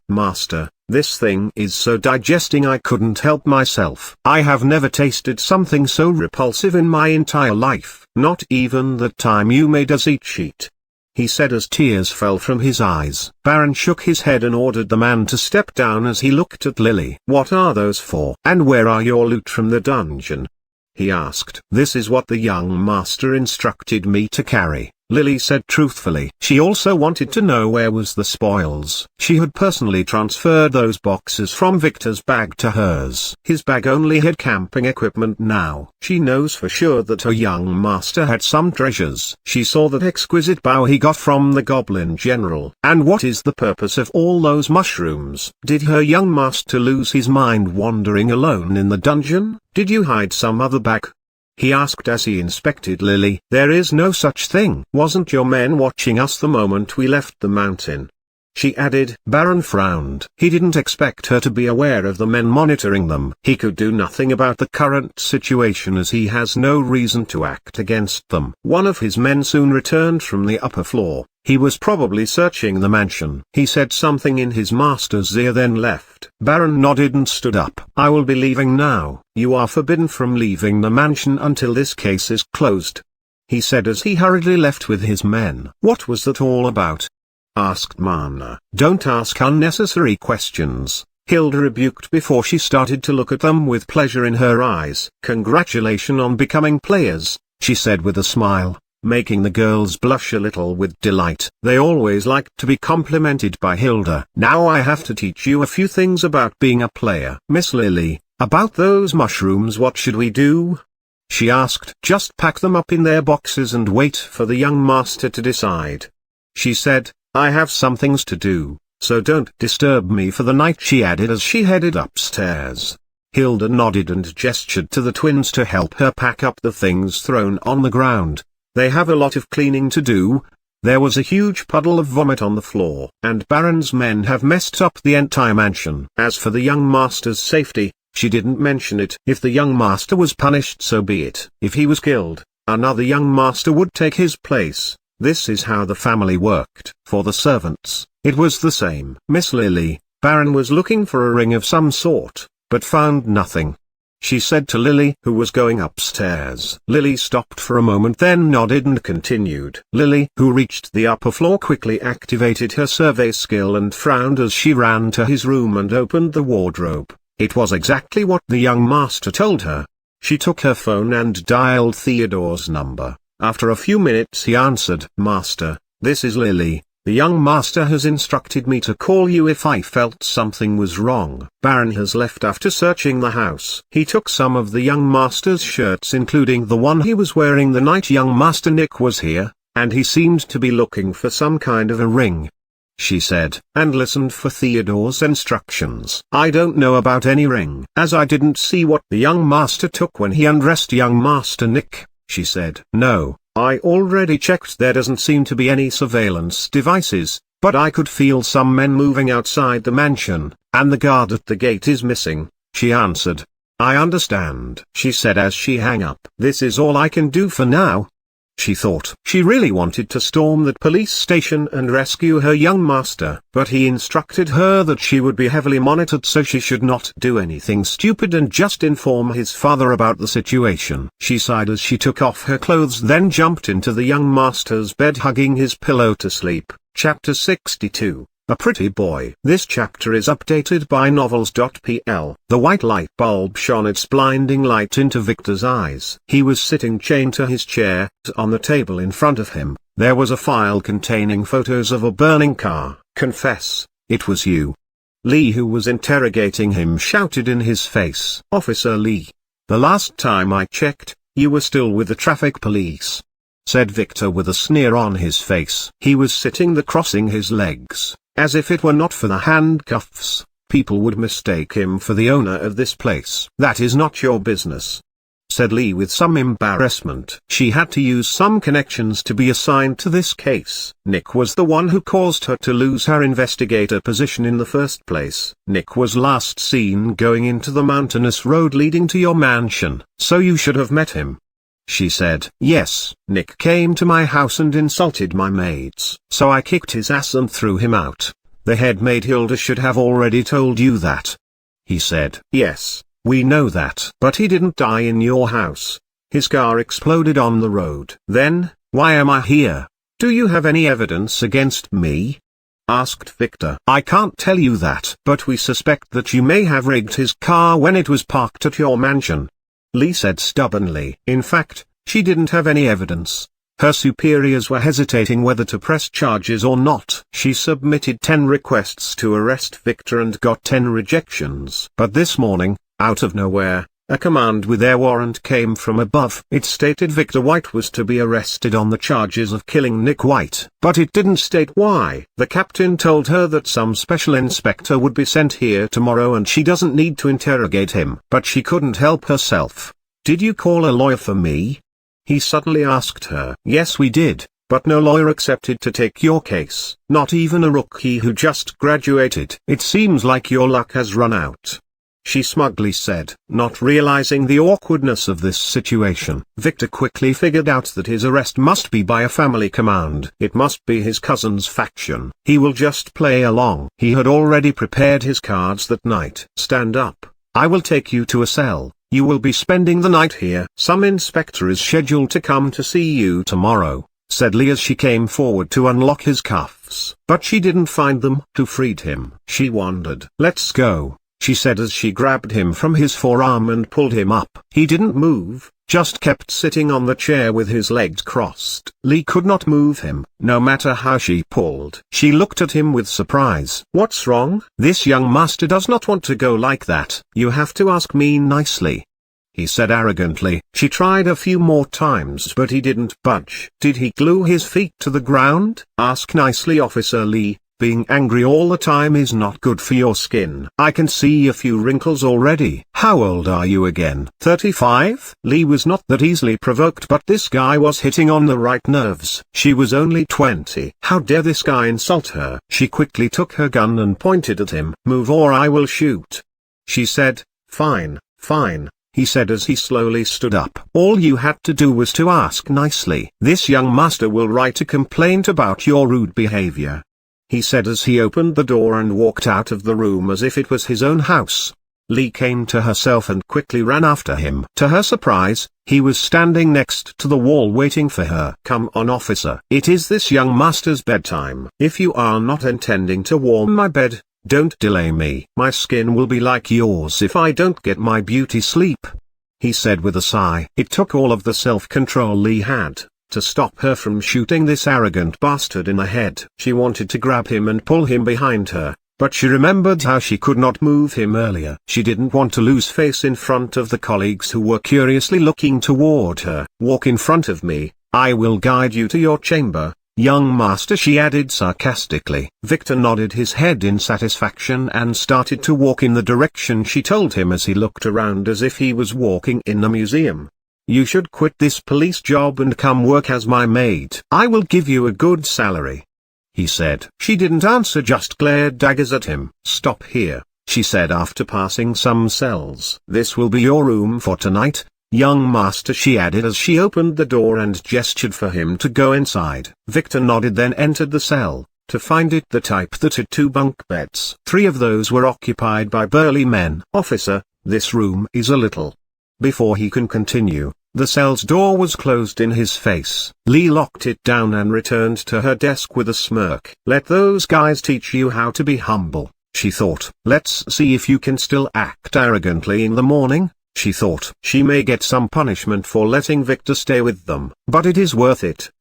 "Master, this thing is so digesting I couldn't help myself. I have never tasted something so repulsive in my entire life. Not even the time you made us eat sheet," he said as tears fell from his eyes. Baron shook his head and ordered the man to step down as he looked at Lily. "What are those for? And where are your loot from the dungeon?" he asked. "This is what the young master instructed me to carry," Lily said truthfully. She also wanted to know where was the spoils. She had personally transferred those boxes from Victor's bag to hers. His bag only had camping equipment now. She knows for sure that her young master had some treasures. She saw that exquisite bow he got from the Goblin General. And what is the purpose of all those mushrooms? Did her young master lose his mind wandering alone in the dungeon? Did you hide some other bag? he asked as he inspected Lily. "There is no such thing. Wasn't your men watching us the moment we left the mountain?" she added. Baron frowned. He didn't expect her to be aware of the men monitoring them. He could do nothing about the current situation as he has no reason to act against them. One of his men soon returned from the upper floor. He was probably searching the mansion. He said something in his master's ear then left. Baron nodded and stood up. "I will be leaving now. You are forbidden from leaving the mansion until this case is closed," he said as he hurriedly left with his men. "What was that all about?" asked Mana. "Don't ask unnecessary questions," Hilda rebuked before she started to look at them with pleasure in her eyes. "Congratulations on becoming players," she said with a smile, making the girls blush a little with delight. They always liked to be complimented by Hilda. "Now I have to teach you a few things about being a player." "Miss Lily, about those mushrooms what should we do?" she asked. "Just pack them up in their boxes and wait for the young master to decide," she said. "I have some things to do, so don't disturb me for the night," she added as she headed upstairs. Hilda nodded and gestured to the twins to help her pack up the things thrown on the ground. "They have a lot of cleaning to do." There was a huge puddle of vomit on the floor, and Baron's men have messed up the entire mansion. As for the young master's safety, she didn't mention it. If the young master was punished, so be it. If he was killed, another young master would take his place. This is how the family worked. For the servants, it was the same. "Miss Lily, Baron was looking for a ring of some sort, but found nothing," she said to Lily, who was going upstairs. Lily stopped for a moment, then nodded and continued. Lily, who reached the upper floor, quickly activated her survey skill and frowned as she ran to his room and opened the wardrobe. It was exactly what the young master told her. She took her phone and dialed Theodore's number. After a few minutes he answered. "Master, this is Lily. The young master has instructed me to call you if I felt something was wrong. Baron has left after searching the house. He took some of the young master's shirts, including the one he was wearing the night young master Nick was here, and he seemed to be looking for some kind of a ring," she said, and listened for Theodore's instructions. "I don't know about any ring, as I didn't see what the young master took when he undressed young master Nick," she said. "No, I already checked. There doesn't seem to be any surveillance devices, but I could feel some men moving outside the mansion, and the guard at the gate is missing," she answered. I understand, she said as she hung up. This is all I can do for now. She thought. She really wanted to storm the police station and rescue her young master, but he instructed her that she would be heavily monitored, so she should not do anything stupid and just inform his father about the situation. She sighed as she took off her clothes, then jumped into the young master's bed, hugging his pillow to sleep. Chapter 62. A Pretty Boy. This chapter is updated by novels.pl. The white light bulb shone its blinding light into Victor's eyes. He was sitting chained to his chair. On the table in front of him, there was a file containing photos of a burning car. Confess, it was you. Lee, who was interrogating him, shouted in his face. Officer Lee. The last time I checked, you were still with the traffic police, said Victor with a sneer on his face. He was sitting there crossing his legs. As if it were not for the handcuffs, people would mistake him for the owner of this place. That is not your business, said Lee with some embarrassment. She had to use some connections to be assigned to this case. Nick was the one who caused her to lose her investigator position in the first place. Nick was last seen going into the mountainous road leading to your mansion, so you should have met him, she said. Yes, Nick came to my house and insulted my maids, so I kicked his ass and threw him out. The head maid Hilda should have already told you that, he said. Yes, we know that. But he didn't die in your house. His car exploded on the road. Then, why am I here? Do you have any evidence against me? Asked Victor. I can't tell you that, but we suspect that you may have rigged his car when it was parked at your mansion, Lee said stubbornly. In fact, she didn't have any evidence. Her superiors were hesitating whether to press charges or not. She submitted 10 requests to arrest Victor and got 10 rejections. But this morning, out of nowhere, a command with air warrant came from above. It stated Victor White was to be arrested on the charges of killing Nick White. But it didn't state why. The captain told her that some special inspector would be sent here tomorrow and she doesn't need to interrogate him. But she couldn't help herself. Did you call a lawyer for me? He suddenly asked her. Yes, we did, but no lawyer accepted to take your case. Not even a rookie who just graduated. It seems like your luck has run out, she smugly said, not realizing the awkwardness of this situation. Victor quickly figured out that his arrest must be by a family command. It must be his cousin's faction. He will just play along. He had already prepared his cards that night. Stand up. I will take you to a cell. You will be spending the night here. Some inspector is scheduled to come to see you tomorrow, said Lee as she came forward to unlock his cuffs. But she didn't find them. Who freed him? She wondered. Let's go, she said as she grabbed him from his forearm and pulled him up. He didn't move, just kept sitting on the chair with his legs crossed. Lee could not move him, no matter how she pulled. She looked at him with surprise. What's wrong? This young master does not want to go like that. You have to ask me nicely, he said arrogantly. She tried a few more times but he didn't budge. Did he glue his feet to the ground? Ask nicely, Officer Lee. Being angry all the time is not good for your skin. I can see a few wrinkles already. How old are you again? 35? Lee was not that easily provoked, but this guy was hitting on the right nerves. She was only 20. How dare this guy insult her? She quickly took her gun and pointed at him. Move or I will shoot, she said. Fine, fine, he said as he slowly stood up. All you had to do was to ask nicely. This young master will write a complaint about your rude behavior, he said as he opened the door and walked out of the room as if it was his own house. Lee came to herself and quickly ran after him. To her surprise, he was standing next to the wall waiting for her. Come on, officer. It is this young master's bedtime. If you are not intending to warm my bed, don't delay me. My skin will be like yours if I don't get my beauty sleep, he said with a sigh. It took all of the self-control Lee had to stop her from shooting this arrogant bastard in the head. She wanted to grab him and pull him behind her, but she remembered how she could not move him earlier. She didn't want to lose face in front of the colleagues who were curiously looking toward her. Walk in front of me, I will guide you to your chamber, young master, she added sarcastically. Victor nodded his head in satisfaction and started to walk in the direction she told him as he looked around as if he was walking in a museum. You should quit this police job and come work as my maid. I will give you a good salary, he said. She didn't answer, just glared daggers at him. Stop here, she said after passing some cells. "This will be your room for tonight, young master," she added as she opened the door and gestured for him to go inside. Victor nodded, then entered the cell, to find it the type that had 2 bunk beds. 3 of those were occupied by burly men. "Officer, this room is a little..." Before he can continue, the cell's door was closed in his face. Lee locked it down and returned to her desk with a smirk. "Let those guys teach you how to be humble," she thought. "Let's see if you can still act arrogantly in the morning," she thought. She may get some punishment for letting Victor stay with them, but it is worth it.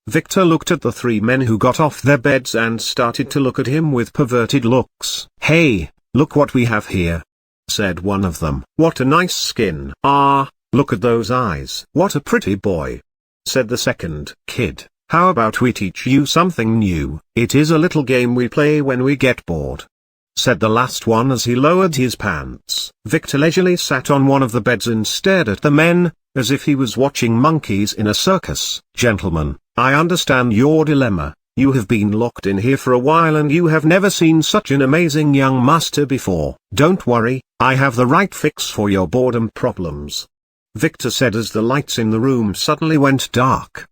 Victor looked at the 3 men who got off their beds and started to look at him with perverted looks. "Hey, look what we have here," said one of them. "What a nice skin." "Ah, look at those eyes." "What a pretty boy," said the second. "Kid, how about we teach you something new? It is a little game we play when we get bored," said the last one as he lowered his pants. Victor leisurely sat on one of the beds and stared at the men, as if he was watching monkeys in a circus. "Gentlemen, I understand your dilemma. You have been locked in here for a while and you have never seen such an amazing young master before. Don't worry, I have the right fix for your boredom problems," Victor said as the lights in the room suddenly went dark.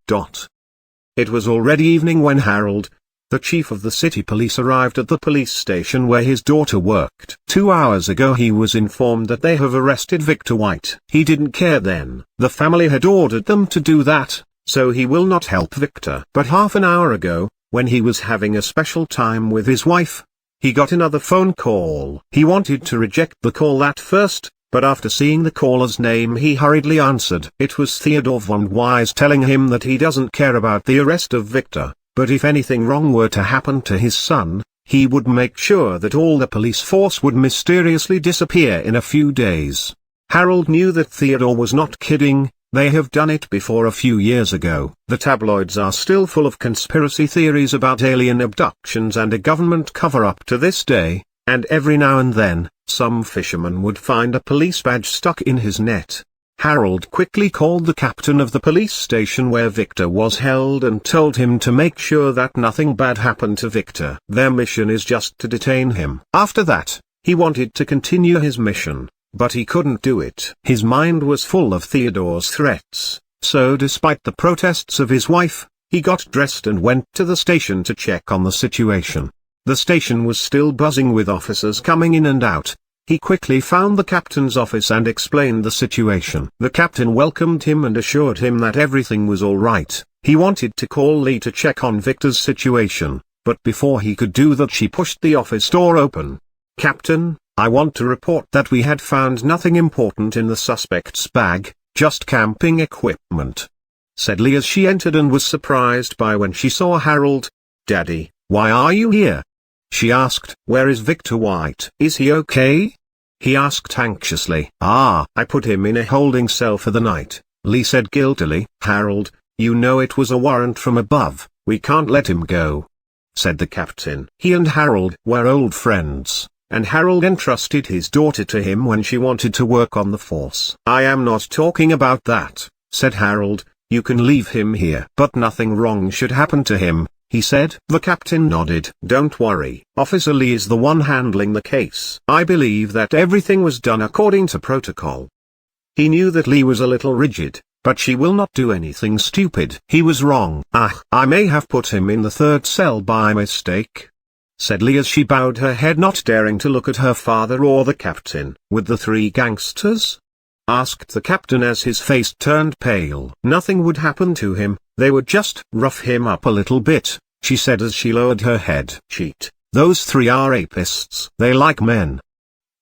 It was already evening when Harold, the chief of the city police, arrived at the police station where his daughter worked. 2 hours ago he was informed that they have arrested Victor White. He didn't care then. The family had ordered them to do that, so he will not help Victor. But half an hour ago, when he was having a special time with his wife, he got another phone call. He wanted to reject the call at first, but after seeing the caller's name he hurriedly answered. It was Theodore von Wise telling him that he doesn't care about the arrest of Victor, but if anything wrong were to happen to his son, he would make sure that all the police force would mysteriously disappear in a few days. Harold knew that Theodore was not kidding. They have done it before a few years ago. The tabloids are still full of conspiracy theories about alien abductions and a government cover-up to this day, and every now and then, some fisherman would find a police badge stuck in his net. Harold quickly called the captain of the police station where Victor was held and told him to make sure that nothing bad happened to Victor. Their mission is just to detain him. After that, he wanted to continue his mission, but he couldn't do it. His mind was full of Theodore's threats, so despite the protests of his wife, he got dressed and went to the station to check on the situation. The station was still buzzing with officers coming in and out. He quickly found the captain's office and explained the situation. The captain welcomed him and assured him that everything was all right. He wanted to call Lee to check on Victor's situation, but before he could do that she pushed the office door open. "Captain, I want to report that we had found nothing important in the suspect's bag, just camping equipment," said Lee as she entered and was surprised by when she saw Harold. "Daddy, why are you here?" she asked. "Where is Victor White? Is he okay?" he asked anxiously. "I put him in a holding cell for the night," Lee said guiltily. "Harold, you know it was a warrant from above, we can't let him go," said the captain. He and Harold were old friends, and Harold entrusted his daughter to him when she wanted to work on the force. "I am not talking about that," said Harold. "You can leave him here. But nothing wrong should happen to him," he said. The captain nodded. "Don't worry, Officer Lee is the one handling the case. I believe that everything was done according to protocol." He knew that Lee was a little rigid, but she will not do anything stupid. He was wrong. I may have put him in the 3rd cell by mistake," said Lee as she bowed her head, not daring to look at her father or the captain. "With the 3 gangsters?" asked the captain as his face turned pale. "Nothing would happen to him, they would just rough him up a little bit," she said as she lowered her head. "Cheat, those 3 are rapists. They like men."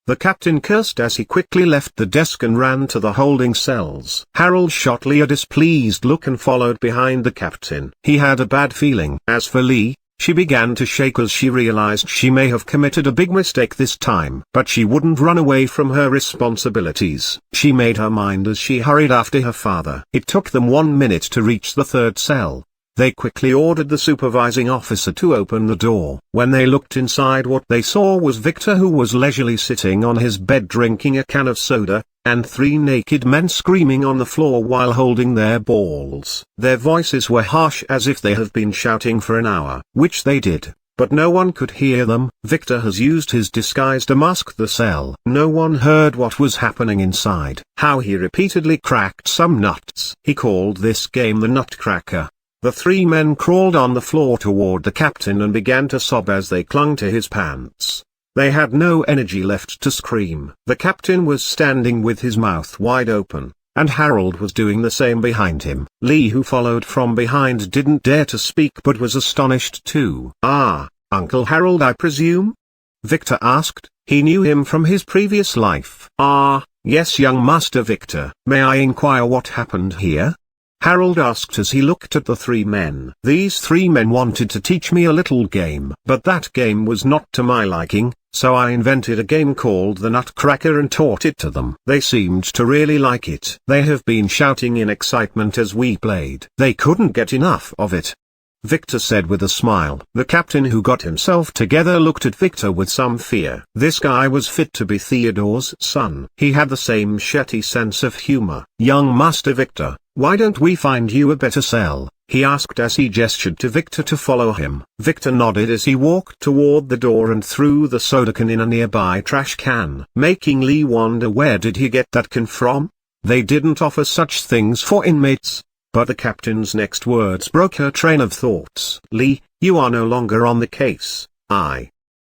The captain cursed as he quickly left the desk and ran to the holding cells. Harold shot Lee a displeased look and followed behind the captain. He had a bad feeling. As for Lee, she began to shake as she realized she may have committed a big mistake this time. But she wouldn't run away from her responsibilities. She made her mind as she hurried after her father. It took them 1 minute to reach the 3rd cell. They quickly ordered the supervising officer to open the door. When they looked inside, what they saw was Victor, who was leisurely sitting on his bed drinking a can of soda, and 3 naked men screaming on the floor while holding their balls. Their voices were harsh as if they had been shouting for an hour, which they did. but no one could hear them. Victor has used his disguise to mask the cell. No one heard what was happening inside. How he repeatedly cracked some nuts. He called this game the Nutcracker. The three men crawled on the floor toward the captain and began to sob as they clung to his pants. They had no energy left to scream. The captain was standing with his mouth wide open, and Harold was doing the same behind him. Lee, who followed from behind, didn't dare to speak but was astonished too. "Ah, Uncle Harold, I presume?" Victor asked. He knew him from his previous life. "Ah, yes, young Master Victor. May I inquire what happened here?" Harold asked as he looked at the three men. "These three men wanted to teach me a little game, but that game was not to my liking, so I invented a game called the Nutcracker and taught it to them. They seemed to really like it. They have been shouting in excitement as we played. They couldn't get enough of it," Victor said with a smile. The captain, who got himself together, looked at Victor with some fear. This guy was fit to be Theodore's son. He had the same shitty sense of humor. "Young Master Victor, why don't we find you a better cell?" he asked as he gestured to Victor to follow him. Victor nodded as he walked toward the door and threw the soda can in a nearby trash can, making Lee wonder where did he get that can from? They didn't offer such things for inmates. But the captain's next words broke her train of thoughts. "Lee, you are no longer on the case."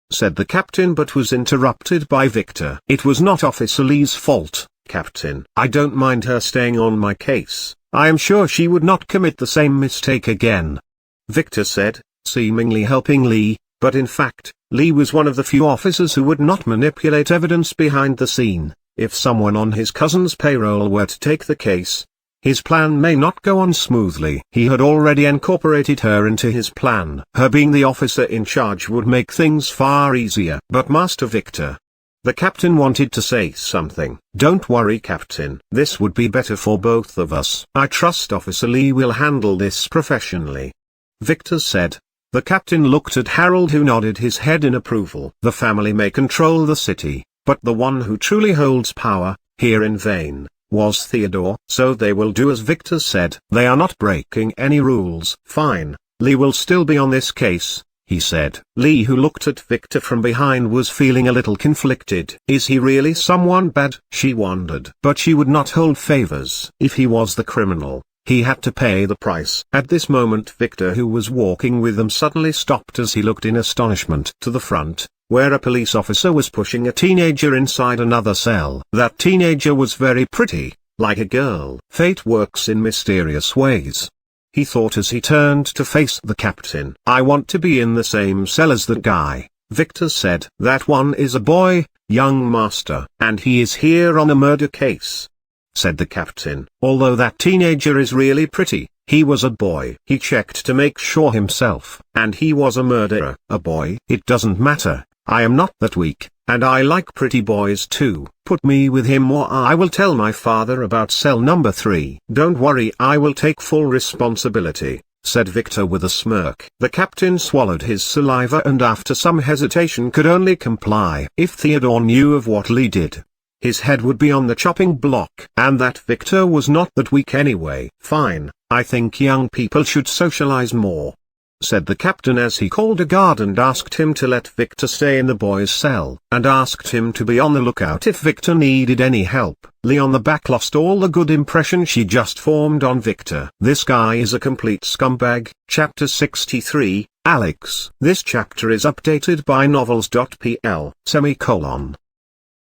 said the captain, but was interrupted by Victor. "It was not Officer Lee's fault, Captain. I don't mind her staying on my case. I am sure she would not commit the same mistake again," Victor said, seemingly helping Lee, but in fact, Lee was one of the few officers who would not manipulate evidence behind the scene. If someone on his cousin's payroll were to take the case, his plan may not go on smoothly. He had already incorporated her into his plan. Her being the officer in charge would make things far easier. "But Master Victor," the captain wanted to say something. "Don't worry, Captain. This would be better for both of us. I trust Officer Lee will handle this professionally," Victor said. The captain looked at Harold, who nodded his head in approval. "The family may control the city, but the one who truly holds power, here in Vane, was Theodore. So they will do as Victor said. They are not breaking any rules." "Fine, Lee will still be on this case," he said. Lee, who looked at Victor from behind, was feeling a little conflicted. Is he really someone bad? She wondered. But she would not hold favors. If he was the criminal, he had to pay the price. At this moment Victor, who was walking with them, suddenly stopped as he looked in astonishment to the front, where a police officer was pushing a teenager inside another cell. That teenager was very pretty, like a girl. Fate works in mysterious ways, he thought as he turned to face the captain. "I want to be in the same cell as that guy," Victor said. "That one is a boy, young master. And he is here on a murder case," said the captain. "Although that teenager is really pretty, he was a boy. He checked to make sure himself. And he was a murderer." "A boy? It doesn't matter. I am not that weak, and I like pretty boys too. Put me with him or I will tell my father about cell number 3. "Don't worry, I will take full responsibility," said Victor with a smirk. The captain swallowed his saliva and after some hesitation could only comply. If Theodore knew of what Lee did, his head would be on the chopping block. And that Victor was not that weak anyway. "Fine, I think young people should socialize more," said the captain as he called a guard and asked him to let Victor stay in the boy's cell, and asked him to be on the lookout if Victor needed any help. Lee on the back lost all the good impression she just formed on Victor. "This guy is a complete scumbag." Chapter 63, Alex. This chapter is updated by novels.pl.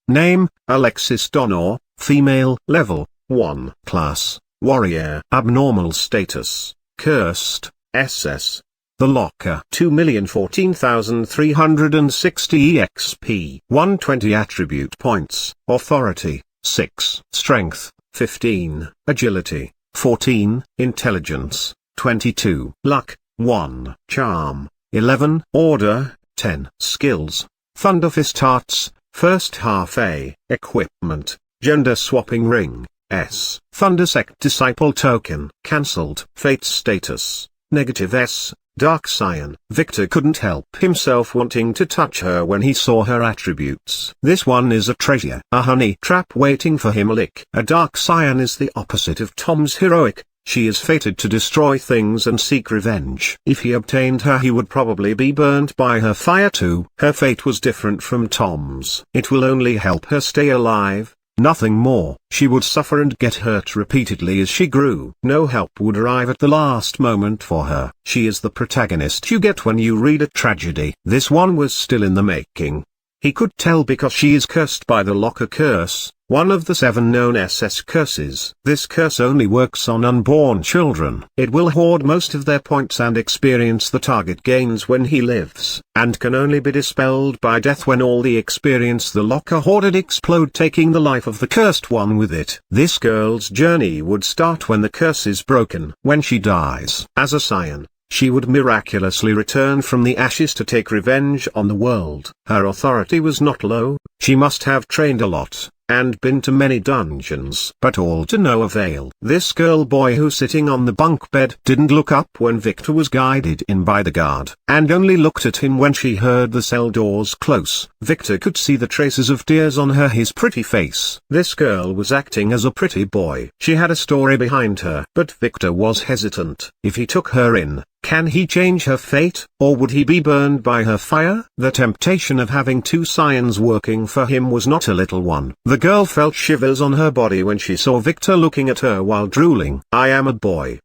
Name, Alexis Donor, female. Level, 1. Class, warrior. Abnormal status, cursed, SS. The Locker. 2,014,360 EXP. 120 attribute points. Authority, 6. Strength, 15. Agility, 14. Intelligence, 22. Luck, 1. Charm, 11. Order, 10. Skills, Thunder Fist Hearts, first half A. Equipment, Gender Swapping Ring, S. Thunder Sect Disciple Token. Cancelled. Fate Status, negative S. Dark Cyan. Victor couldn't help himself wanting to touch her when he saw her attributes. This one is a treasure, a honey trap waiting for him. Lick. A Dark Cyan is the opposite of Tom's heroic, She is fated to destroy things and seek revenge. If he obtained her, he would probably be burned by her fire too. Her fate was different from Tom's. It will only help her stay alive, nothing more. She would suffer and get hurt repeatedly as she grew. No help would arrive at the last moment for her. She is the protagonist you get when you read a tragedy. This one was still in the making. He could tell because she is cursed by the Locker curse, one of the 7 known SS curses. This curse only works on unborn children. It will hoard most of their points and experience the target gains when he lives, and can only be dispelled by death when all the experience the Locker hoarded explode, taking the life of the cursed one with it. This girl's journey would start when the curse is broken. When she dies as a scion, she would miraculously return from the ashes to take revenge on the world. Her authority was not low. She must have trained a lot, and been to many dungeons, but all to no avail. This girl boy who sitting on the bunk bed didn't look up when Victor was guided in by the guard, and only looked at him when she heard the cell doors close. Victor could see the traces of tears on his pretty face. This girl was acting as a pretty boy. She had a story behind her, but Victor was hesitant. If he took her in, can he change her fate, or would he be burned by her fire? The temptation of having 2 scions working for him was not a little one. The girl felt shivers on her body when she saw Victor looking at her while drooling. "I am a boy,"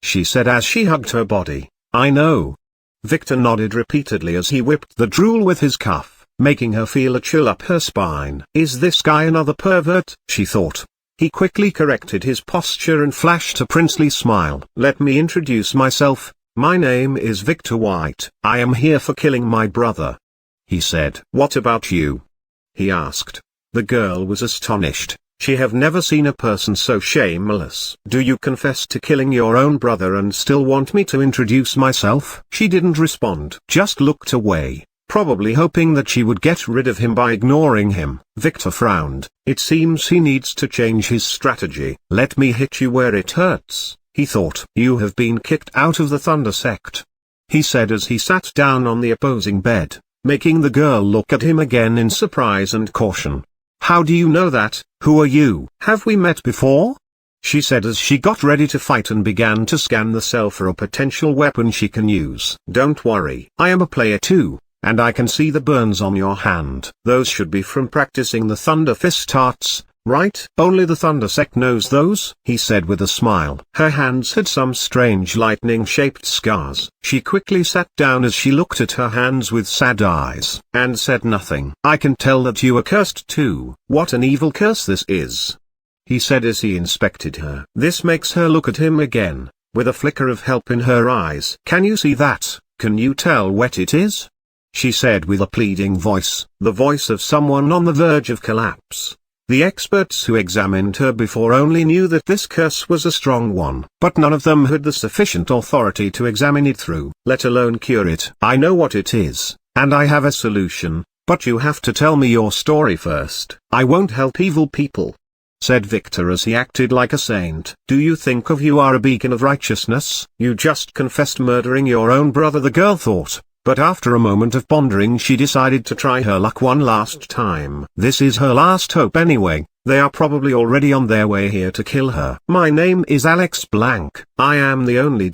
she said as she hugged her body. "I know." Victor nodded repeatedly as he whipped the drool with his cuff, making her feel a chill up her spine. "Is this guy another pervert?" she thought. He quickly corrected his posture and flashed a princely smile. "Let me introduce myself. My name is Victor White. I am here for killing my brother," he said. "What about you?" he asked. The girl was astonished. She had never seen a person so shameless. "Do you confess to killing your own brother and still want me to introduce myself?" She didn't respond, just looked away, probably hoping that she would get rid of him by ignoring him. Victor frowned. It seems he needs to change his strategy. "Let me hit you where it hurts," he thought. "You have been kicked out of the Thunder Sect," he said as he sat down on the opposing bed, making the girl look at him again in surprise and caution. "How do you know that? Who are you?" "Have we met before?" she said as she got ready to fight and began to scan the cell for a potential weapon she can use. "Don't worry. I am a player too, and I can see the burns on your hand. Those should be from practicing the Thunder Fist arts, right?" "Only the Thunder Sect knows those," he said with a smile. Her hands had some strange lightning-shaped scars. She quickly sat down as she looked at her hands with sad eyes, and said nothing. "I can tell that you are cursed too." "What an evil curse this is," he said as he inspected her. This makes her look at him again, with a flicker of help in her eyes. "Can you see that? Can you tell what it is?" she said with a pleading voice, the voice of someone on the verge of collapse. The experts who examined her before only knew that this curse was a strong one, but none of them had the sufficient authority to examine it through, let alone cure it. "I know what it is, and I have a solution, but you have to tell me your story first." "I won't help evil people," said Victor as he acted like a saint. "Do you think you are a beacon of righteousness? You just confessed murdering your own brother," the girl thought. But after a moment of pondering she decided to try her luck one last time. This is her last hope anyway. They are probably already on their way here to kill her. "My name is Alex Blank. I am the only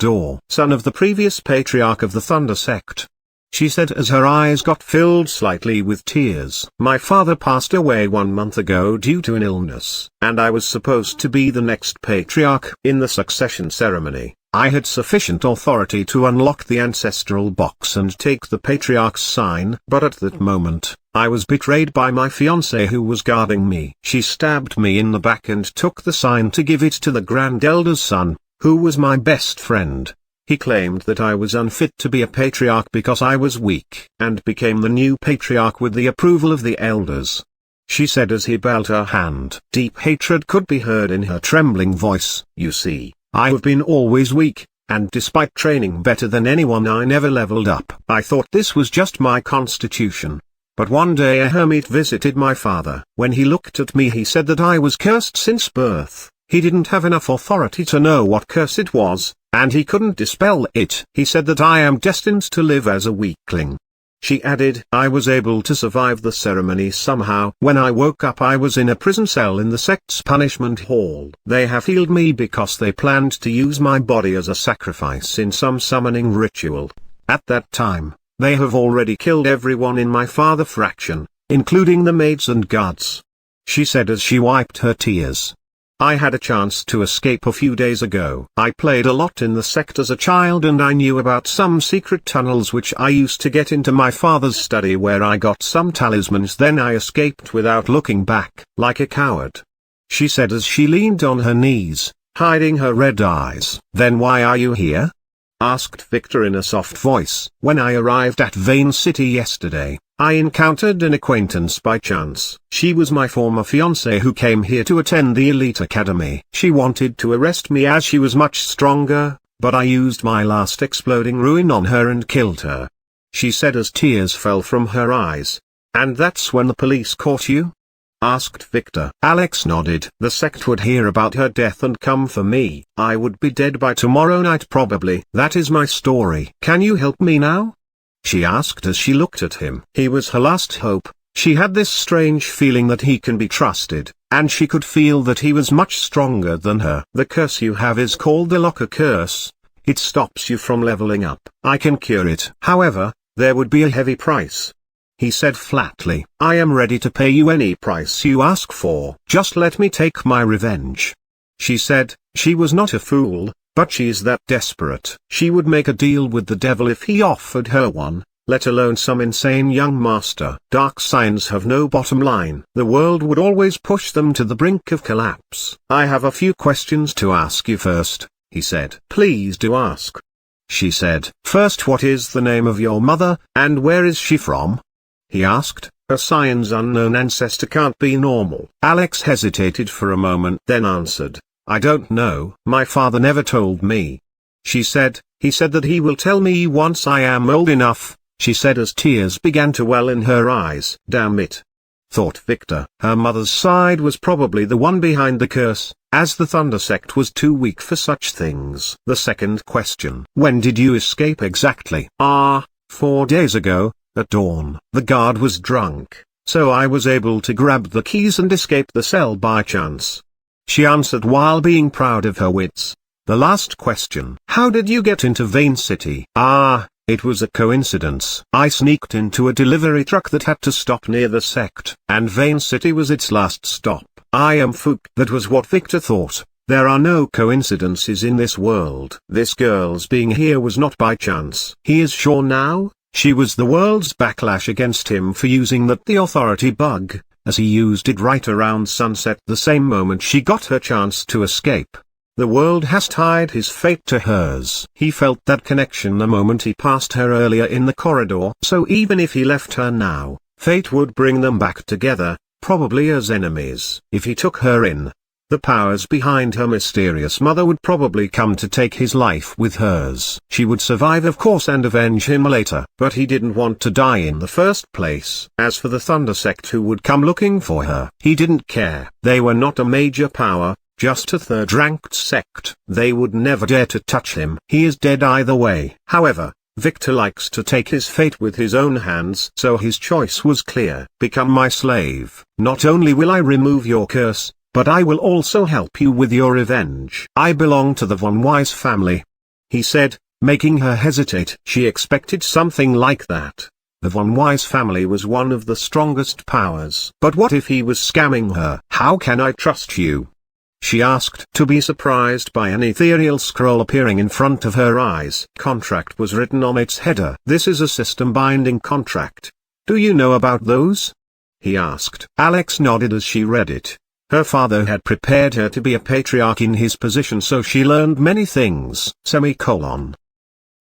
son of the previous patriarch of the Thunder Sect," she said as her eyes got filled slightly with tears. "My father passed away 1 month ago due to an illness, and I was supposed to be the next patriarch. In the succession ceremony, I had sufficient authority to unlock the ancestral box and take the patriarch's sign, but at that moment, I was betrayed by my fiancée who was guarding me. She stabbed me in the back and took the sign to give it to the Grand Elder's son, who was my best friend. He claimed that I was unfit to be a patriarch because I was weak, and became the new patriarch with the approval of the elders," she said as he held her hand. Deep hatred could be heard in her trembling voice. "You see, I have been always weak, and despite training better than anyone I never leveled up. I thought this was just my constitution. But one day a hermit visited my father. When he looked at me he said that I was cursed since birth. He didn't have enough authority to know what curse it was, and he couldn't dispel it. He said that I am destined to live as a weakling. She added, I was able to survive the ceremony somehow. When I woke up I was in a prison cell in the sect's punishment hall. They have healed me because they planned to use my body as a sacrifice in some summoning ritual. At that time, they have already killed everyone in my father fraction, including the maids and guards. She said as she wiped her tears. I had a chance to escape a few days ago. I played a lot in the sect as a child and I knew about some secret tunnels which I used to get into my father's study where I got some talismans. Then I escaped without looking back, like a coward. She said as she leaned on her knees, hiding her red eyes. Then why are you here? Asked Victor in a soft voice. When I arrived at Vane City yesterday, I encountered an acquaintance by chance. She was my former fiancée who came here to attend the elite academy. She wanted to arrest me as she was much stronger, but I used my last exploding ruin on her and killed her. She said as tears fell from her eyes. And that's when the police caught you? Asked Victor. Alex nodded. The sect would hear about her death and come for me. I would be dead by tomorrow night probably. That is my story. Can you help me now? She asked as she looked at him. He was her last hope. She had this strange feeling that he can be trusted, and she could feel that he was much stronger than her. The curse you have is called the Locker Curse. It stops you from leveling up. I can cure it. However, there would be a heavy price. He said flatly. I am ready to pay you any price you ask for. Just let me take my revenge. She said. She was not a fool, but she's that desperate. She would make a deal with the devil if he offered her one, let alone some insane young master. Dark signs have no bottom line. The world would always push them to the brink of collapse. I have a few questions to ask you first, he said. Please do ask. She said. First, what is the name of your mother, and where is she from? He asked. A science unknown ancestor can't be normal. Alex hesitated for a moment then answered. I don't know. My father never told me. She said. He said that he will tell me once I am old enough, she said as tears began to well in her eyes. Damn it, thought Victor. Her mother's side was probably the one behind the curse, as the Thunder sect was too weak for such things. The second question. When did you escape exactly? 4 days ago. At dawn. The guard was drunk, so I was able to grab the keys and escape the cell by chance. She answered while being proud of her wits. The last question. How did you get into Vane City? It was a coincidence. I sneaked into a delivery truck that had to stop near the sect, and Vane City was its last stop. I am Fook. That was what Victor thought. There are no coincidences in this world. This girl's being here was not by chance. He is sure now? She was the world's backlash against him for using the authority bug, as he used it right around sunset the same moment she got her chance to escape. The world has tied his fate to hers. He felt that connection the moment he passed her earlier in the corridor. So even if he left her now, fate would bring them back together, probably as enemies. If he took her in, the powers behind her mysterious mother would probably come to take his life with hers. She would survive of course and avenge him later. But he didn't want to die in the first place. As for the Thunder sect who would come looking for her, he didn't care. They were not a major power, just a third-ranked sect. They would never dare to touch him. He is dead either way. However, Victor likes to take his fate with his own hands. So his choice was clear. Become my slave. Not only will I remove your curse, but I will also help you with your revenge. I belong to the Von Wise family, he said, making her hesitate. She expected something like that. The Von Wise family was one of the strongest powers. But what if he was scamming her? How can I trust you? She asked, to be surprised by an ethereal scroll appearing in front of her eyes. Contract was written on its header. This is a system-binding contract. Do you know about those? He asked. Alex nodded as she read it. Her father had prepared her to be a patriarch in his position, so she learned many things.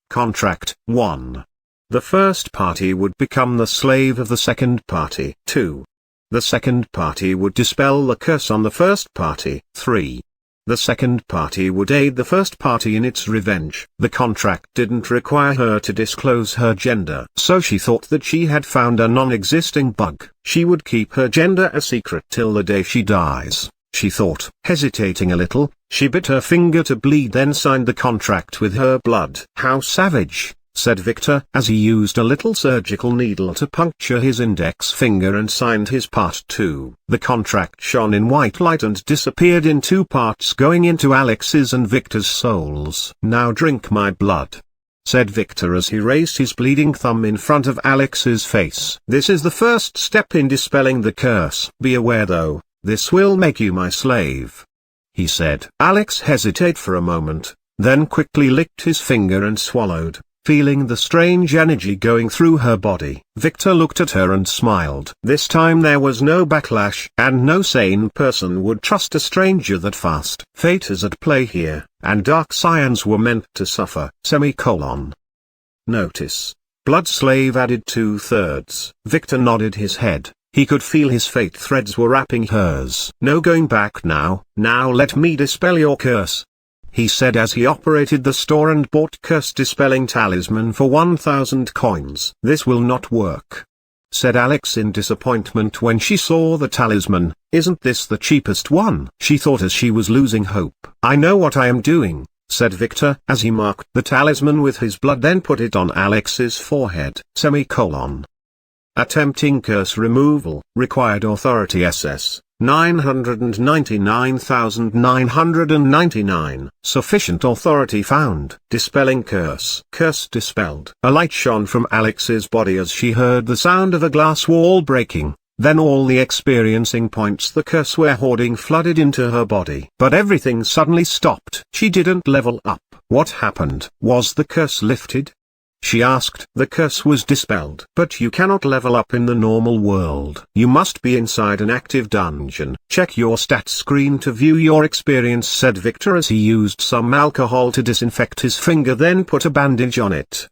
Contract 1. The first party would become the slave of the second party. 2. The second party would dispel the curse on the first party. 3. The second party would aid the first party in its revenge. The contract didn't require her to disclose her gender, so she thought that she had found a non-existing bug. She would keep her gender a secret till the day she dies, she thought. Hesitating a little, she bit her finger to bleed, then signed the contract with her blood. How savage, said Victor as he used a little surgical needle to puncture his index finger and signed his part 2. The contract shone in white light and disappeared in 2 parts going into Alex's and Victor's souls. "Now drink my blood," said Victor as he raised his bleeding thumb in front of Alex's face. "This is the first step in dispelling the curse. Be aware though, this will make you my slave," he said. Alex hesitated for a moment, then quickly licked his finger and swallowed, feeling the strange energy going through her body. Victor looked at her and smiled. This time there was no backlash, and no sane person would trust a stranger that fast. Fate is at play here, and dark scions were meant to suffer. Notice. Blood slave added 2/3. Victor nodded his head. He could feel his fate threads were wrapping hers. "No going back now. Now let me dispel your curse," he said as he operated the store and bought curse-dispelling talisman for 1,000 coins. "This will not work," said Alex in disappointment when she saw the talisman. "Isn't this the cheapest one?" she thought as she was losing hope. "I know what I am doing," said Victor as he marked the talisman with his blood, then put it on Alex's forehead. Attempting curse removal, required authority SS. 999,999. Sufficient authority found. Dispelling curse. Curse dispelled. A light shone from Alex's body as she heard the sound of a glass wall breaking. Then all the experiencing points the curse were hoarding flooded into her body. But everything suddenly stopped. She didn't level up. What happened? Was the curse lifted? She asked. "The curse was dispelled. But you cannot level up in the normal world. You must be inside an active dungeon. Check your stats screen to view your experience," said Victor as he used some alcohol to disinfect his finger, then put a bandage on it.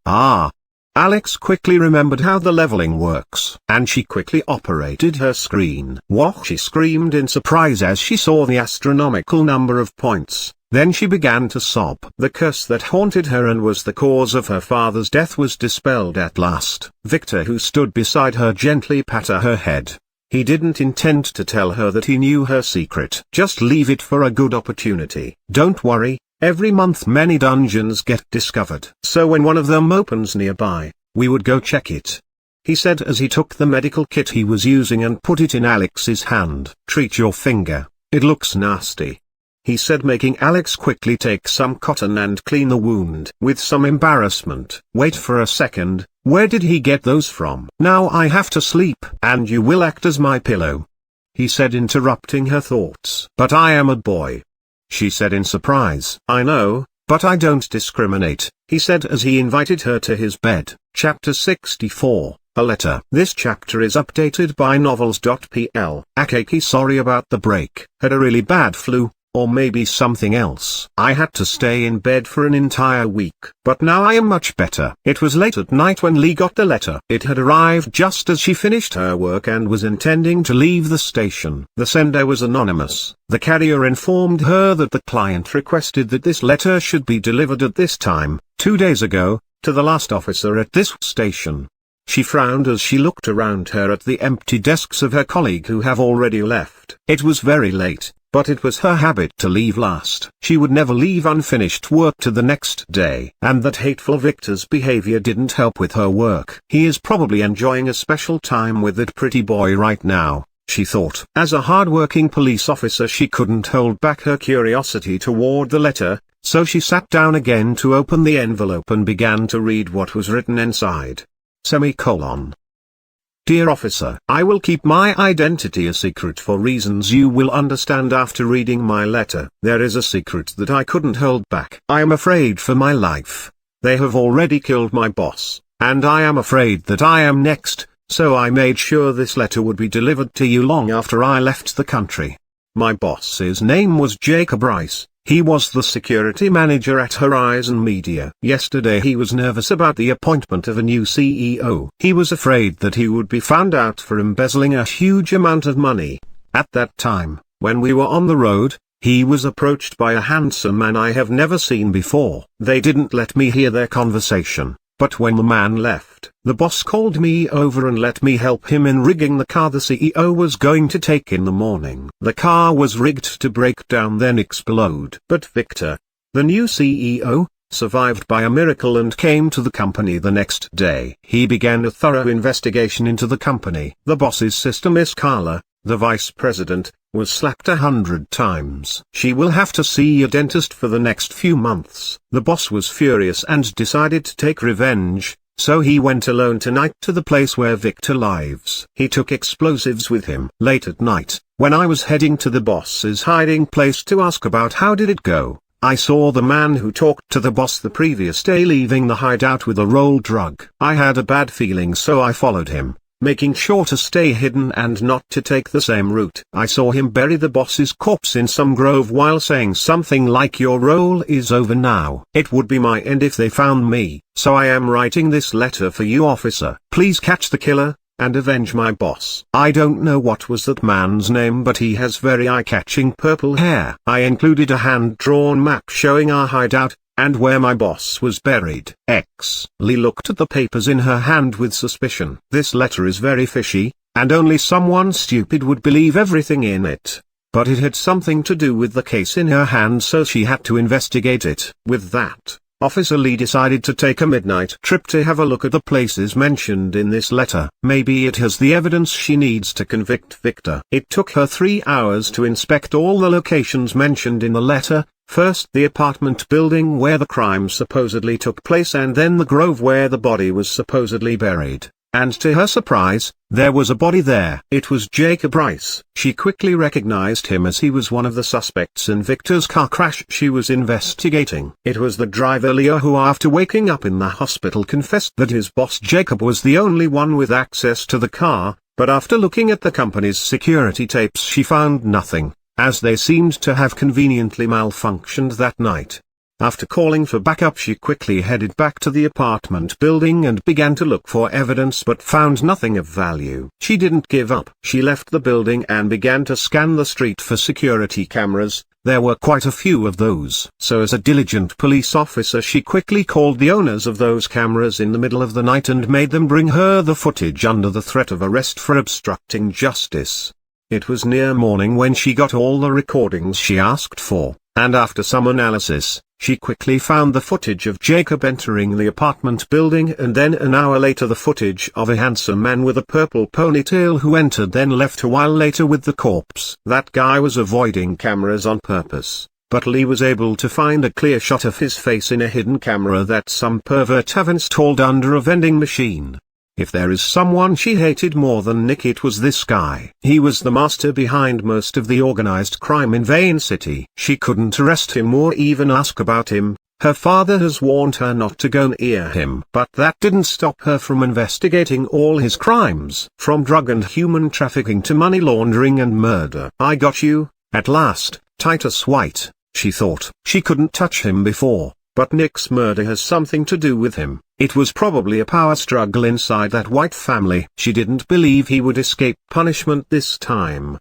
Alex quickly remembered how the leveling works, and she quickly operated her screen. "What?" she screamed in surprise as she saw the astronomical number of points. Then she began to sob. The curse that haunted her and was the cause of her father's death was dispelled at last. Victor, who stood beside her, gently patted her head. He didn't intend to tell her that he knew her secret. "Just leave it for a good opportunity. Don't worry, every month many dungeons get discovered. So when one of them opens nearby, we would go check it," he said as he took the medical kit he was using and put it in Alex's hand. "Treat your finger, it looks nasty," he said, making Alex quickly take some cotton and clean the wound. With some embarrassment, "Wait for a second, where did he get those from?" "Now I have to sleep." "And you will act as my pillow," he said, interrupting her thoughts. "But I am a boy," she said in surprise. "I know, but I don't discriminate," he said as he invited her to his bed. Chapter 64. A letter. This chapter is updated by novels.pl. Akaki, sorry about the break. Had a really bad flu. Or maybe something else. I had to stay in bed for an entire week. But now I am much better. It was late at night when Lee got the letter. It had arrived just as she finished her work and was intending to leave the station. The sender was anonymous. The carrier informed her that the client requested that this letter should be delivered at this time, 2 days ago, to the last officer at this station. She frowned as she looked around her at the empty desks of her colleague who have already left. It was very late, but it was her habit to leave last. She would never leave unfinished work to the next day. And that hateful Victor's behavior didn't help with her work. He is probably enjoying a special time with that pretty boy right now, she thought. As a hard-working police officer, she couldn't hold back her curiosity toward the letter, so she sat down again to open the envelope and began to read what was written inside. Dear Officer, I will keep my identity a secret for reasons you will understand after reading my letter. There is a secret that I couldn't hold back. I am afraid for my life. They have already killed my boss, and I am afraid that I am next, so I made sure this letter would be delivered to you long after I left the country. My boss's name was Jacob Rice. He was the security manager at Horizon Media. Yesterday he was nervous about the appointment of a new CEO. He was afraid that he would be found out for embezzling a huge amount of money. At that time, when we were on the road, he was approached by a handsome man I have never seen before. They didn't let me hear their conversation, but when the man left, the boss called me over and let me help him in rigging the car the CEO was going to take in the morning. The car was rigged to break down then explode. But Victor, the new CEO, survived by a miracle and came to the company the next day. He began a thorough investigation into the company. The boss's sister, Miss Carla, the vice president, was slapped 100 times. She will have to see a dentist for the next few months. The boss was furious and decided to take revenge, so he went alone tonight to the place where Victor lives. He took explosives with him. Late at night, when I was heading to the boss's hiding place to ask about how did it go, I saw the man who talked to the boss the previous day leaving the hideout with a rolled drug. I had a bad feeling, so I followed him, making sure to stay hidden and not to take the same route. I saw him bury the boss's corpse in some grove while saying something like, "Your role is over now. It would be my end if they found me, so I am writing this letter for you, officer. Please catch the killer, and avenge my boss." I don't know what was that man's name, but he has very eye-catching purple hair. I included a hand-drawn map showing our hideout, and where my boss was buried. Lee looked at the papers in her hand with suspicion. This letter is very fishy, and only someone stupid would believe everything in it. But it had something to do with the case in her hand, so she had to investigate it. With that, Officer Lee decided to take a midnight trip to have a look at the places mentioned in this letter. Maybe it has the evidence she needs to convict Victor. It took her 3 hours to inspect all the locations mentioned in the letter. First the apartment building where the crime supposedly took place, and then the grove where the body was supposedly buried. And to her surprise, there was a body there. It was Jacob Rice. She quickly recognized him as he was one of the suspects in Victor's car crash she was investigating. It was the driver Leo who, after waking up in the hospital, confessed that his boss Jacob was the only one with access to the car, but after looking at the company's security tapes she found nothing, as they seemed to have conveniently malfunctioned that night. After calling for backup, she quickly headed back to the apartment building and began to look for evidence, but found nothing of value. She didn't give up. She left the building and began to scan the street for security cameras. There were quite a few of those. So as a diligent police officer, she quickly called the owners of those cameras in the middle of the night and made them bring her the footage under the threat of arrest for obstructing justice. It was near morning when she got all the recordings she asked for, and after some analysis, she quickly found the footage of Jacob entering the apartment building, and then an hour later the footage of a handsome man with a purple ponytail who entered then left a while later with the corpse. That guy was avoiding cameras on purpose, but Lee was able to find a clear shot of his face in a hidden camera that some pervert have installed under a vending machine. If there is someone she hated more than Nick, it was this guy. He was the master behind most of the organized crime in Vane City. She couldn't arrest him or even ask about him. Her father has warned her not to go near him. But that didn't stop her from investigating all his crimes, from drug and human trafficking to money laundering and murder. "I got you, at last, Titus White," she thought. She couldn't touch him before, but Nick's murder has something to do with him. It was probably a power struggle inside that White family. She didn't believe he would escape punishment this time.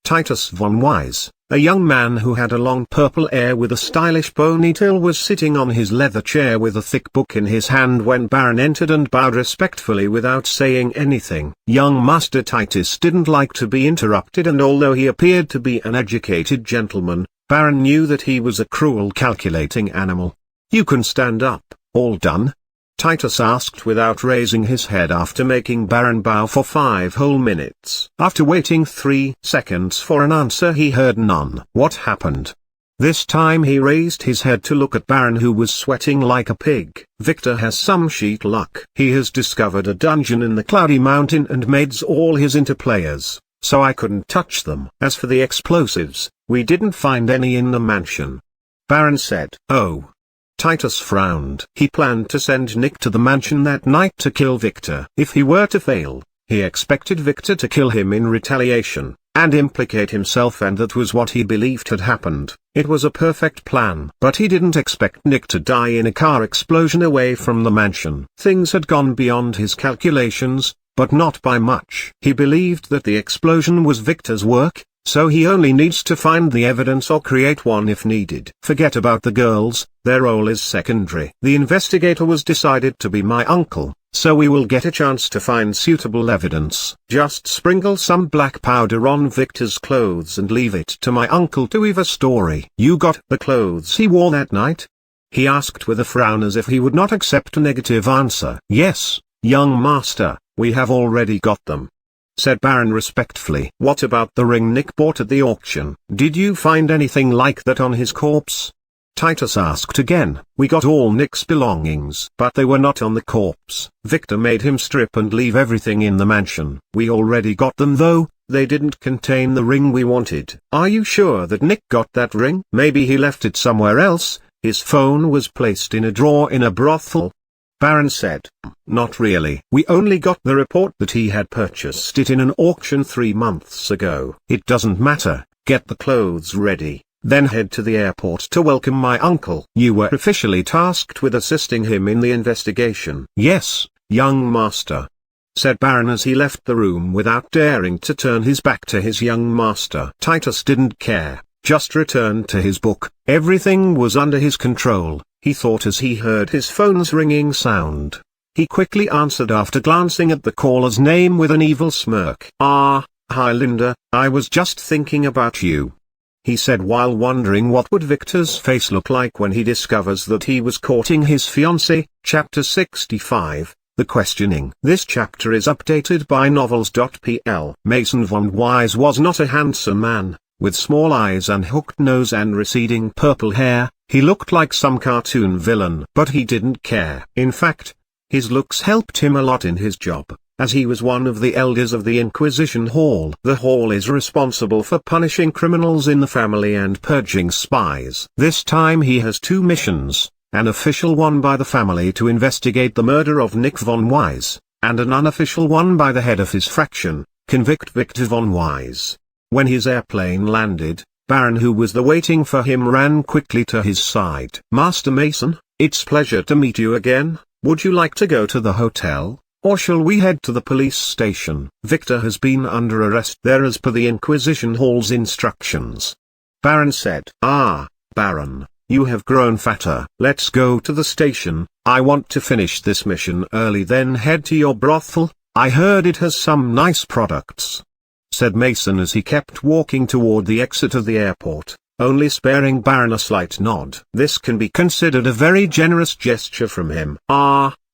Titus Von Wise, a young man who had a long purple hair with a stylish ponytail, was sitting on his leather chair with a thick book in his hand when Baron entered and bowed respectfully without saying anything. Young Master Titus didn't like to be interrupted, and although he appeared to be an educated gentleman, Baron knew that he was a cruel, calculating animal. "You can stand up. All done?" Titus asked without raising his head after making Baron bow for 5 whole minutes. After waiting 3 seconds for an answer, he heard none. What happened? This time he raised his head to look at Baron, who was sweating like a pig. "Victor has some sheet luck. He has discovered a dungeon in the Cloudy Mountain and made all his interplayers, so I couldn't touch them. As for the explosives, we didn't find any in the mansion," Baron said. "Oh." Titus frowned. He planned to send Nick to the mansion that night to kill Victor. If he were to fail, he expected Victor to kill him in retaliation, and implicate himself, and that was what he believed had happened. It was a perfect plan. But he didn't expect Nick to die in a car explosion away from the mansion. Things had gone beyond his calculations, but not by much. He believed that the explosion was Victor's work, so he only needs to find the evidence or create one if needed. Forget about the girls, their role is secondary. The investigator was decided to be my uncle, so we will get a chance to find suitable evidence. Just sprinkle some black powder on Victor's clothes and leave it to my uncle to weave a story. "You got the clothes he wore that night?" he asked with a frown as if he would not accept a negative answer. Yes, young master, we have already got them, said Baron respectfully. What about the ring Nick bought at the auction? Did you find anything like that on his corpse? Titus asked again. We got all Nick's belongings, but they were not on the corpse. Victor made him strip and leave everything in the mansion. We already got them though, they didn't contain the ring we wanted. Are you sure that Nick got that ring? Maybe he left it somewhere else. His phone was placed in a drawer in a brothel. Baron said. Not really. We only got the report that he had purchased it in an auction 3 months ago. It doesn't matter. Get the clothes ready, then head to the airport to welcome my uncle. You were officially tasked with assisting him in the investigation. Yes, young master, said Baron as he left the room without daring to turn his back to his young master. Titus didn't care, just returned to his book. Everything was under his control, he thought as he heard his phone's ringing sound. He quickly answered after glancing at the caller's name with an evil smirk. Hi Linda, I was just thinking about you, he said while wondering what would Victor's face look like when he discovers that he was courting his fiancée. Chapter 65, The Questioning. This chapter is updated by novels.pl. Mason von Wise was not a handsome man, with small eyes and hooked nose and receding purple hair. He looked like some cartoon villain. But he didn't care. In fact, his looks helped him a lot in his job, as he was one of the elders of the Inquisition Hall. The Hall is responsible for punishing criminals in the family and purging spies. This time he has 2 missions, an official one by the family to investigate the murder of Nick von Wise, and an unofficial one by the head of his faction, convict Victor von Wise. When his airplane landed, Baron, who was waiting for him, ran quickly to his side. Master Mason, it's pleasure to meet you again. Would you like to go to the hotel, or shall we head to the police station? Victor has been under arrest there as per the Inquisition Hall's instructions, Baron said. Baron, you have grown fatter. Let's go to the station. I want to finish this mission early, then head to your brothel. I heard it has some nice products, said Mason as he kept walking toward the exit of the airport, only sparing Baron a slight nod. This can be considered a very generous gesture from him.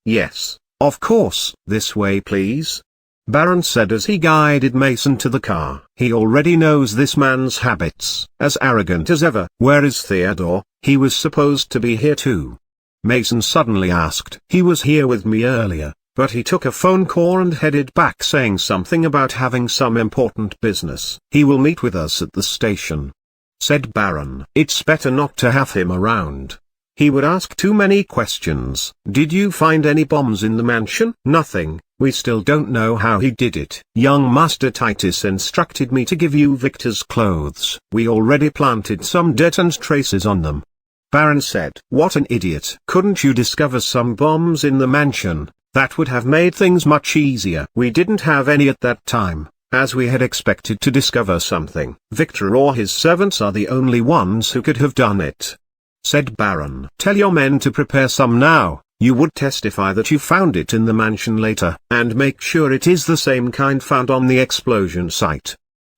Yes, of course. This way please, Baron said as he guided Mason to the car. He already knows this man's habits. As arrogant as ever. Where is Theodore? He was supposed to be here too, Mason suddenly asked. He was here with me earlier, but he took a phone call and headed back saying something about having some important business. He will meet with us at the station, said Baron. It's better not to have him around. He would ask too many questions. Did you find any bombs in the mansion? Nothing. We still don't know how he did it. Young Master Titus instructed me to give you Victor's clothes. We already planted some dirt and traces on them, Baron said. What an idiot. Couldn't you discover some bombs in the mansion? That would have made things much easier. We didn't have any at that time, as we had expected to discover something. Victor or his servants are the only ones who could have done it, said Baron. Tell your men to prepare some now. You would testify that you found it in the mansion later, and make sure it is the same kind found on the explosion site,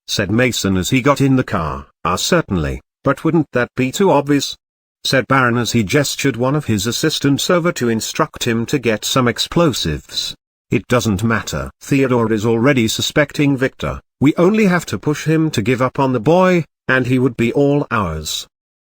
said Mason as he got in the car. Certainly, but wouldn't that be too obvious, said Baron as he gestured one of his assistants over to instruct him to get some explosives. It doesn't matter. Theodore is already suspecting Victor. We only have to push him to give up on the boy, and he would be all ours,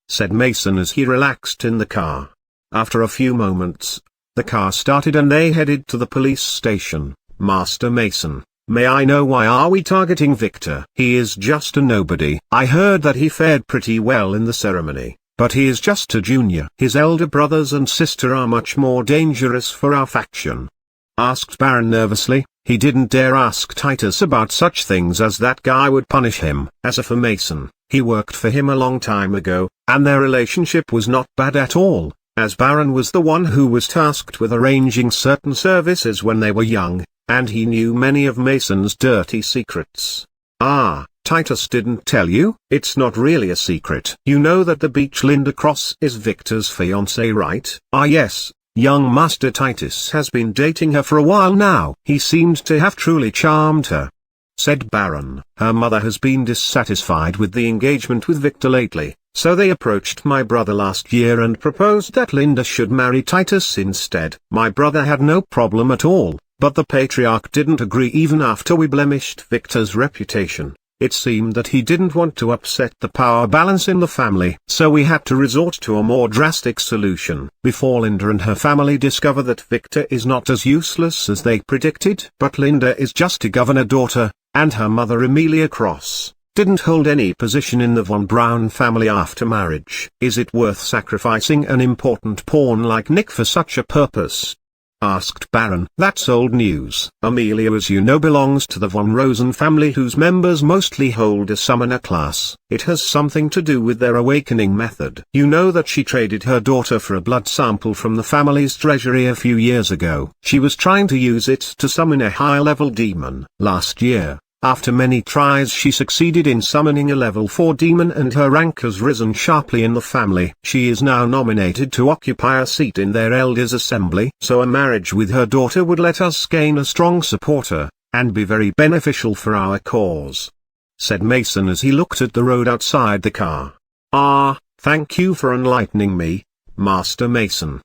said Mason as he relaxed in the car. After a few moments, the car started and they headed to the police station. Master Mason, may I know why are we targeting Victor? He is just a nobody. I heard that he fared pretty well in the ceremony, but he is just a junior. His elder brothers and sister are much more dangerous for our faction, asked Baron nervously. He didn't dare ask Titus about such things as that guy would punish him. As for Mason, he worked for him a long time ago, and their relationship was not bad at all, as Baron was the one who was tasked with arranging certain services when they were young, and he knew many of Mason's dirty secrets. Titus didn't tell you? It's not really a secret. You know that the beach Linda Cross is Victor's fiancée, right? Yes. Young Master Titus has been dating her for a while now. He seemed to have truly charmed her, said Baron. Her mother has been dissatisfied with the engagement with Victor lately, So they approached my brother last year and proposed that Linda should marry Titus instead. My brother had no problem at all, but the patriarch didn't agree even after we blemished Victor's reputation. It seemed that he didn't want to upset the power balance in the family, so we had to resort to a more drastic solution. Before Linda and her family discover that Victor is not as useless as they predicted. But Linda is just a governor daughter, and her mother Amelia Cross didn't hold any position in the Von Braun family after marriage. Is it worth sacrificing an important pawn like Nick for such a purpose? Asked Baron. That's old news. Amelia, as you know, belongs to the Von Rosen family, whose members mostly hold a summoner class. It has something to do with their awakening method. You know that she traded her daughter for a blood sample from the family's treasury a few years ago. She was trying to use it to summon a high-level demon. Last year, after many tries, she succeeded in summoning a level 4 demon, and her rank has risen sharply in the family. She is now nominated to occupy a seat in their elders' assembly. So a marriage with her daughter would let us gain a strong supporter, and be very beneficial for our cause," said Mason as he looked at the road outside the car. "Ah, thank you for enlightening me, Master Mason,"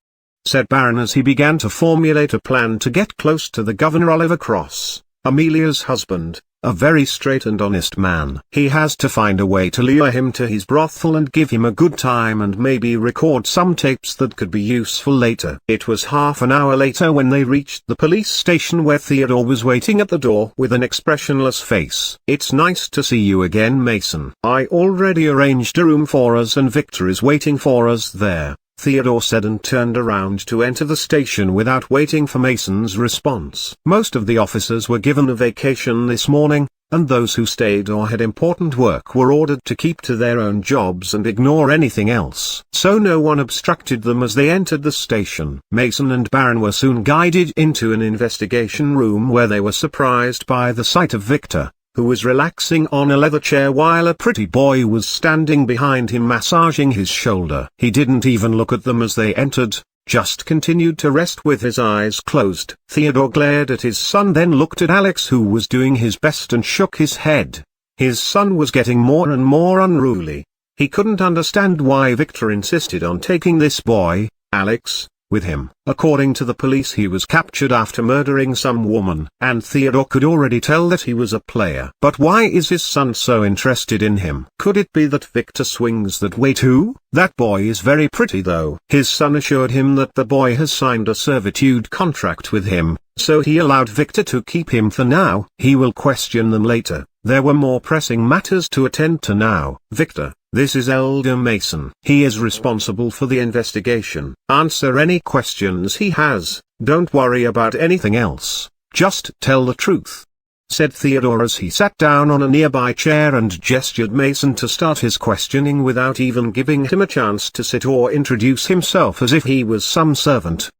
said Baron as he began to formulate a plan to get close to the Governor Oliver Cross, Amelia's husband. A very straight and honest man. He has to find a way to lure him to his brothel and give him a good time, and maybe record some tapes that could be useful later. It was half an hour later when they reached the police station, where Theodore was waiting at the door with an expressionless face. "It's nice to see you again, Mason. I already arranged a room for us and Victor is waiting for us there," Theodore said, and turned around to enter the station without waiting for Mason's response. Most of the officers were given a vacation this morning, and those who stayed or had important work were ordered to keep to their own jobs and ignore anything else. So no one obstructed them as they entered the station. Mason and Baron were soon guided into an investigation room, where they were surprised by the sight of Victor, who was relaxing on a leather chair while a pretty boy was standing behind him massaging his shoulder. He didn't even look at them as they entered, just continued to rest with his eyes closed. Theodore glared at his son, then looked at Alex, who was doing his best, and shook his head. His son was getting more and more unruly. He couldn't understand why Victor insisted on taking this boy, Alex, with him. According to the police, he was captured after murdering some woman, and Theodore could already tell that he was a player. But why is his son so interested in him? Could it be that Victor swings that way too? That boy is very pretty though. His son assured him that the boy has signed a servitude contract with him, so he allowed Victor to keep him for now. He will question them later. There were more pressing matters to attend to now. "Victor, this is Elder Mason. He is responsible for the investigation. Answer any questions he has. Don't worry about anything else. Just tell the truth," said Theodore as he sat down on a nearby chair and gestured Mason to start his questioning without even giving him a chance to sit or introduce himself, as if he was some servant.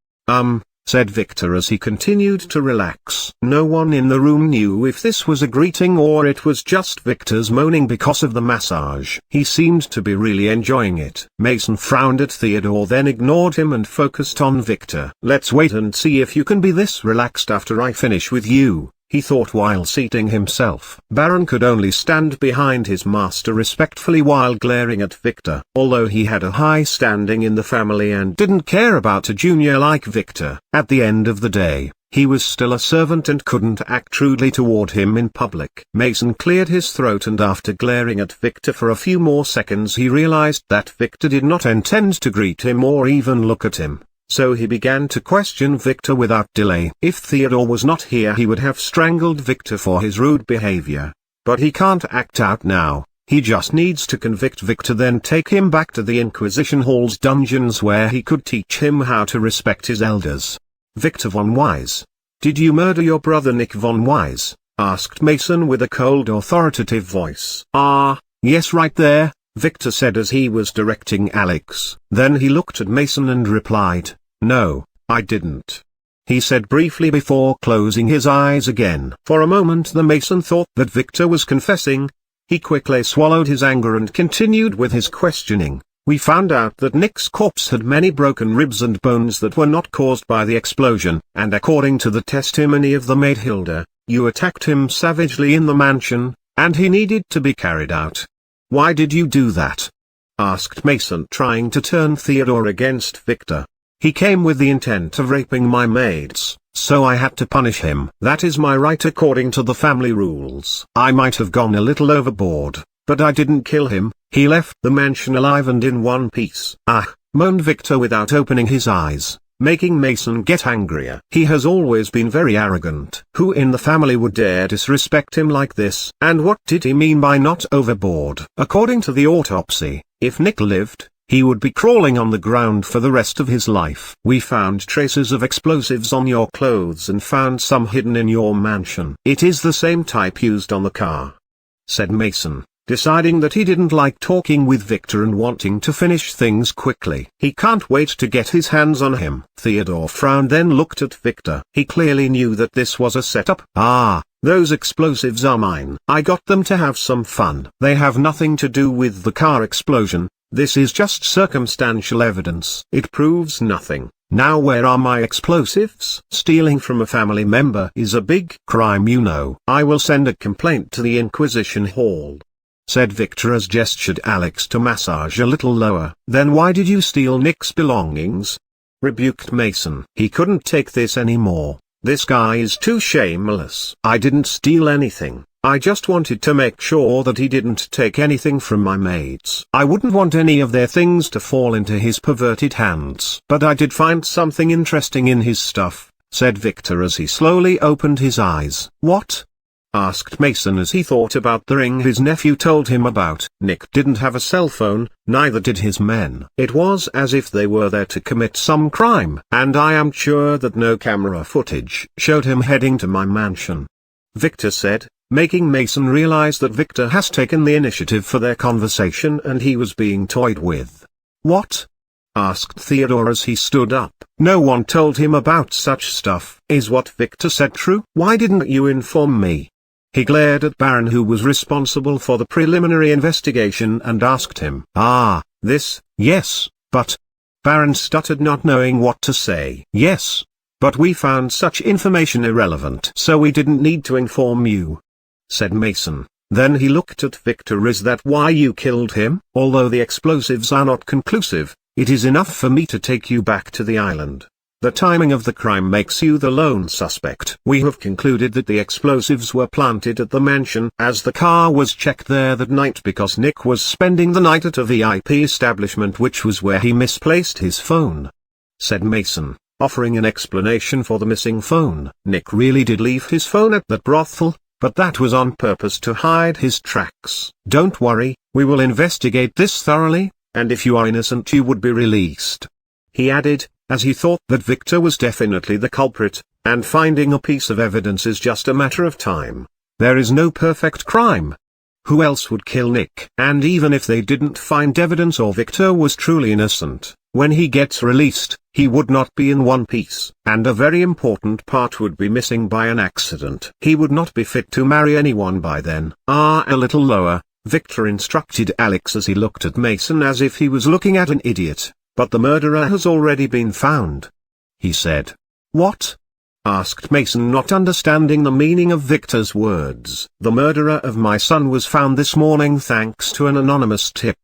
Said Victor as he continued to relax. No one in the room knew if this was a greeting or it was just Victor's moaning because of the massage. He seemed to be really enjoying it. Mason frowned at Theodore, then ignored him and focused on Victor. "Let's wait and see if you can be this relaxed after I finish with you," he thought while seating himself. Baron could only stand behind his master respectfully while glaring at Victor. Although he had a high standing in the family and didn't care about a junior like Victor, at the end of the day, he was still a servant and couldn't act rudely toward him in public. Mason cleared his throat, and after glaring at Victor for a few more seconds, he realized that Victor did not intend to greet him or even look at him. So he began to question Victor without delay. If Theodore was not here, he would have strangled Victor for his rude behavior. But he can't act out now. He just needs to convict Victor, then take him back to the Inquisition Hall's dungeons, where he could teach him how to respect his elders. "Victor von Wise, did you murder your brother Nick von Wise?" asked Mason with a cold, authoritative voice. Yes, right there," Victor said as he was directing Alex. Then he looked at Mason and replied, "No, I didn't," he said briefly before closing his eyes again. For a moment the Mason thought that Victor was confessing. He quickly swallowed his anger and continued with his questioning. "We found out that Nick's corpse had many broken ribs and bones that were not caused by the explosion, and according to the testimony of the maid Hilda, you attacked him savagely in the mansion, and he needed to be carried out. Why did you do that?" asked Mason, trying to turn Theodore against Victor. "He came with the intent of raping my maids, so I had to punish him. That is my right according to the family rules. I might have gone a little overboard, but I didn't kill him. He left the mansion alive and in one piece." "Ah," moaned Victor without opening his eyes, making Mason get angrier. "He has always been very arrogant. Who in the family would dare disrespect him like this? And what did he mean by not overboard?" "According to the autopsy, if Nick lived, he would be crawling on the ground for the rest of his life. We found traces of explosives on your clothes and found some hidden in your mansion. It is the same type used on the car," said Mason, deciding that he didn't like talking with Victor and wanting to finish things quickly. He can't wait to get his hands on him. Theodore frowned, then looked at Victor. He clearly knew that this was a setup. "Ah, those explosives are mine. I got them to have some fun. They have nothing to do with the car explosion. This is just circumstantial evidence. It proves nothing. Now where are my explosives?" "Stealing from a family member is a big crime, you know. I will send a complaint to the Inquisition Hall," said Victor as gestured Alex to massage a little lower. "Then why did you steal Nick's belongings?" rebuked Mason. He couldn't take this anymore. This guy is too shameless. "I didn't steal anything. I just wanted to make sure that he didn't take anything from my maids. I wouldn't want any of their things to fall into his perverted hands. But I did find something interesting in his stuff," said Victor as he slowly opened his eyes. "What?" asked Mason as he thought about the ring his nephew told him about. Nick didn't have a cell phone, neither did his men. It was as if they were there to commit some crime. "And I am sure that no camera footage showed him heading to my mansion," Victor said, making Mason realize that Victor has taken the initiative for their conversation and he was being toyed with. "What?" asked Theodore as he stood up. "No one told him about such stuff." "Is what Victor said true? Why didn't you inform me?" He glared at Baron, who was responsible for the preliminary investigation, and asked him. Yes, but..." Baron stuttered, not knowing what to say. "Yes, but we found such information irrelevant, so we didn't need to inform you," said Mason. Then he looked at Victor. "Is that why you killed him? Although the explosives are not conclusive, it is enough for me to take you back to the island. The timing of the crime makes you the lone suspect. We have concluded that the explosives were planted at the mansion, as the car was checked there that night because Nick was spending the night at a VIP establishment, which was where he misplaced his phone," said Mason, offering an explanation for the missing phone. "Nick really did leave his phone at that brothel, but that was on purpose to hide his tracks. Don't worry, we will investigate this thoroughly, and if you are innocent you would be released," he added, as he thought that Victor was definitely the culprit, and finding a piece of evidence is just a matter of time. There is no perfect crime. Who else would kill Nick? And even if they didn't find evidence or Victor was truly innocent, when he gets released, he would not be in one piece, and a very important part would be missing by an accident. He would not be fit to marry anyone by then. "A little lower," Victor instructed Alex as he looked at Mason as if he was looking at an idiot. "But the murderer has already been found," he said. "What?" asked Mason, not understanding the meaning of Victor's words. "The murderer of my son was found this morning thanks to an anonymous tip,"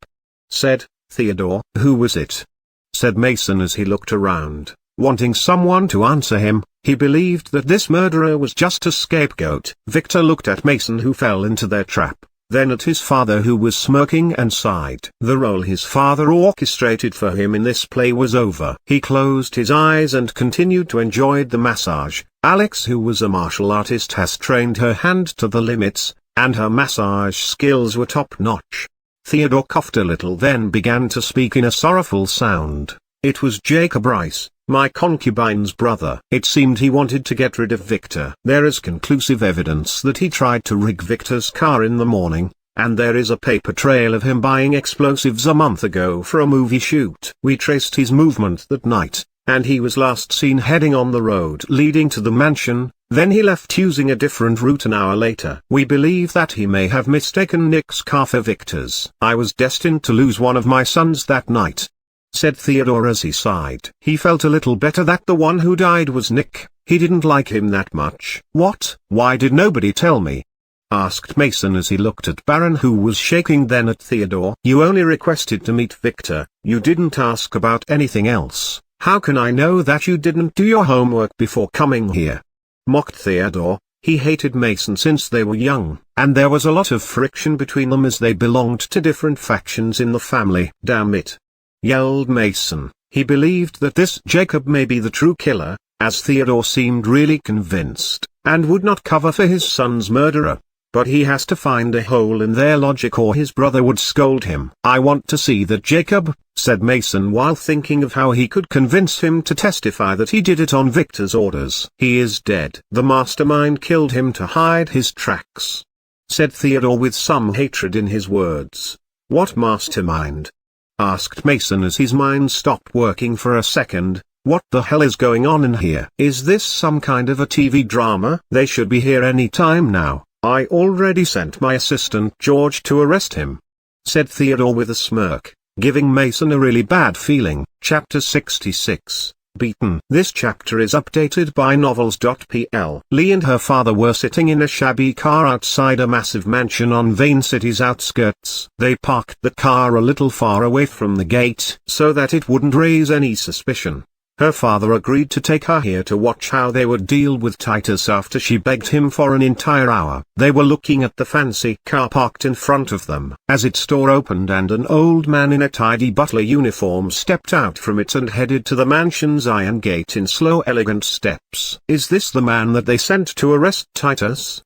said Theodore. "Who was it?" said Mason as he looked around, wanting someone to answer him. He believed that this murderer was just a scapegoat. Victor looked at Mason, who fell into their trap, then at his father, who was smirking, and sighed. The role his father orchestrated for him in this play was over. He closed his eyes and continued to enjoy the massage. Alex, who was a martial artist, has trained her hand to the limits, and her massage skills were top-notch. Theodore coughed a little, then began to speak in a sorrowful sound. "It was Jacob Rice, my concubine's brother. It seemed he wanted to get rid of Victor. There is conclusive evidence that he tried to rig Victor's car in the morning, and there is a paper trail of him buying explosives a month ago for a movie shoot. We traced his movement that night, and he was last seen heading on the road leading to the mansion, then he left using a different route an hour later. We believe that he may have mistaken Nick's car for Victor's. I was destined to lose one of my sons that night," said Theodore as he sighed. He felt a little better that the one who died was Nick. He didn't like him that much. "What? Why did nobody tell me?" asked Mason as he looked at Baron, who was shaking, then at Theodore. "You only requested to meet Victor, you didn't ask about anything else. How can I know that you didn't do your homework before coming here?" mocked Theodore. He hated Mason since they were young, and there was a lot of friction between them as they belonged to different factions in the family. "Damn it!" yelled Mason. He believed that this Jacob may be the true killer, as Theodore seemed really convinced, and would not cover for his son's murderer. But he has to find a hole in their logic or his brother would scold him. "I want to see that Jacob," said Mason while thinking of how he could convince him to testify that he did it on Victor's orders. "He is dead. The mastermind killed him to hide his tracks," said Theodore with some hatred in his words. "What mastermind?" asked Mason as his mind stopped working for a second. "What the hell is going on in here? Is this some kind of a TV drama? They should be here any time now. I already sent my assistant George to arrest him," said Theodore with a smirk, giving Mason a really bad feeling. Chapter 66, Beaten. This chapter is updated by novels.pl. Lee and her father were sitting in a shabby car outside a massive mansion on Vane City's outskirts. They parked the car a little far away from the gate so that it wouldn't raise any suspicion. Her father agreed to take her here to watch how they would deal with Titus after she begged him for an entire hour. They were looking at the fancy car parked in front of them as its door opened and an old man in a tidy butler uniform stepped out from it and headed to the mansion's iron gate in slow, elegant steps. "Is this the man that they sent to arrest Titus?"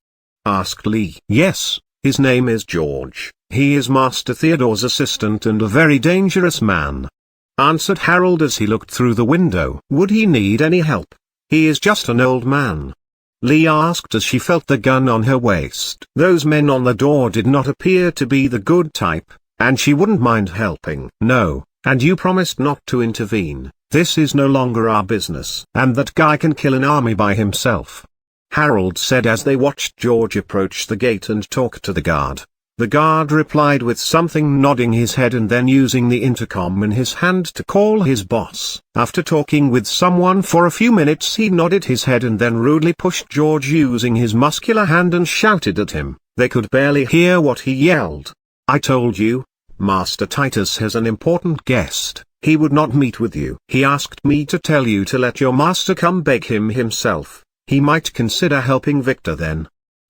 asked Lee. "Yes, his name is George. He is Master Theodore's assistant and a very dangerous man," answered Harold as he looked through the window. "Would he need any help? He is just an old man?" Lee asked as she felt the gun on her waist. Those men on the door did not appear to be the good type, and she wouldn't mind helping. "No, and you promised not to intervene. This is no longer our business. And that guy can kill an army by himself," Harold said as they watched George approach the gate and talk to the guard. The guard replied with something, nodding his head and then using the intercom in his hand to call his boss. After talking with someone for a few minutes, he nodded his head and then rudely pushed George using his muscular hand and shouted at him. They could barely hear what he yelled. "I told you, Master Titus has an important guest. He would not meet with you. He asked me to tell you to let your master come beg him himself. He might consider helping Victor then,"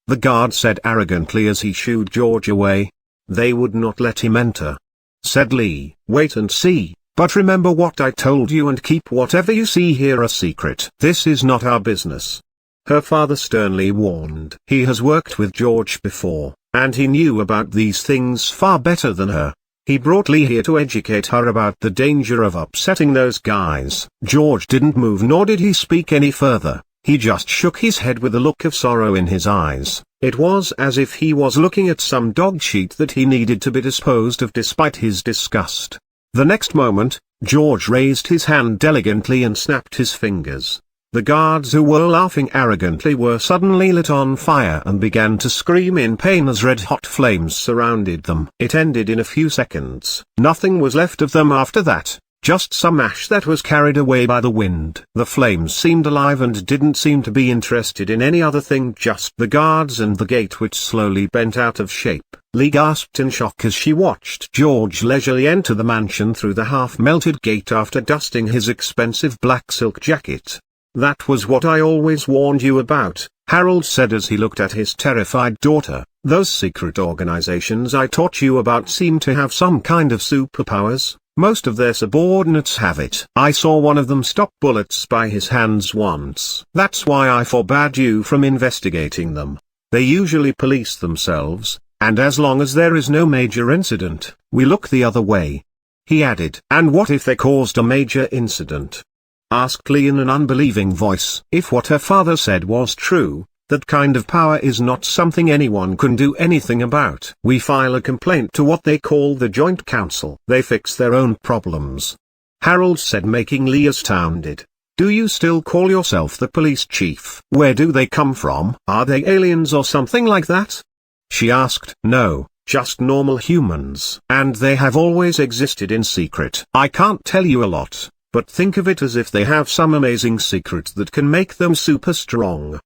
the guard said arrogantly as he shooed George away. "They would not let him enter," said Lee. "Wait and see, but remember what I told you and keep whatever you see here a secret. This is not our business," her father sternly warned. He has worked with George before, and he knew about these things far better than her. He brought Lee here to educate her about the danger of upsetting those guys. George didn't move nor did he speak any further. He just shook his head with a look of sorrow in his eyes. It was as if he was looking at some dog sheet that he needed to be disposed of despite his disgust. The next moment, George raised his hand elegantly and snapped his fingers. The guards who were laughing arrogantly were suddenly lit on fire and began to scream in pain as red-hot flames surrounded them. It ended in a few seconds. Nothing was left of them after that. Just some ash that was carried away by the wind. The flames seemed alive and didn't seem to be interested in any other thing, just the guards and the gate which slowly bent out of shape. Lee gasped in shock as she watched George leisurely enter the mansion through the half-melted gate after dusting his expensive black silk jacket. "That was what I always warned you about," Harold said as he looked at his terrified daughter. "Those secret organizations I taught you about seem to have some kind of superpowers. Most of their subordinates have it. I saw one of them stop bullets by his hands once. That's why I forbade you from investigating them. They usually police themselves, and as long as there is no major incident, we look the other way," he added. "And what if they caused a major incident?" asked Lee in an unbelieving voice. If what her father said was true, that kind of power is not something anyone can do anything about. "We file a complaint to what they call the Joint Council. They fix their own problems," Harold said, making Lee astounded. "Do you still call yourself the police chief? Where do they come from? Are they aliens or something like that?" she asked. "No, just normal humans. And they have always existed in secret. I can't tell you a lot, but think of it as if they have some amazing secret that can make them super strong.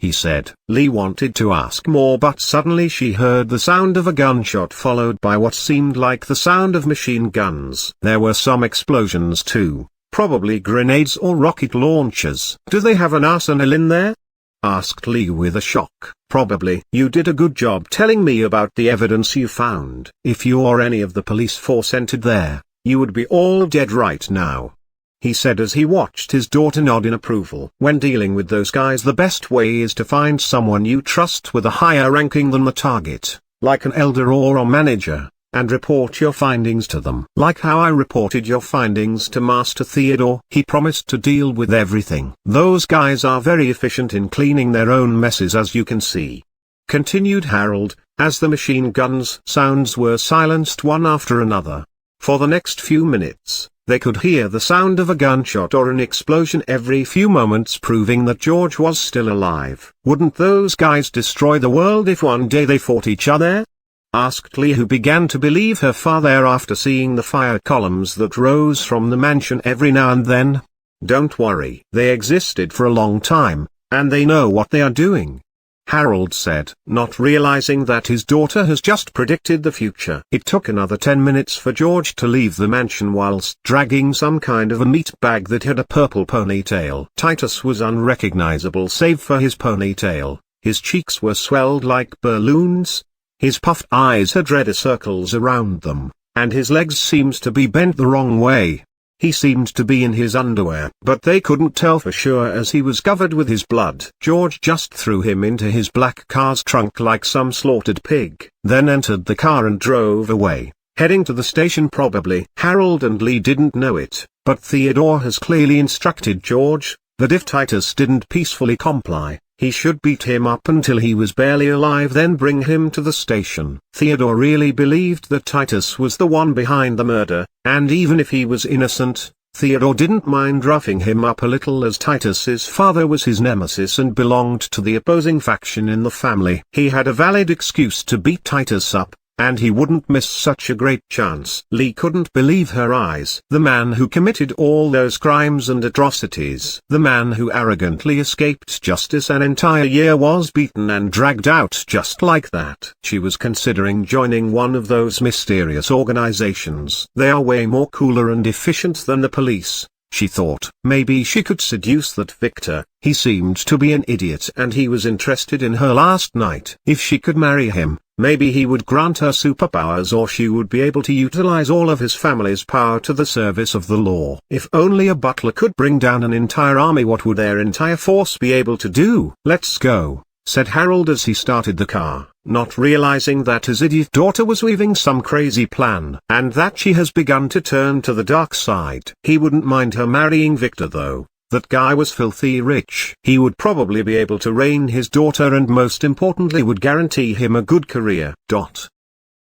he said. Lee wanted to ask more, but suddenly she heard the sound of a gunshot followed by what seemed like the sound of machine guns. There were some explosions too, probably grenades or rocket launchers. "Do they have an arsenal in there?" asked Lee with a shock. "Probably. You did a good job telling me about the evidence you found. If you or any of the police force entered there, you would be all dead right now," he said as he watched his daughter nod in approval. "When dealing with those guys, the best way is to find someone you trust with a higher ranking than the target, like an elder or a manager, and report your findings to them. Like how I reported your findings to Master Theodore. He promised to deal with everything. Those guys are very efficient in cleaning their own messes, as you can see," continued Harold, as the machine guns sounds were silenced one after another. For the next few minutes, they could hear the sound of a gunshot or an explosion every few moments, proving that George was still alive. "Wouldn't those guys destroy the world if one day they fought each other?" asked Lee, who began to believe her father after seeing the fire columns that rose from the mansion every now and then. "Don't worry. They existed for a long time, and they know what they are doing," Harold said, not realizing that his daughter has just predicted the future. It took another 10 minutes for George to leave the mansion whilst dragging some kind of a meat bag that had a purple ponytail. Titus was unrecognizable save for his ponytail. His cheeks were swelled like balloons. His puffed eyes had red circles around them, and his legs seemed to be bent the wrong way. He seemed to be in his underwear, but they couldn't tell for sure as he was covered with his blood. George just threw him into his black car's trunk like some slaughtered pig, then entered the car and drove away, heading to the station probably. Harold and Lee didn't know it, but Theodore has clearly instructed George that if Titus didn't peacefully comply, he should beat him up until he was barely alive, then bring him to the station. Theodore really believed that Titus was the one behind the murder, and even if he was innocent, Theodore didn't mind roughing him up a little, as Titus's father was his nemesis and belonged to the opposing faction in the family. He had a valid excuse to beat Titus up, and he wouldn't miss such a great chance. Lee couldn't believe her eyes. The man who committed all those crimes and atrocities, the man who arrogantly escaped justice an entire year, was beaten and dragged out just like that. She was considering joining one of those mysterious organizations. They are way more cooler and efficient than the police, she thought. Maybe she could seduce that Victor. He seemed to be an idiot and he was interested in her last night. If she could marry him, maybe he would grant her superpowers, or she would be able to utilize all of his family's power to the service of the law. If only a butler could bring down an entire army, what would their entire force be able to do? "Let's go," said Harold as he started the car, not realizing that his idiot daughter was weaving some crazy plan, and that she has begun to turn to the dark side. He wouldn't mind her marrying Victor though. That guy was filthy rich. He would probably be able to reign his daughter, and most importantly would guarantee him a good career.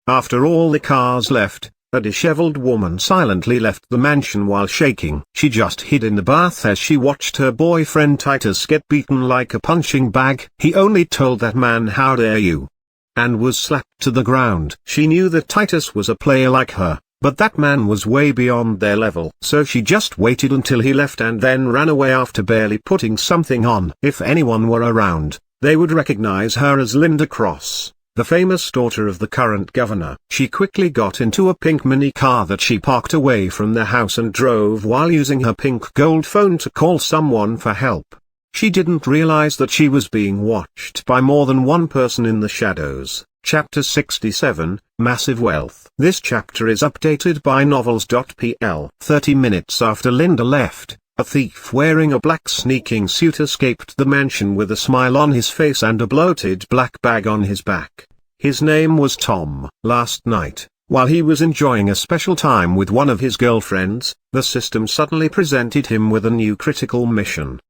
After all the cars left, a disheveled woman silently left the mansion while shaking. She just hid in the bath as she watched her boyfriend Titus get beaten like a punching bag. He only told that man, "How dare you?" and was slapped to the ground. She knew that Titus was a player like her, but that man was way beyond their level. So she just waited until he left and then ran away after barely putting something on. If anyone were around, they would recognize her as Linda Cross, the famous daughter of the current governor. She quickly got into a pink mini car that she parked away from their house and drove while using her pink gold phone to call someone for help. She didn't realize that she was being watched by more than one person in the shadows. Chapter 67, Massive Wealth. This chapter is updated by novels.pl. 30 minutes after Linda left, a thief wearing a black sneaking suit escaped the mansion with a smile on his face and a bloated black bag on his back. His name was Tom. Last night, while he was enjoying a special time with one of his girlfriends, the system suddenly presented him with a new critical mission.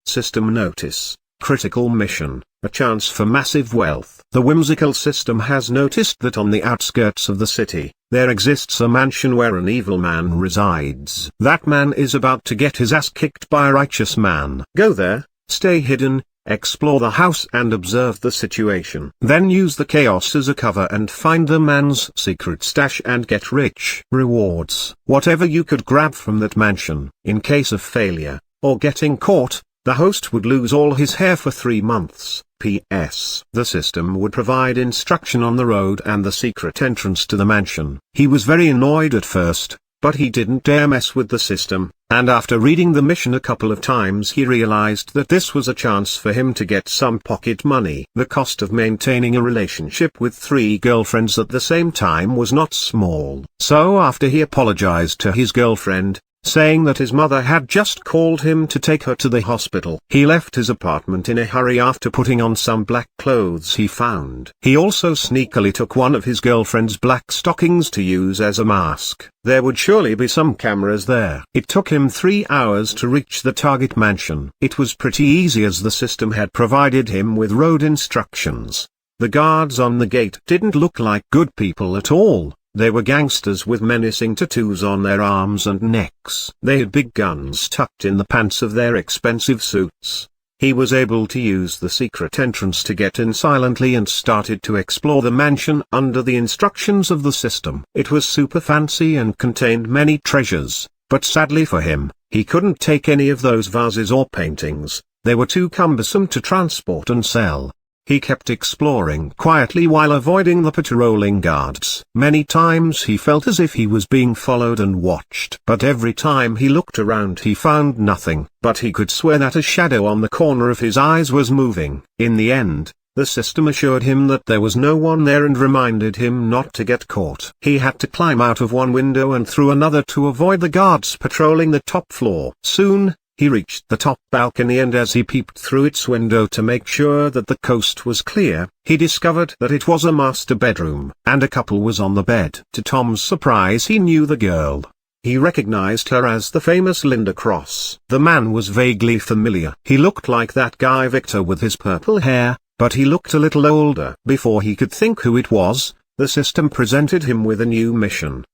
System notice. Critical mission, a chance for massive wealth. The whimsical system has noticed that on the outskirts of the city, there exists a mansion where an evil man resides. That man is about to get his ass kicked by a righteous man. Go there, stay hidden, explore the house and observe the situation. Then use the chaos as a cover and find the man's secret stash and get rich. Rewards. Whatever you could grab from that mansion. In case of failure, or getting caught, The host would lose all his hair for 3 months. P.S. The system would provide instruction on the road and the secret entrance to the mansion. He was very annoyed at first, but he didn't dare mess with the system, and after reading the mission a couple of times he realized that this was a chance for him to get some pocket money. The cost of maintaining a relationship with 3 girlfriends at the same time was not small. So after he apologized to his girlfriend, saying that his mother had just called him to take her to the hospital, he left his apartment in a hurry after putting on some black clothes he found. He also sneakily took one of his girlfriend's black stockings to use as a mask. There would surely be some cameras there. It took him 3 hours to reach the target mansion. It was pretty easy as the system had provided him with road instructions. The guards on the gate didn't look like good people at all. They were gangsters with menacing tattoos on their arms and necks. They had big guns tucked in the pants of their expensive suits. He was able to use the secret entrance to get in silently and started to explore the mansion under the instructions of the system. It was super fancy and contained many treasures, but sadly for him, he couldn't take any of those vases or paintings. They were too cumbersome to transport and sell. He kept exploring quietly while avoiding the patrolling guards. Many times he felt as if he was being followed and watched. But every time he looked around he found nothing. But he could swear that a shadow on the corner of his eyes was moving. In the end, the system assured him that there was no one there and reminded him not to get caught. He had to climb out of one window and through another to avoid the guards patrolling the top floor. Soon, he reached the top balcony and as he peeped through its window to make sure that the coast was clear, he discovered that it was a master bedroom, and a couple was on the bed. To Tom's surprise he knew the girl. He recognized her as the famous Linda Cross. The man was vaguely familiar. He looked like that guy Victor with his purple hair, but he looked a little older. Before he could think who it was, the system presented him with a new mission.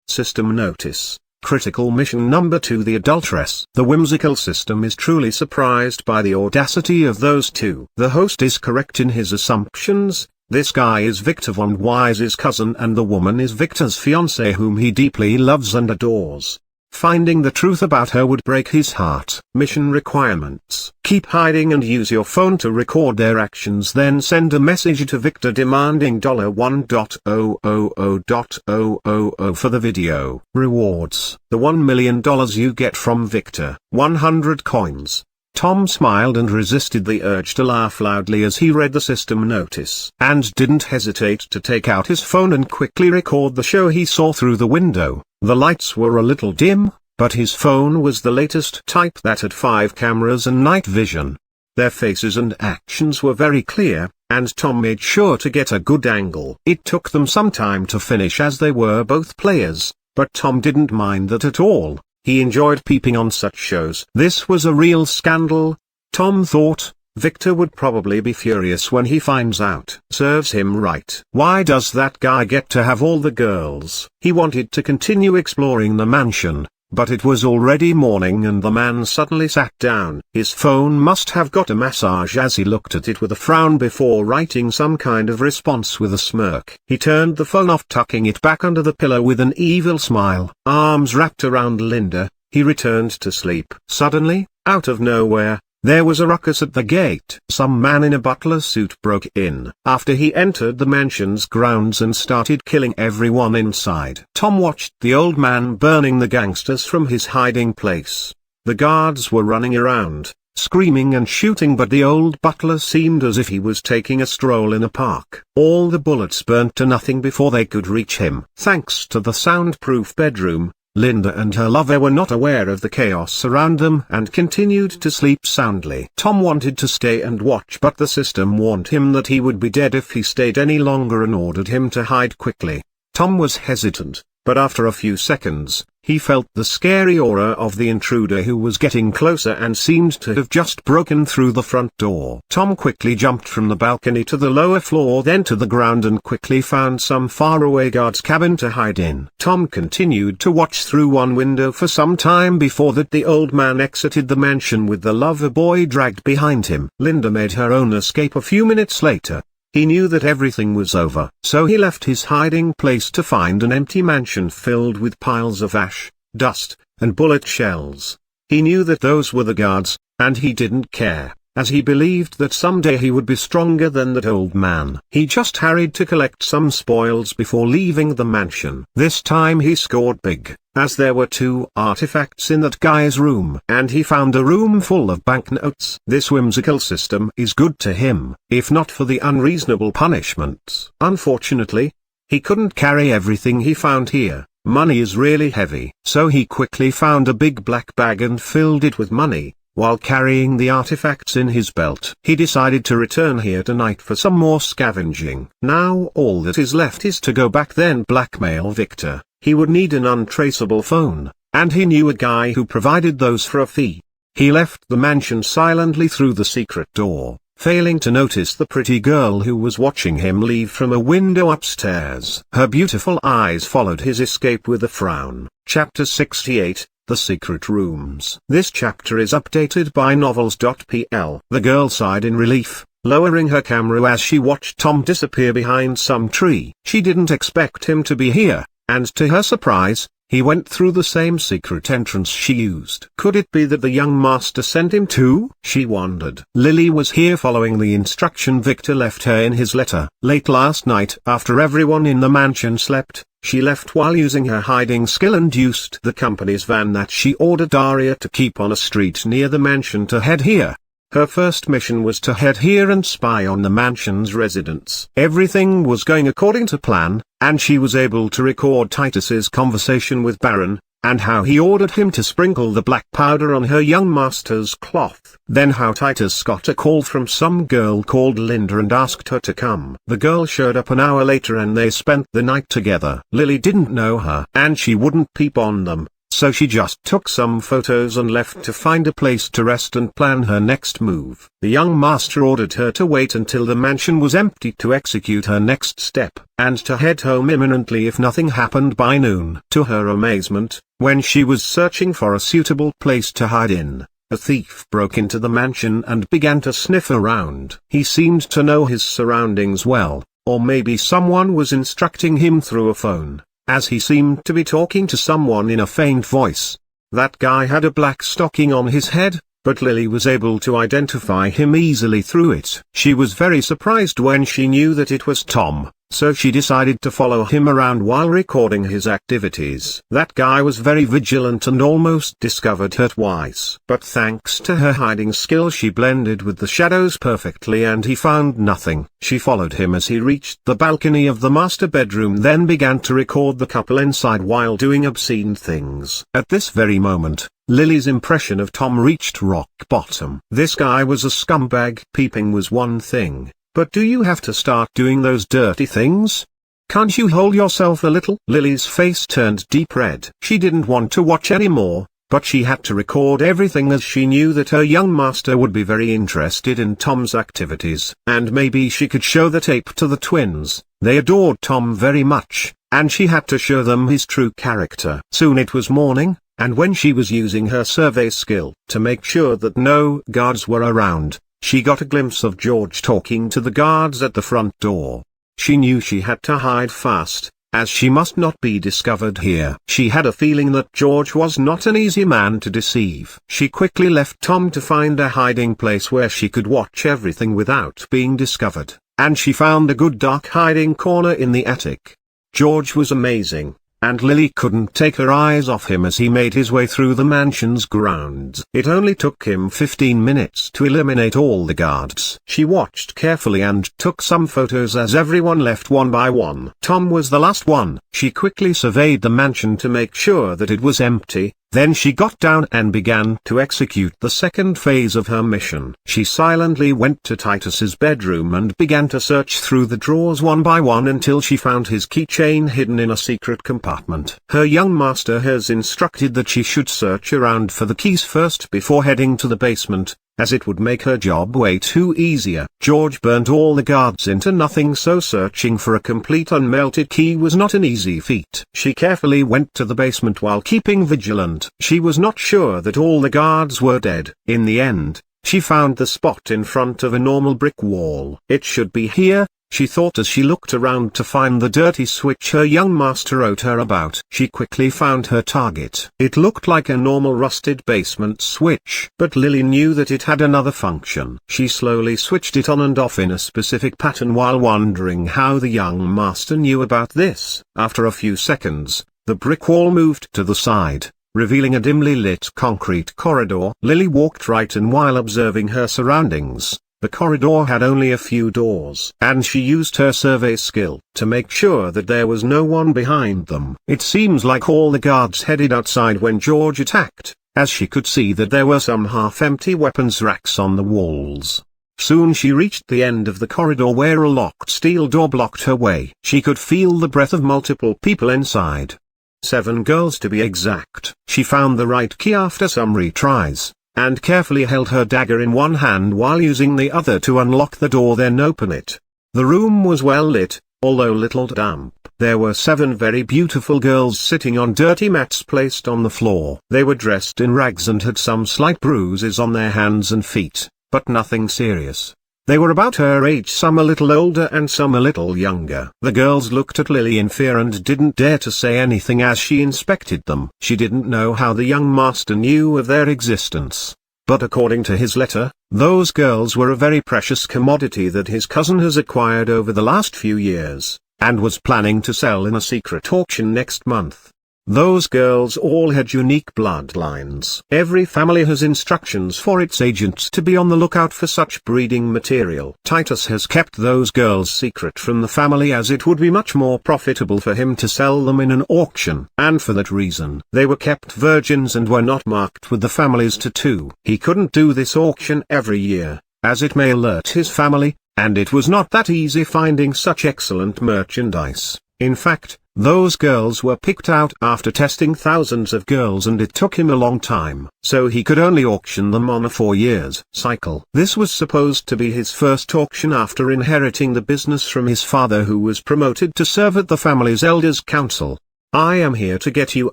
System notice. Critical mission number 2: the adulteress. The whimsical system is truly surprised by the audacity of those two. The host is correct in his assumptions. This guy is Victor von Wise's cousin and the woman is Victor's fiancée whom he deeply loves and adores. Finding the truth about her would break his heart. Mission requirements: keep hiding and use your phone to record their actions, then send a message to Victor demanding $1.000.000 for the video. Rewards: the $1 million you get from Victor, 100 coins. Tom smiled and resisted the urge to laugh loudly as he read the system notice, and didn't hesitate to take out his phone and quickly record the show he saw through the window. The lights were a little dim, but his phone was the latest type that had 5 cameras and night vision. Their faces and actions were very clear, and Tom made sure to get a good angle. It took them some time to finish as they were both players, but Tom didn't mind that at all. He enjoyed peeping on such shows. This was a real scandal, Tom thought. Victor would probably be furious when he finds out. Serves him right. Why does that guy get to have all the girls? He wanted to continue exploring the mansion, but it was already morning and the man suddenly sat down. His phone must have got a massage as he looked at it with a frown before writing some kind of response with a smirk. He turned the phone off, tucking it back under the pillow with an evil smile. Arms wrapped around Linda, he returned to sleep. Suddenly, out of nowhere, there was a ruckus at the gate. Some man in a butler suit broke in. After he entered the mansion's grounds and started killing everyone inside. Tom watched the old man burning the gangsters from his hiding place. The guards were running around, screaming and shooting, but the old butler seemed as if he was taking a stroll in a park. All the bullets burnt to nothing before they could reach him. Thanks to the soundproof bedroom, Linda and her lover were not aware of the chaos around them and continued to sleep soundly. Tom wanted to stay and watch, but the system warned him that he would be dead if he stayed any longer and ordered him to hide quickly. Tom was hesitant, but after a few seconds, he felt the scary aura of the intruder who was getting closer and seemed to have just broken through the front door. Tom quickly jumped from the balcony to the lower floor, then to the ground, and quickly found some faraway guard's cabin to hide in. Tom continued to watch through one window for some time before that the old man exited the mansion with the lover boy dragged behind him. Linda made her own escape a few minutes later. He knew that everything was over, so he left his hiding place to find an empty mansion filled with piles of ash, dust, and bullet shells. He knew that those were the guards, and he didn't care, as he believed that someday he would be stronger than that old man. He just hurried to collect some spoils before leaving the mansion. This time he scored big, as there were 2 artifacts in that guy's room, and he found a room full of banknotes. This whimsical system is good to him, if not for the unreasonable punishments. Unfortunately, he couldn't carry everything he found here. Money is really heavy. So he quickly found a big black bag and filled it with money, while carrying the artifacts in his belt. He decided to return here tonight for some more scavenging. Now all that is left is to go back then blackmail Victor. He would need an untraceable phone, and he knew a guy who provided those for a fee. He left the mansion silently through the secret door, failing to notice the pretty girl who was watching him leave from a window upstairs. Her beautiful eyes followed his escape with a frown. Chapter 68, The Secret Rooms. This chapter is updated by novels.pl. The girl sighed in relief, lowering her camera as she watched Tom disappear behind some tree. She didn't expect him to be here, and to her surprise, he went through the same secret entrance she used. Could it be that the young master sent him too? She wondered. Lily was here following the instruction Victor left her in his letter. Late last night, after everyone in the mansion slept, she left while using her hiding skill and used the company's van that she ordered Daria to keep on a street near the mansion to head here. Her first mission was to head here and spy on the mansion's residents. Everything was going according to plan, and she was able to record Titus's conversation with Baron, and how he ordered him to sprinkle the black powder on her young master's cloth. Then how Titus got a call from some girl called Linda and asked her to come. The girl showed up an hour later and they spent the night together. Lily didn't know her, and she wouldn't peep on them. So she just took some photos and left to find a place to rest and plan her next move. The young master ordered her to wait until the mansion was empty to execute her next step, and to head home imminently if nothing happened by noon. To her amazement, when she was searching for a suitable place to hide in, a thief broke into the mansion and began to sniff around. He seemed to know his surroundings well, or maybe someone was instructing him through a phone, as he seemed to be talking to someone in a faint voice. That guy had a black stocking on his head, but Lily was able to identify him easily through it. She was very surprised when she knew that it was Tom, so she decided to follow him around while recording his activities. That guy was very vigilant and almost discovered her twice. But thanks to her hiding skill she blended with the shadows perfectly and he found nothing. She followed him as he reached the balcony of the master bedroom, then began to record the couple inside while doing obscene things. At this very moment, Lily's impression of Tom reached rock bottom. This guy was a scumbag. Peeping was one thing, but do you have to start doing those dirty things? Can't you hold yourself a little? Lily's face turned deep red. She didn't want to watch anymore, but she had to record everything as she knew that her young master would be very interested in Tom's activities. And maybe she could show the tape to the twins. They adored Tom very much, and she had to show them his true character. Soon it was morning, and when she was using her survey skill to make sure that no guards were around, she got a glimpse of George talking to the guards at the front door. She knew she had to hide fast, as she must not be discovered here. She had a feeling that George was not an easy man to deceive. She quickly left Tom to find a hiding place where she could watch everything without being discovered, and she found a good dark hiding corner in the attic. George was amazing, and Lily couldn't take her eyes off him as he made his way through the mansion's grounds. It only took him 15 minutes to eliminate all the guards. She watched carefully and took some photos as everyone left one by one. Tom was the last one. She quickly surveyed the mansion to make sure that it was empty. Then she got down and began to execute the second phase of her mission. She silently went to Titus's bedroom and began to search through the drawers one by one until she found his keychain hidden in a secret compartment. Her young master has instructed that she should search around for the keys first before heading to the basement, as it would make her job way too easier. George burnt all the guards into nothing, so searching for a complete unmelted key was not an easy feat. She carefully went to the basement while keeping vigilant. She was not sure that all the guards were dead. In the end, she found the spot in front of a normal brick wall. It should be here, she thought as she looked around to find the dirty switch her young master wrote her about. She quickly found her target. It looked like a normal rusted basement switch, but Lily knew that it had another function. She slowly switched it on and off in a specific pattern while wondering how the young master knew about this. After a few seconds, the brick wall moved to the side, revealing a dimly lit concrete corridor. Lily walked right in while observing her surroundings. The corridor had only a few doors, and she used her survey skill to make sure that there was no one behind them. It seems like all the guards headed outside when George attacked, as she could see that there were some half-empty weapons racks on the walls. Soon she reached the end of the corridor where a locked steel door blocked her way. She could feel the breath of multiple people inside. 7 girls to be exact. She found the right key after some retries, and carefully held her dagger in one hand while using the other to unlock the door then open it. The room was well lit, although little damp. There were 7 very beautiful girls sitting on dirty mats placed on the floor. They were dressed in rags and had some slight bruises on their hands and feet, but nothing serious. They were about her age, some a little older and some a little younger. The girls looked at Lily in fear and didn't dare to say anything as she inspected them. She didn't know how the young master knew of their existence, but according to his letter, those girls were a very precious commodity that his cousin has acquired over the last few years, and was planning to sell in a secret auction next month. Those girls all had unique bloodlines. Every family has instructions for its agents to be on the lookout for such breeding material. Titus has kept those girls secret from the family as it would be much more profitable for him to sell them in an auction. And for that reason, they were kept virgins and were not marked with the family's tattoo. He couldn't do this auction every year, as it may alert his family, and it was not that easy finding such excellent merchandise. In fact, those girls were picked out after testing thousands of girls and it took him a long time, so he could only auction them on a 4-year cycle. This was supposed to be his first auction after inheriting the business from his father, who was promoted to serve at the family's elders' council. "I am here to get you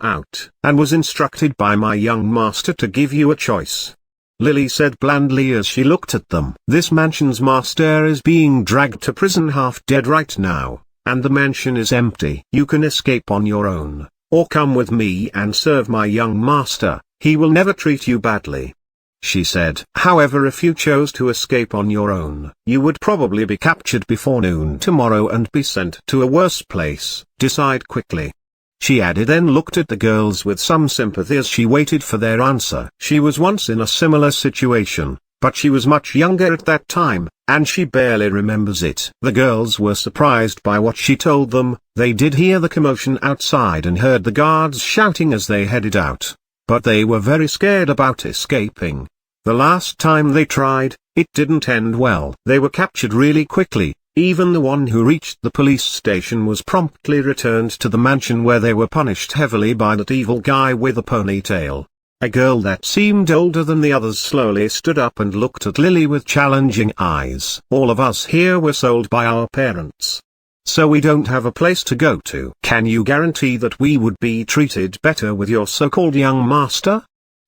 out, and was instructed by my young master to give you a choice," Lily said blandly as she looked at them. "This mansion's master is being dragged to prison half dead right now, and the mansion is empty. You can escape on your own, or come with me and serve my young master. He will never treat you badly," she said. "However, if you chose to escape on your own, you would probably be captured before noon tomorrow and be sent to a worse place. Decide quickly," she added, then looked at the girls with some sympathy as she waited for their answer. She was once in a similar situation, but she was much younger at that time, and she barely remembers it. The girls were surprised by what she told them. They did hear the commotion outside and heard the guards shouting as they headed out, but they were very scared about escaping. The last time they tried, it didn't end well. They were captured really quickly. Even the one who reached the police station was promptly returned to the mansion where they were punished heavily by that evil guy with a ponytail. A girl that seemed older than the others slowly stood up and looked at Lily with challenging eyes. "All of us here were sold by our parents, so we don't have a place to go to. Can you guarantee that we would be treated better with your so-called young master?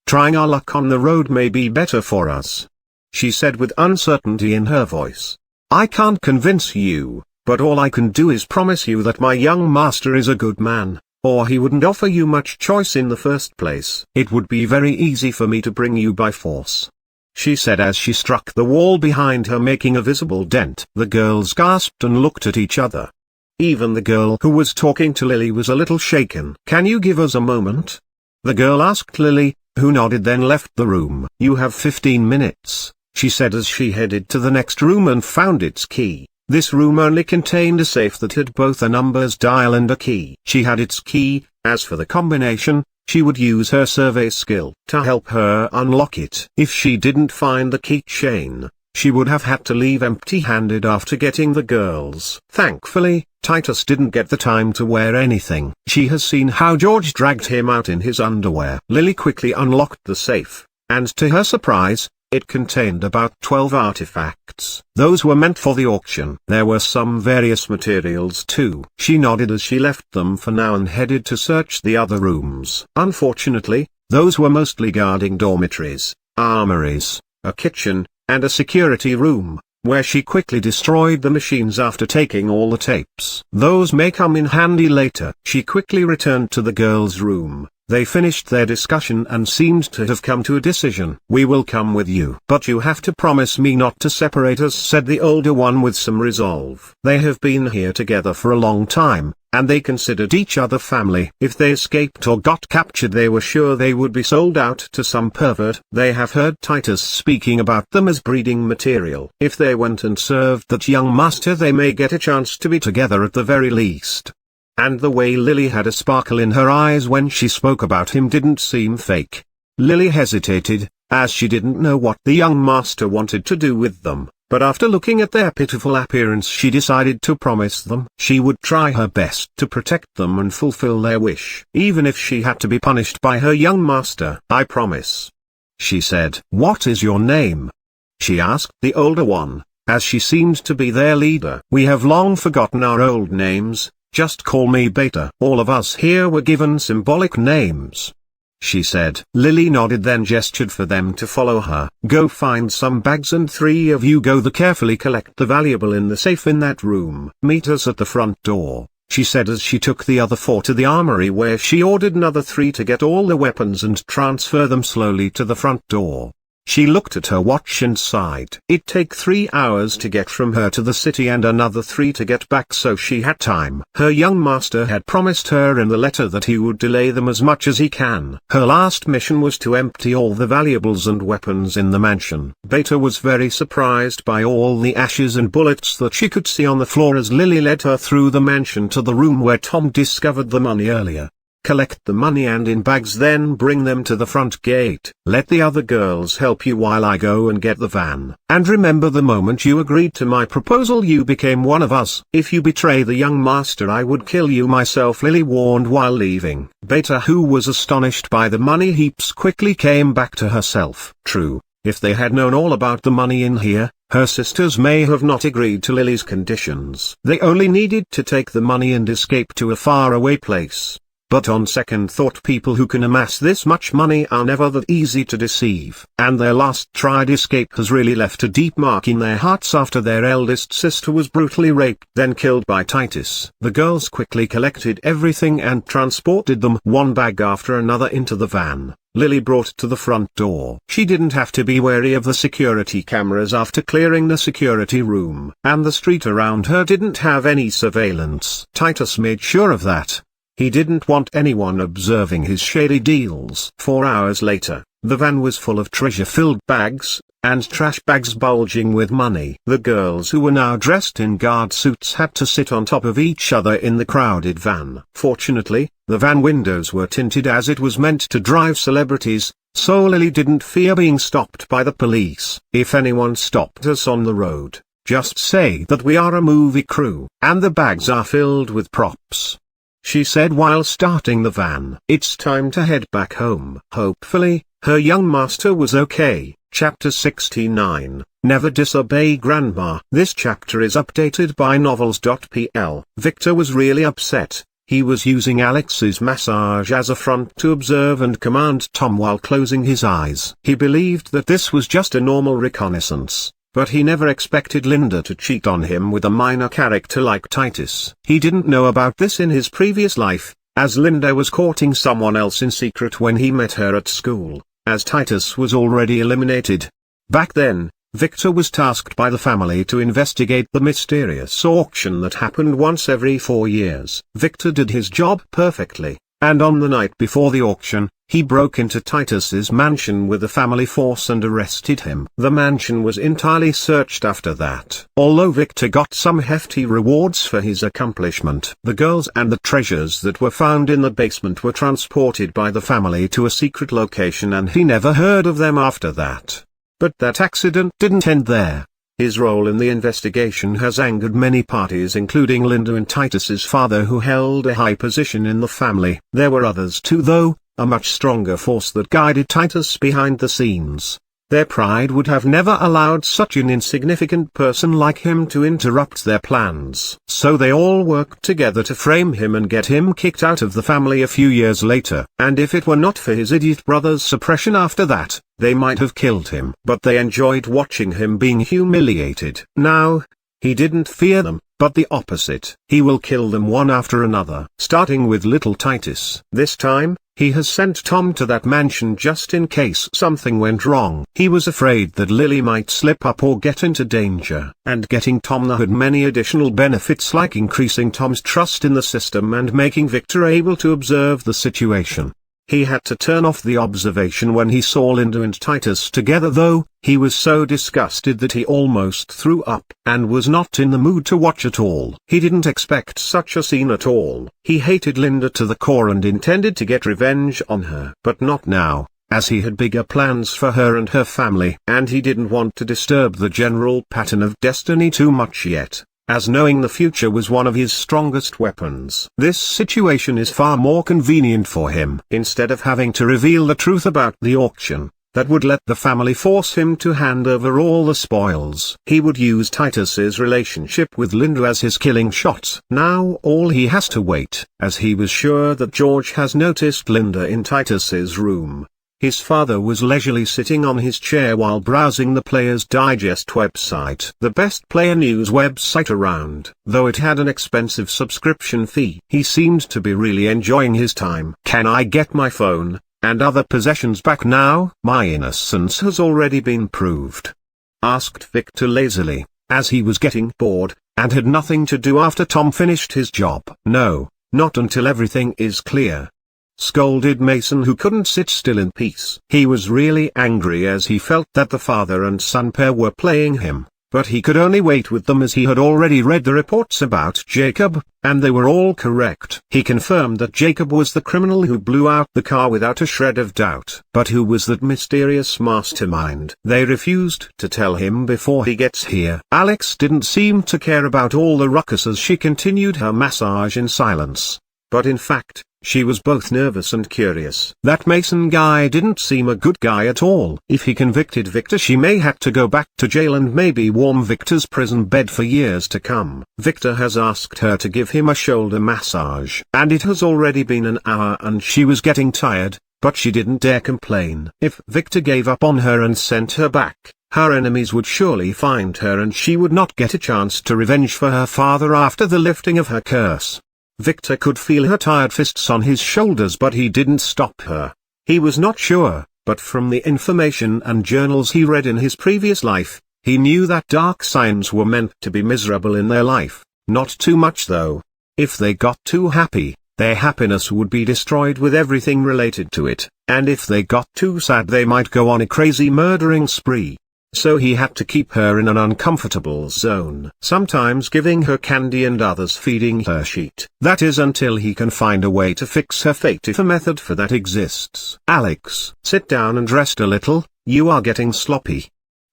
Trying our luck on the road may be better for us," she said with uncertainty in her voice. "I can't convince you, but all I can do is promise you that my young master is a good man, or he wouldn't offer you much choice in the first place. It would be very easy for me to bring you by force," she said as she struck the wall behind her, making a visible dent. The girls gasped and looked at each other. Even the girl who was talking to Lily was a little shaken. "Can you give us a moment?" the girl asked Lily, who nodded then left the room. "You have 15 minutes, she said as she headed to the next room and found its key. This room only contained a safe that had both a numbers dial and a key. She had its key. As for the combination, she would use her survey skill to help her unlock it. If she didn't find the keychain, she would have had to leave empty-handed after getting the girls. Thankfully, Titus didn't get the time to wear anything. She has seen how George dragged him out in his underwear. Lily quickly unlocked the safe, and to her surprise, it contained about 12 artifacts. Those were meant for the auction. There were some various materials too. She nodded as she left them for now and headed to search the other rooms. Unfortunately, those were mostly guarding dormitories, armories, a kitchen, and a security room. where she quickly destroyed the machines after taking all the tapes. Those may come in handy later. She quickly returned to the girls' room. They finished their discussion and seemed to have come to a decision. "We will come with you. But you have to promise me not to separate us," said the older one with some resolve. They have been here together for a long time, and they considered each other family. If they escaped or got captured, they were sure they would be sold out to some pervert. They have heard Titus speaking about them as breeding material. If they went and served that young master, they may get a chance to be together at the very least. And the way Lily had a sparkle in her eyes when she spoke about him didn't seem fake. Lily hesitated, as she didn't know what the young master wanted to do with them, but after looking at their pitiful appearance she decided to promise them. She would try her best to protect them and fulfill their wish, even if she had to be punished by her young master. "I promise," she said. "What is your name?" she asked the older one, as she seemed to be their leader. "We have long forgotten our old names. Just call me Beta." All of us here were given symbolic names, she said. Lily nodded, then gestured for them to follow her. "Go find some bags and 3 of you go carefully collect the valuable in the safe in that room. Meet us at the front door," she said as she took the other 4 to the armory, where she ordered another 3 to get all the weapons and transfer them slowly to the front door. She looked at her watch and sighed. It'd take 3 hours to get from her to the city and another 3 to get back, so she had time. Her young master had promised her in the letter that he would delay them as much as he can. Her last mission was to empty all the valuables and weapons in the mansion. Beta was very surprised by all the ashes and bullets that she could see on the floor as Lily led her through the mansion to the room where Tom discovered the money earlier. "Collect the money and in bags, then bring them to the front gate. Let the other girls help you while I go and get the van. And remember, the moment you agreed to my proposal you became one of us. If you betray the young master I would kill you myself," Lily warned while leaving. Beta, who was astonished by the money heaps, quickly came back to herself. True, if they had known all about the money in here, her sisters may have not agreed to Lily's conditions. They only needed to take the money and escape to a faraway place. But on second thought, people who can amass this much money are never that easy to deceive. And their last tried escape has really left a deep mark in their hearts after their eldest sister was brutally raped, then killed by Titus. The girls quickly collected everything and transported them one bag after another into the van. Lily brought to the front door. She didn't have to be wary of the security cameras after clearing the security room. And the street around her didn't have any surveillance. Titus made sure of that. He didn't want anyone observing his shady deals. 4 hours later, the van was full of treasure-filled bags, and trash bags bulging with money. The girls, who were now dressed in guard suits, had to sit on top of each other in the crowded van. Fortunately, the van windows were tinted as it was meant to drive celebrities, so Lily didn't fear being stopped by the police. "If anyone stopped us on the road, just say that we are a movie crew, and the bags are filled with props," she said while starting the van. "It's time to head back home." Hopefully, her young master was okay. Chapter 69, Never Disobey Grandma. This chapter is updated by novels.pl. Victor was really upset. He was using Alex's massage as a front to observe and command Tom while closing his eyes. He believed that this was just a normal reconnaissance, but he never expected Linda to cheat on him with a minor character like Titus. He didn't know about this in his previous life, as Linda was courting someone else in secret when he met her at school, as Titus was already eliminated. Back then, Victor was tasked by the family to investigate the mysterious auction that happened once every 4 years. Victor did his job perfectly, and on the night before the auction, he broke into Titus's mansion with a family force and arrested him. The mansion was entirely searched after that. Although Victor got some hefty rewards for his accomplishment, the girls and the treasures that were found in the basement were transported by the family to a secret location, and he never heard of them after that. But that accident didn't end there. His role in the investigation has angered many parties, including Linda and Titus's father, who held a high position in the family. There were others too, though, a much stronger force that guided Titus behind the scenes. Their pride would have never allowed such an insignificant person like him to interrupt their plans. So they all worked together to frame him and get him kicked out of the family a few years later. And if it were not for his idiot brother's suppression after that, they might have killed him. But they enjoyed watching him being humiliated. Now, he didn't fear them, but the opposite. He will kill them one after another, starting with little Titus. This time, he has sent Tom to that mansion just in case something went wrong. He was afraid that Lily might slip up or get into danger. And getting Tom there had many additional benefits, like increasing Tom's trust in the system and making Victor able to observe the situation. He had to turn off the observation when he saw Linda and Titus together, though. He was so disgusted that he almost threw up, and was not in the mood to watch at all. He didn't expect such a scene at all. He hated Linda to the core and intended to get revenge on her. But not now, as he had bigger plans for her and her family. And he didn't want to disturb the general pattern of destiny too much yet, as knowing the future was one of his strongest weapons. This situation is far more convenient for him. Instead of having to reveal the truth about the auction, that would let the family force him to hand over all the spoils, he would use Titus's relationship with Linda as his killing shot. Now all he has to wait, as he was sure that George has noticed Linda in Titus's room. His father was leisurely sitting on his chair while browsing the Player's Digest website, the best player news website around. Though it had an expensive subscription fee, he seemed to be really enjoying his time. "Can I get my phone and other possessions back now? My innocence has already been proved?" asked Victor lazily, as he was getting bored, and had nothing to do after Tom finished his job. "No, not until everything is clear," scolded Mason, who couldn't sit still in peace. He was really angry as he felt that the father and son pair were playing him, but he could only wait with them as he had already read the reports about Jacob, and they were all correct. He confirmed that Jacob was the criminal who blew out the car without a shred of doubt. But who was that mysterious mastermind? They refused to tell him before he gets here. Alex didn't seem to care about all the ruckus as she continued her massage in silence. But in fact, she was both nervous and curious. That Mason guy didn't seem a good guy at all. If he convicted Victor, she may have to go back to jail and maybe warm Victor's prison bed for years to come. Victor has asked her to give him a shoulder massage, and it has already been an hour and she was getting tired, but she didn't dare complain. If Victor gave up on her and sent her back, her enemies would surely find her and she would not get a chance to revenge for her father after the lifting of her curse. Victor could feel her tired fists on his shoulders, but he didn't stop her. He was not sure, but from the information and journals he read in his previous life, he knew that dark signs were meant to be miserable in their life. Not too much though. If they got too happy, their happiness would be destroyed with everything related to it, and if they got too sad they might go on a crazy murdering spree. So he had to keep her in an uncomfortable zone, sometimes giving her candy and others feeding her sheet. That is until he can find a way to fix her fate, if a method for that exists. "Alex, sit down and rest a little, you are getting sloppy,"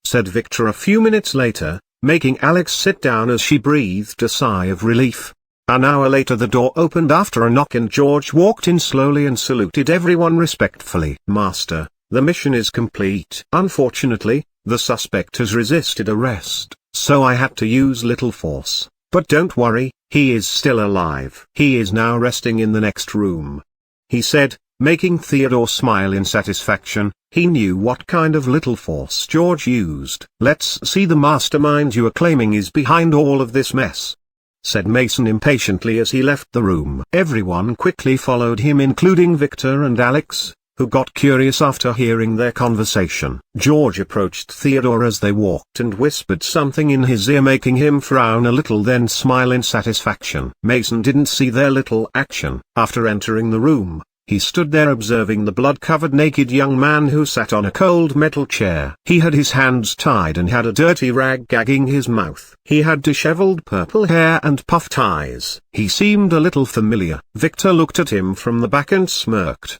said Victor a few minutes later, making Alex sit down as she breathed a sigh of relief. An hour later the door opened after a knock and George walked in slowly and saluted everyone respectfully. "Master, the mission is complete. Unfortunately, the suspect has resisted arrest, so I had to use little force. But don't worry, he is still alive. He is now resting in the next room," he said, making Theodore smile in satisfaction. He knew what kind of little force George used. "Let's see the mastermind you are claiming is behind all of this mess," said Mason impatiently as he left the room. Everyone quickly followed him, including Victor and Alex, who got curious after hearing their conversation. George approached Theodore as they walked and whispered something in his ear, making him frown a little then smile in satisfaction. Mason didn't see their little action. After entering the room, he stood there observing the blood-covered naked young man who sat on a cold metal chair. He had his hands tied and had a dirty rag gagging his mouth. He had disheveled purple hair and puffed eyes. He seemed a little familiar. Victor looked at him from the back and smirked.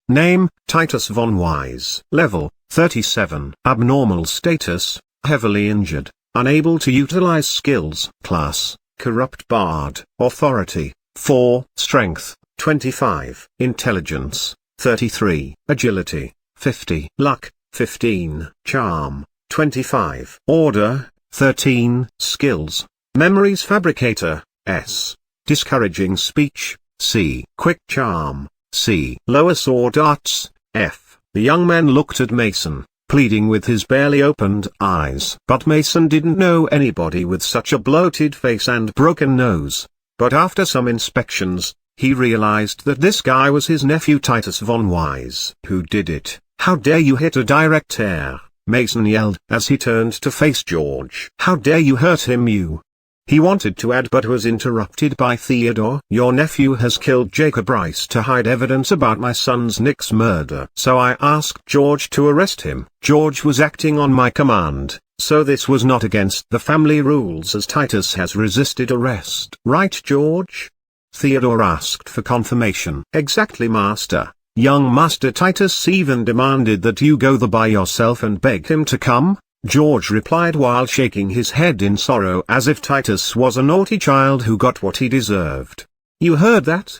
Name, Titus von Wise. Level, 37. Abnormal status, heavily injured, unable to utilize skills. Class, corrupt bard. Authority, 4. Strength, 25. Intelligence, 33. Agility, 50. Luck, 15. Charm. 25. Order. 13. Skills. Memories fabricator. S. Discouraging speech. C. Quick charm. C. Lower sword arts. F. The young man looked at Mason, pleading with his barely opened eyes. But Mason didn't know anybody with such a bloated face and broken nose. But after some inspections, he realized that this guy was his nephew Titus von Wise. Who did it? How dare you hit a directeur? Mason yelled as he turned to face George. How dare you hurt him, you? He wanted to add but was interrupted by Theodore. Your nephew has killed Jacob Rice to hide evidence about my son's Nick's murder. So I asked George to arrest him. George was acting on my command, so this was not against the family rules as Titus has resisted arrest. Right, George? Theodore asked for confirmation. Exactly, Master. Young Master Titus even demanded that you go there by yourself and beg him to come, George replied while shaking his head in sorrow as if Titus was a naughty child who got what he deserved. You heard that?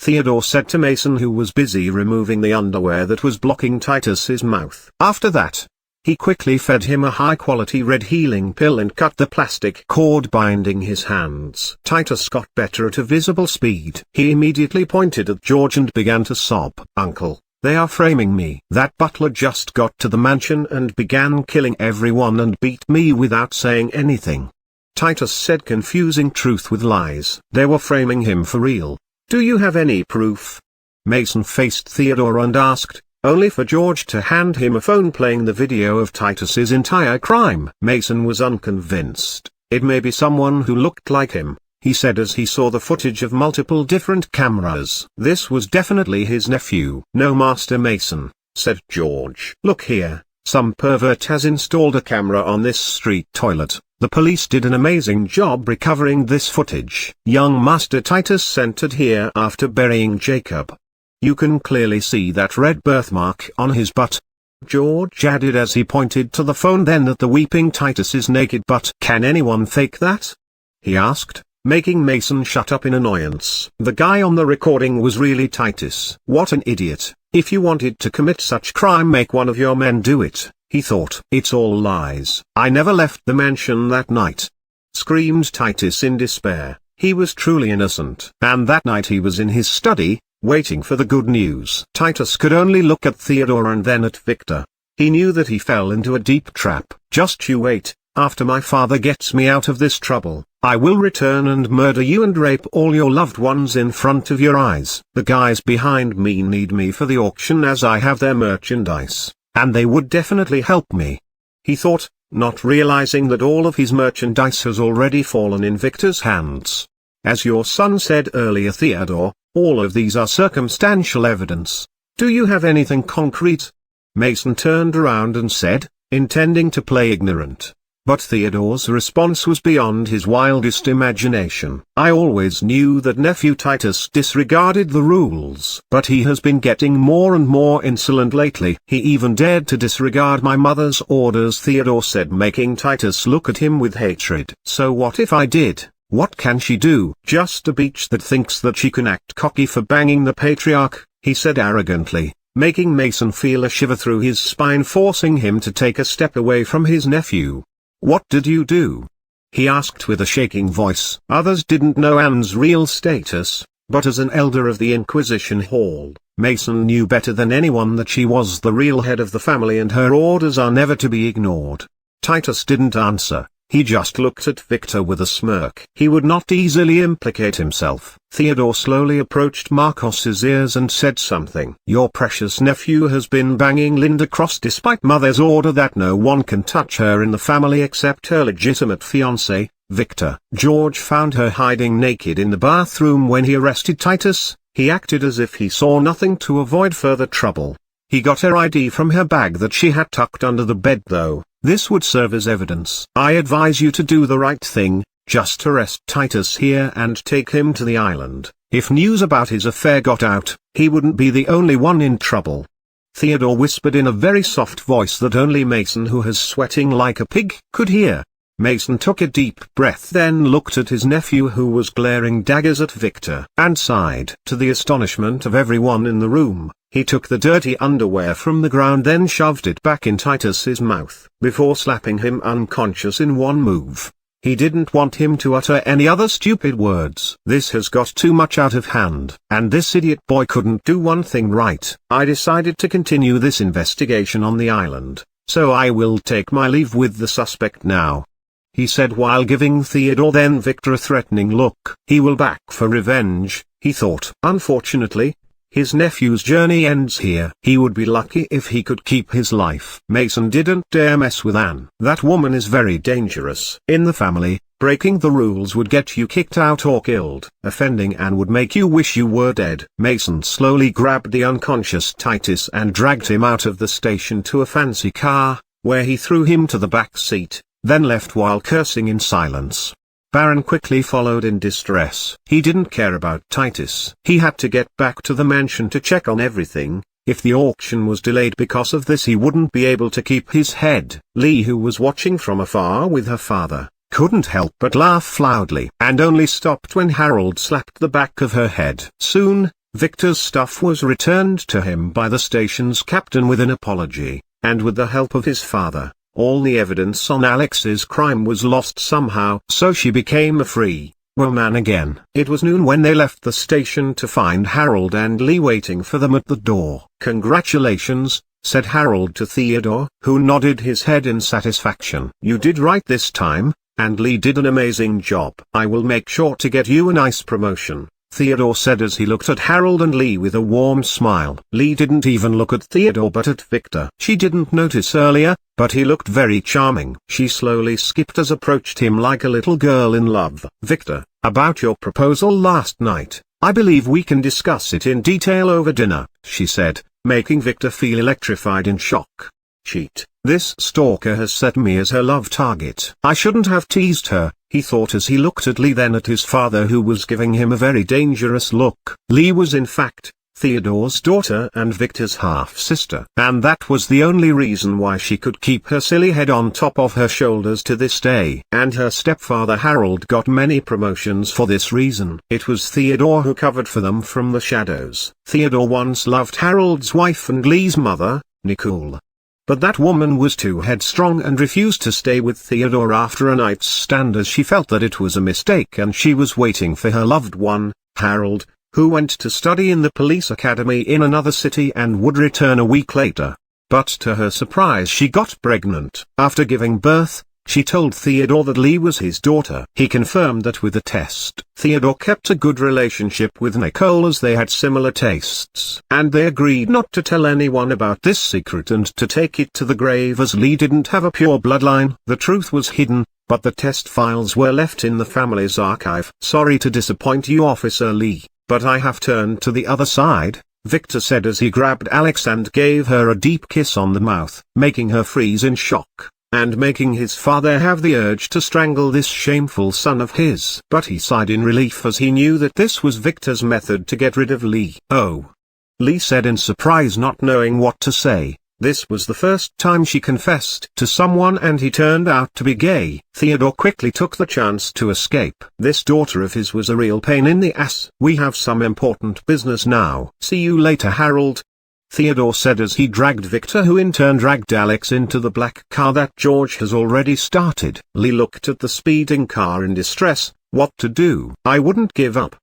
Theodore said to Mason, who was busy removing the underwear that was blocking Titus's mouth. After that, he quickly fed him a high-quality red healing pill and cut the plastic cord binding his hands. Titus got better at a visible speed. He immediately pointed at George and began to sob. Uncle, they are framing me. That butler just got to the mansion and began killing everyone and beat me without saying anything. Titus said, confusing truth with lies. They were framing him for real. Do you have any proof? Mason faced Theodore and asked, only for George to hand him a phone playing the video of Titus's entire crime. Mason was unconvinced. It may be someone who looked like him, he said as he saw the footage of multiple different cameras. This was definitely his nephew. No, Master Mason, said George. Look here, some pervert has installed a camera on this street toilet. The police did an amazing job recovering this footage. Young Master Titus entered here after burying Jacob. You can clearly see that red birthmark on his butt. George added as he pointed to the phone then at the weeping Titus's naked butt. Can anyone fake that? He asked, making Mason shut up in annoyance. The guy on the recording was really Titus. What an idiot. If you wanted to commit such crime, make one of your men do it, he thought. It's all lies. I never left the mansion that night, screamed Titus in despair. He was truly innocent. And that night he was in his study, waiting for the good news. Titus could only look at Theodore and then at Victor. He knew that he fell into a deep trap. Just you wait, after my father gets me out of this trouble, I will return and murder you and rape all your loved ones in front of your eyes. The guys behind me need me for the auction as I have their merchandise, and they would definitely help me, he thought, not realizing that all of his merchandise has already fallen in Victor's hands. As your son said earlier, Theodore, all of these are circumstantial evidence. Do you have anything concrete? Mason turned around and said, intending to play ignorant. But Theodore's response was beyond his wildest imagination. I always knew that nephew Titus disregarded the rules. But he has been getting more and more insolent lately. He even dared to disregard my mother's orders, Theodore said, making Titus look at him with hatred. So what if I did? What can she do? Just a bitch that thinks that she can act cocky for banging the patriarch, he said arrogantly, making Mason feel a shiver through his spine, forcing him to take a step away from his nephew. What did you do? He asked with a shaking voice. Others didn't know Anne's real status, but as an elder of the Inquisition Hall, Mason knew better than anyone that she was the real head of the family and her orders are never to be ignored. Titus didn't answer. He just looked at Victor with a smirk. He would not easily implicate himself. Theodore slowly approached Marcos's ears and said something. Your precious nephew has been banging Linda Cross despite mother's order that no one can touch her in the family except her legitimate fiancé, Victor. George found her hiding naked in the bathroom when he arrested Titus. He acted as if he saw nothing to avoid further trouble. He got her ID from her bag that she had tucked under the bed though. This would serve as evidence. I advise you to do the right thing, just arrest Titus here and take him to the island. If news about his affair got out, he wouldn't be the only one in trouble. Theodore whispered in a very soft voice that only Mason, who was sweating like a pig, could hear. Mason took a deep breath, then looked at his nephew who was glaring daggers at Victor, and sighed. To the astonishment of everyone in the room, He took the dirty underwear from the ground, then shoved it back in Titus's mouth, before slapping him unconscious in one move. He didn't want him to utter any other stupid words. This has got too much out of hand, and this idiot boy couldn't do one thing right. I decided to continue this investigation on the island, so I will take my leave with the suspect now," he said while giving Theodore then Victor a threatening look. He will back for revenge, he thought. Unfortunately, his nephew's journey ends here. He would be lucky if he could keep his life. Mason didn't dare mess with Anne. That woman is very dangerous. In the family, breaking the rules would get you kicked out or killed. Offending Anne would make you wish you were dead. Mason slowly grabbed the unconscious Titus and dragged him out of the station to a fancy car, where he threw him to the back seat, then left while cursing in silence. Baron quickly followed in distress. He didn't care about Titus. He had to get back to the mansion to check on everything. If the auction was delayed because of this, he wouldn't be able to keep his head. Lee, who was watching from afar with her father, couldn't help but laugh loudly, and only stopped when Harold slapped the back of her head. Soon, Victor's stuff was returned to him by the station's captain with an apology, and with the help of his father, all the evidence on Alex's crime was lost somehow. So she became a free woman again. It was noon when they left the station to find Harold and Lee waiting for them at the door. "Congratulations," said Harold to Theodore, who nodded his head in satisfaction. "You did right this time, and Lee did an amazing job. I will make sure to get you a nice promotion," Theodore said as he looked at Harold and Lee with a warm smile. Lee didn't even look at Theodore but at Victor. She didn't notice earlier, but he looked very charming. She slowly skipped as approached him like a little girl in love. "Victor, about your proposal last night, I believe we can discuss it in detail over dinner," she said, making Victor feel electrified in shock. "Cheat. This stalker has set me as her love target. I shouldn't have teased her," he thought as he looked at Lee, then at his father, who was giving him a very dangerous look. Lee was in fact Theodore's daughter and Victor's half-sister, and that was the only reason why she could keep her silly head on top of her shoulders to this day. And her stepfather Harold got many promotions for this reason. It was Theodore who covered for them from the shadows. Theodore once loved Harold's wife and Lee's mother, Nicole. But that woman was too headstrong and refused to stay with Theodore after a night's stand, as she felt that it was a mistake and she was waiting for her loved one, Harold, who went to study in the police academy in another city and would return a week later. But to her surprise, she got pregnant. After giving birth, she told Theodore that Lee was his daughter. He confirmed that with a test. Theodore kept a good relationship with Nicole as they had similar tastes, and they agreed not to tell anyone about this secret and to take it to the grave, as Lee didn't have a pure bloodline. The truth was hidden, but the test files were left in the family's archive. "Sorry to disappoint you, Officer Lee, but I have turned to the other side," Victor said as he grabbed Alex and gave her a deep kiss on the mouth, making her freeze in shock, and making his father have the urge to strangle this shameful son of his. But he sighed in relief as he knew that this was Victor's method to get rid of Lee. "Oh," Lee said in surprise, not knowing what to say. This was the first time she confessed to someone and he turned out to be gay. Theodore quickly took the chance to escape. This daughter of his was a real pain in the ass. "We have some important business now. See you later, Harold," Theodore said as he dragged Victor, who in turn dragged Alex into the black car that George has already started. Lee looked at the speeding car in distress. What to do? "I wouldn't give up,"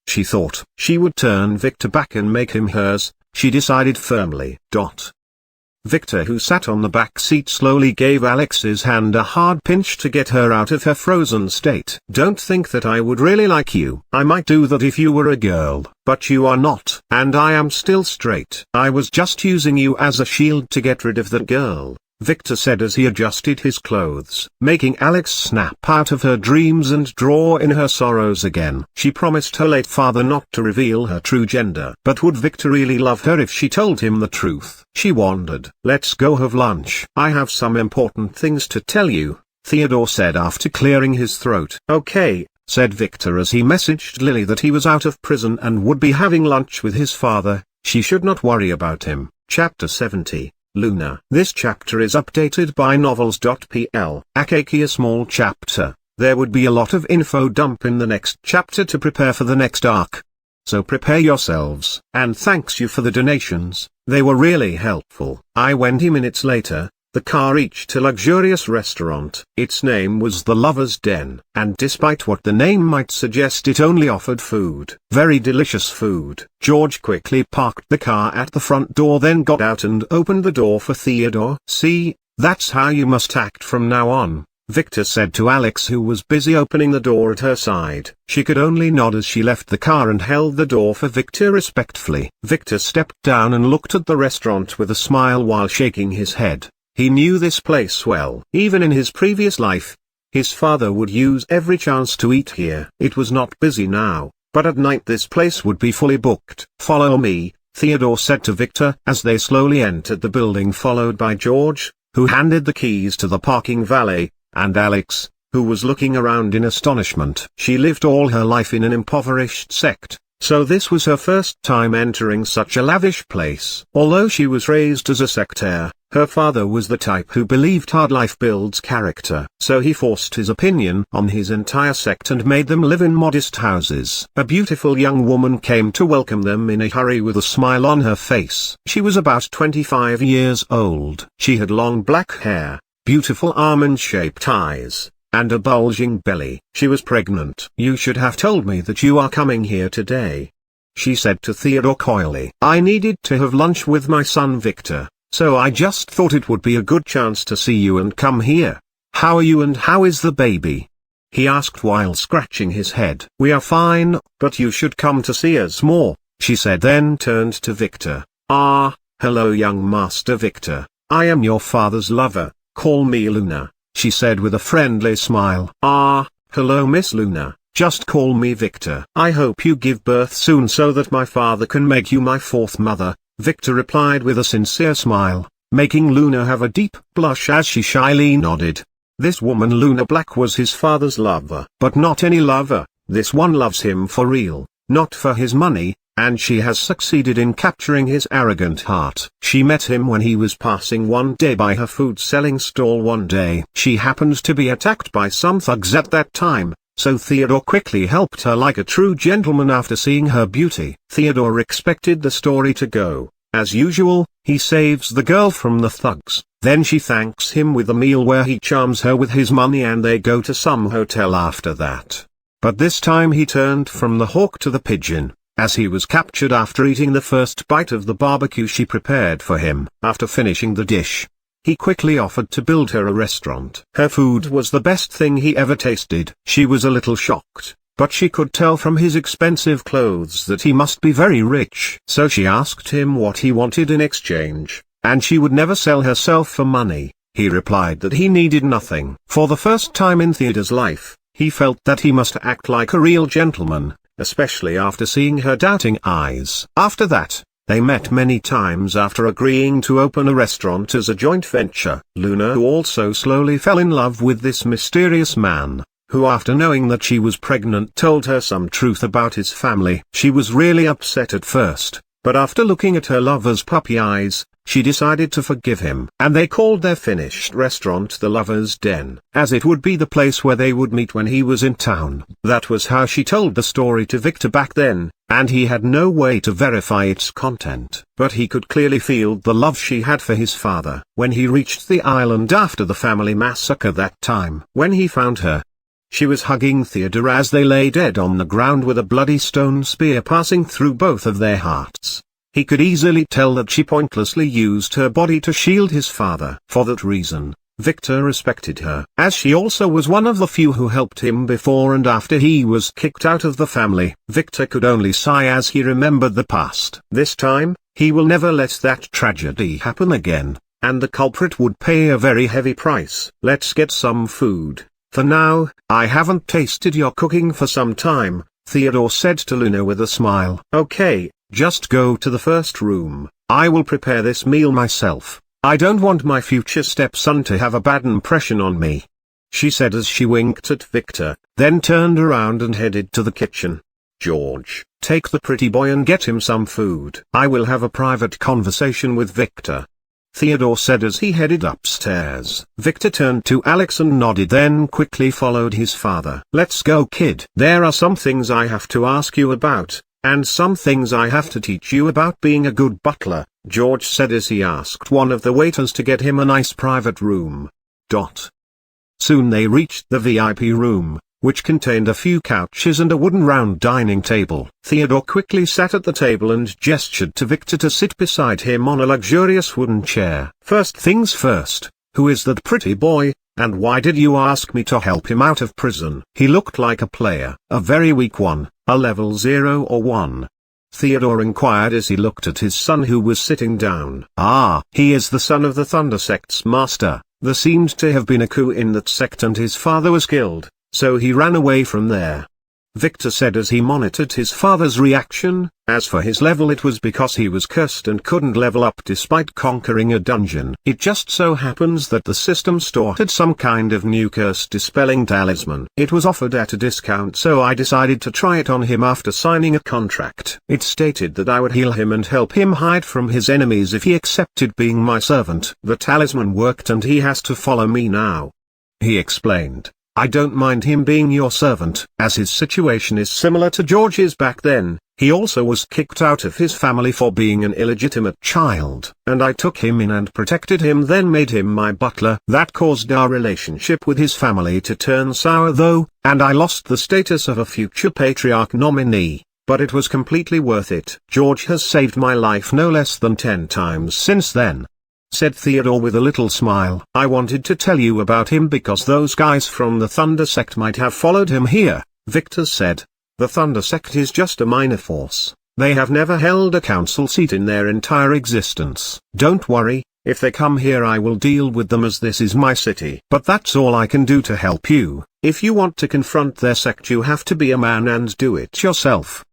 she thought. She would turn Victor back and make him hers, she decided firmly. Victor, who sat on the back seat, slowly gave Alex's hand a hard pinch to get her out of her frozen state. "Don't think that I would really like you. I might do that if you were a girl, but you are not. And I am still straight. I was just using you as a shield to get rid of that girl," Victor said as he adjusted his clothes, making Alex snap out of her dreams and draw in her sorrows again. She promised her late father not to reveal her true gender. But would Victor really love her if she told him the truth? She wondered. "Let's go have lunch. I have some important things to tell you," Theodore said after clearing his throat. "Okay," said Victor as he messaged Lily that he was out of prison and would be having lunch with his father. She should not worry about him. Chapter 70. Luna. This chapter is updated by novels.pl. A small chapter. There would be a lot of info dump in the next chapter to prepare for the next arc. so prepare yourselves. And thanks you for the donations, they were really helpful. I went 20 minutes later. The car reached a luxurious restaurant. Its name was the Lover's Den, and despite what the name might suggest, it only offered food. Very delicious food. George quickly parked the car at the front door, then got out and opened the door for Theodore. "See, that's how you must act from now on," Victor said to Alex, who was busy opening the door at her side. She could only nod as she left the car and held the door for Victor respectfully. Victor stepped down and looked at the restaurant with a smile while shaking his head. He knew this place well. Even in his previous life, his father would use every chance to eat here. It was not busy now, but at night this place would be fully booked. "Follow me," Theodore said to Victor as they slowly entered the building, followed by George, who handed the keys to the parking valet, and Alex, who was looking around in astonishment. She lived all her life in an impoverished sect, so this was her first time entering such a lavish place. Although she was raised as a sectare, her father was the type who believed hard life builds character, so he forced his opinion on his entire sect and made them live in modest houses. A beautiful young woman came to welcome them in a hurry with a smile on her face. She was about 25 years old. She had long black hair, beautiful almond-shaped eyes, and a bulging belly. She was pregnant. "You should have told me that you are coming here today," she said to Theodore coyly. "I needed to have lunch with my son Victor, so I just thought it would be a good chance to see you and come here. How are you and how is the baby?" he asked while scratching his head. "We are fine, but you should come to see us more," she said, then turned to Victor. "Ah, hello young Master Victor. I am your father's lover, call me Luna," she said with a friendly smile. "Ah, hello Miss Luna, just call me Victor. I hope you give birth soon so that my father can make you my fourth mother," Victor replied with a sincere smile, making Luna have a deep blush as she shyly nodded. This woman Luna Black was his father's lover. But not any lover, this one loves him for real, not for his money, and she has succeeded in capturing his arrogant heart. She met him when he was passing one day by her food-selling stall one day. She happened to be attacked by some thugs at that time, so Theodore quickly helped her like a true gentleman after seeing her beauty. Theodore expected the story to go, as usual, he saves the girl from the thugs, then she thanks him with a meal where he charms her with his money and they go to some hotel after that. But this time he turned from the hawk to the pigeon, as he was captured after eating the first bite of the barbecue she prepared for him. After finishing the dish, he quickly offered to build her a restaurant. Her food was the best thing he ever tasted. She was a little shocked, but she could tell from his expensive clothes that he must be very rich. So she asked him what he wanted in exchange, and she would never sell herself for money. He replied that he needed nothing. For the first time in Theodore's life, he felt that he must act like a real gentleman, especially after seeing her doubting eyes. After that, they met many times after agreeing to open a restaurant as a joint venture. Luna also slowly fell in love with this mysterious man, who after knowing that she was pregnant told her some truth about his family. She was really upset at first, but after looking at her lover's puppy eyes, she decided to forgive him. And they called their finished restaurant the Lover's Den, as it would be the place where they would meet when he was in town. That was how she told the story to Victor back then, and he had no way to verify its content. But he could clearly feel the love she had for his father. When he reached the island after the family massacre that time, when he found her, she was hugging Theodore as they lay dead on the ground with a bloody stone spear passing through both of their hearts. He could easily tell that she pointlessly used her body to shield his father. For that reason, Victor respected her, as she also was one of the few who helped him before and after he was kicked out of the family. Victor could only sigh as he remembered the past. This time, he will never let that tragedy happen again, and the culprit would pay a very heavy price. "Let's get some food. For now, I haven't tasted your cooking for some time," Theodore said to Luna with a smile. "Okay, just go to the first room. I will prepare this meal myself. I don't want my future stepson to have a bad impression on me," she said as she winked at Victor, then turned around and headed to the kitchen. "George, take the pretty boy and get him some food. I will have a private conversation with Victor," Theodore said as he headed upstairs. Victor turned to Alex and nodded, then quickly followed his father. "Let's go, kid. There are some things I have to ask you about, "And some things I have to teach you about being a good butler," George said as he asked one of the waiters to get him a nice private room. Soon they reached the VIP room, which contained a few couches and a wooden round dining table. Theodore quickly sat at the table and gestured to Victor to sit beside him on a luxurious wooden chair. "First things first, who is that pretty boy, and why did you ask me to help him out of prison?" He looked like a player, a very weak one, a level 0 or 1. Theodore inquired as he looked at his son who was sitting down. "Ah, he is the son of the Thunder Sect's master. There seemed to have been a coup in that sect and his father was killed, so he ran away from there," Victor said as he monitored his father's reaction. As for his level, it was because he was cursed and couldn't level up despite conquering a dungeon. It just so happens that the system store had some kind of new curse dispelling talisman. It was offered at a discount, so I decided to try it on him after signing a contract. It stated that I would heal him and help him hide from his enemies if he accepted being my servant. The talisman worked and he has to follow me now," he explained. "I don't mind him being your servant, as his situation is similar to George's back then. He also was kicked out of his family for being an illegitimate child, and I took him in and protected him, then made him my butler. That caused our relationship with his family to turn sour though, and I lost the status of a future patriarch nominee, but it was completely worth it. George has saved my life no less than 10 times since then," said Theodore with a little smile. "I wanted to tell you about him because those guys from the Thunder Sect might have followed him here," Victor said. "The Thunder Sect is just a minor force. They have never held a council seat in their entire existence. Don't worry, if they come here I will deal with them as this is my city. But that's all I can do to help you. If you want to confront their sect you have to be a man and do it yourself,"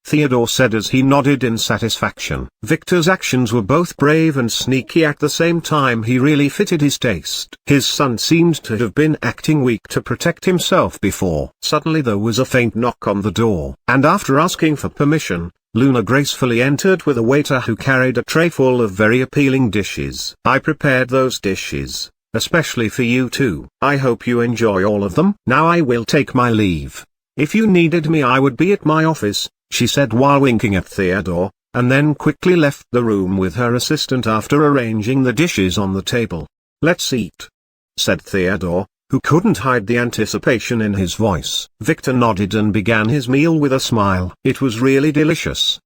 Theodore said as he nodded in satisfaction. Victor's actions were both brave and sneaky at the same time. He really fitted his taste. His son seemed to have been acting weak to protect himself before. Suddenly there was a faint knock on the door, and after asking for permission, Luna gracefully entered with a waiter who carried a tray full of very appealing dishes. "I prepared those dishes, especially for you two. I hope you enjoy all of them. Now I will take my leave. If you needed me I would be at my office," she said while winking at Theodore, and then quickly left the room with her assistant after arranging the dishes on the table. "Let's eat," said Theodore, who couldn't hide the anticipation in his voice. Victor nodded and began his meal with a smile. It was really delicious.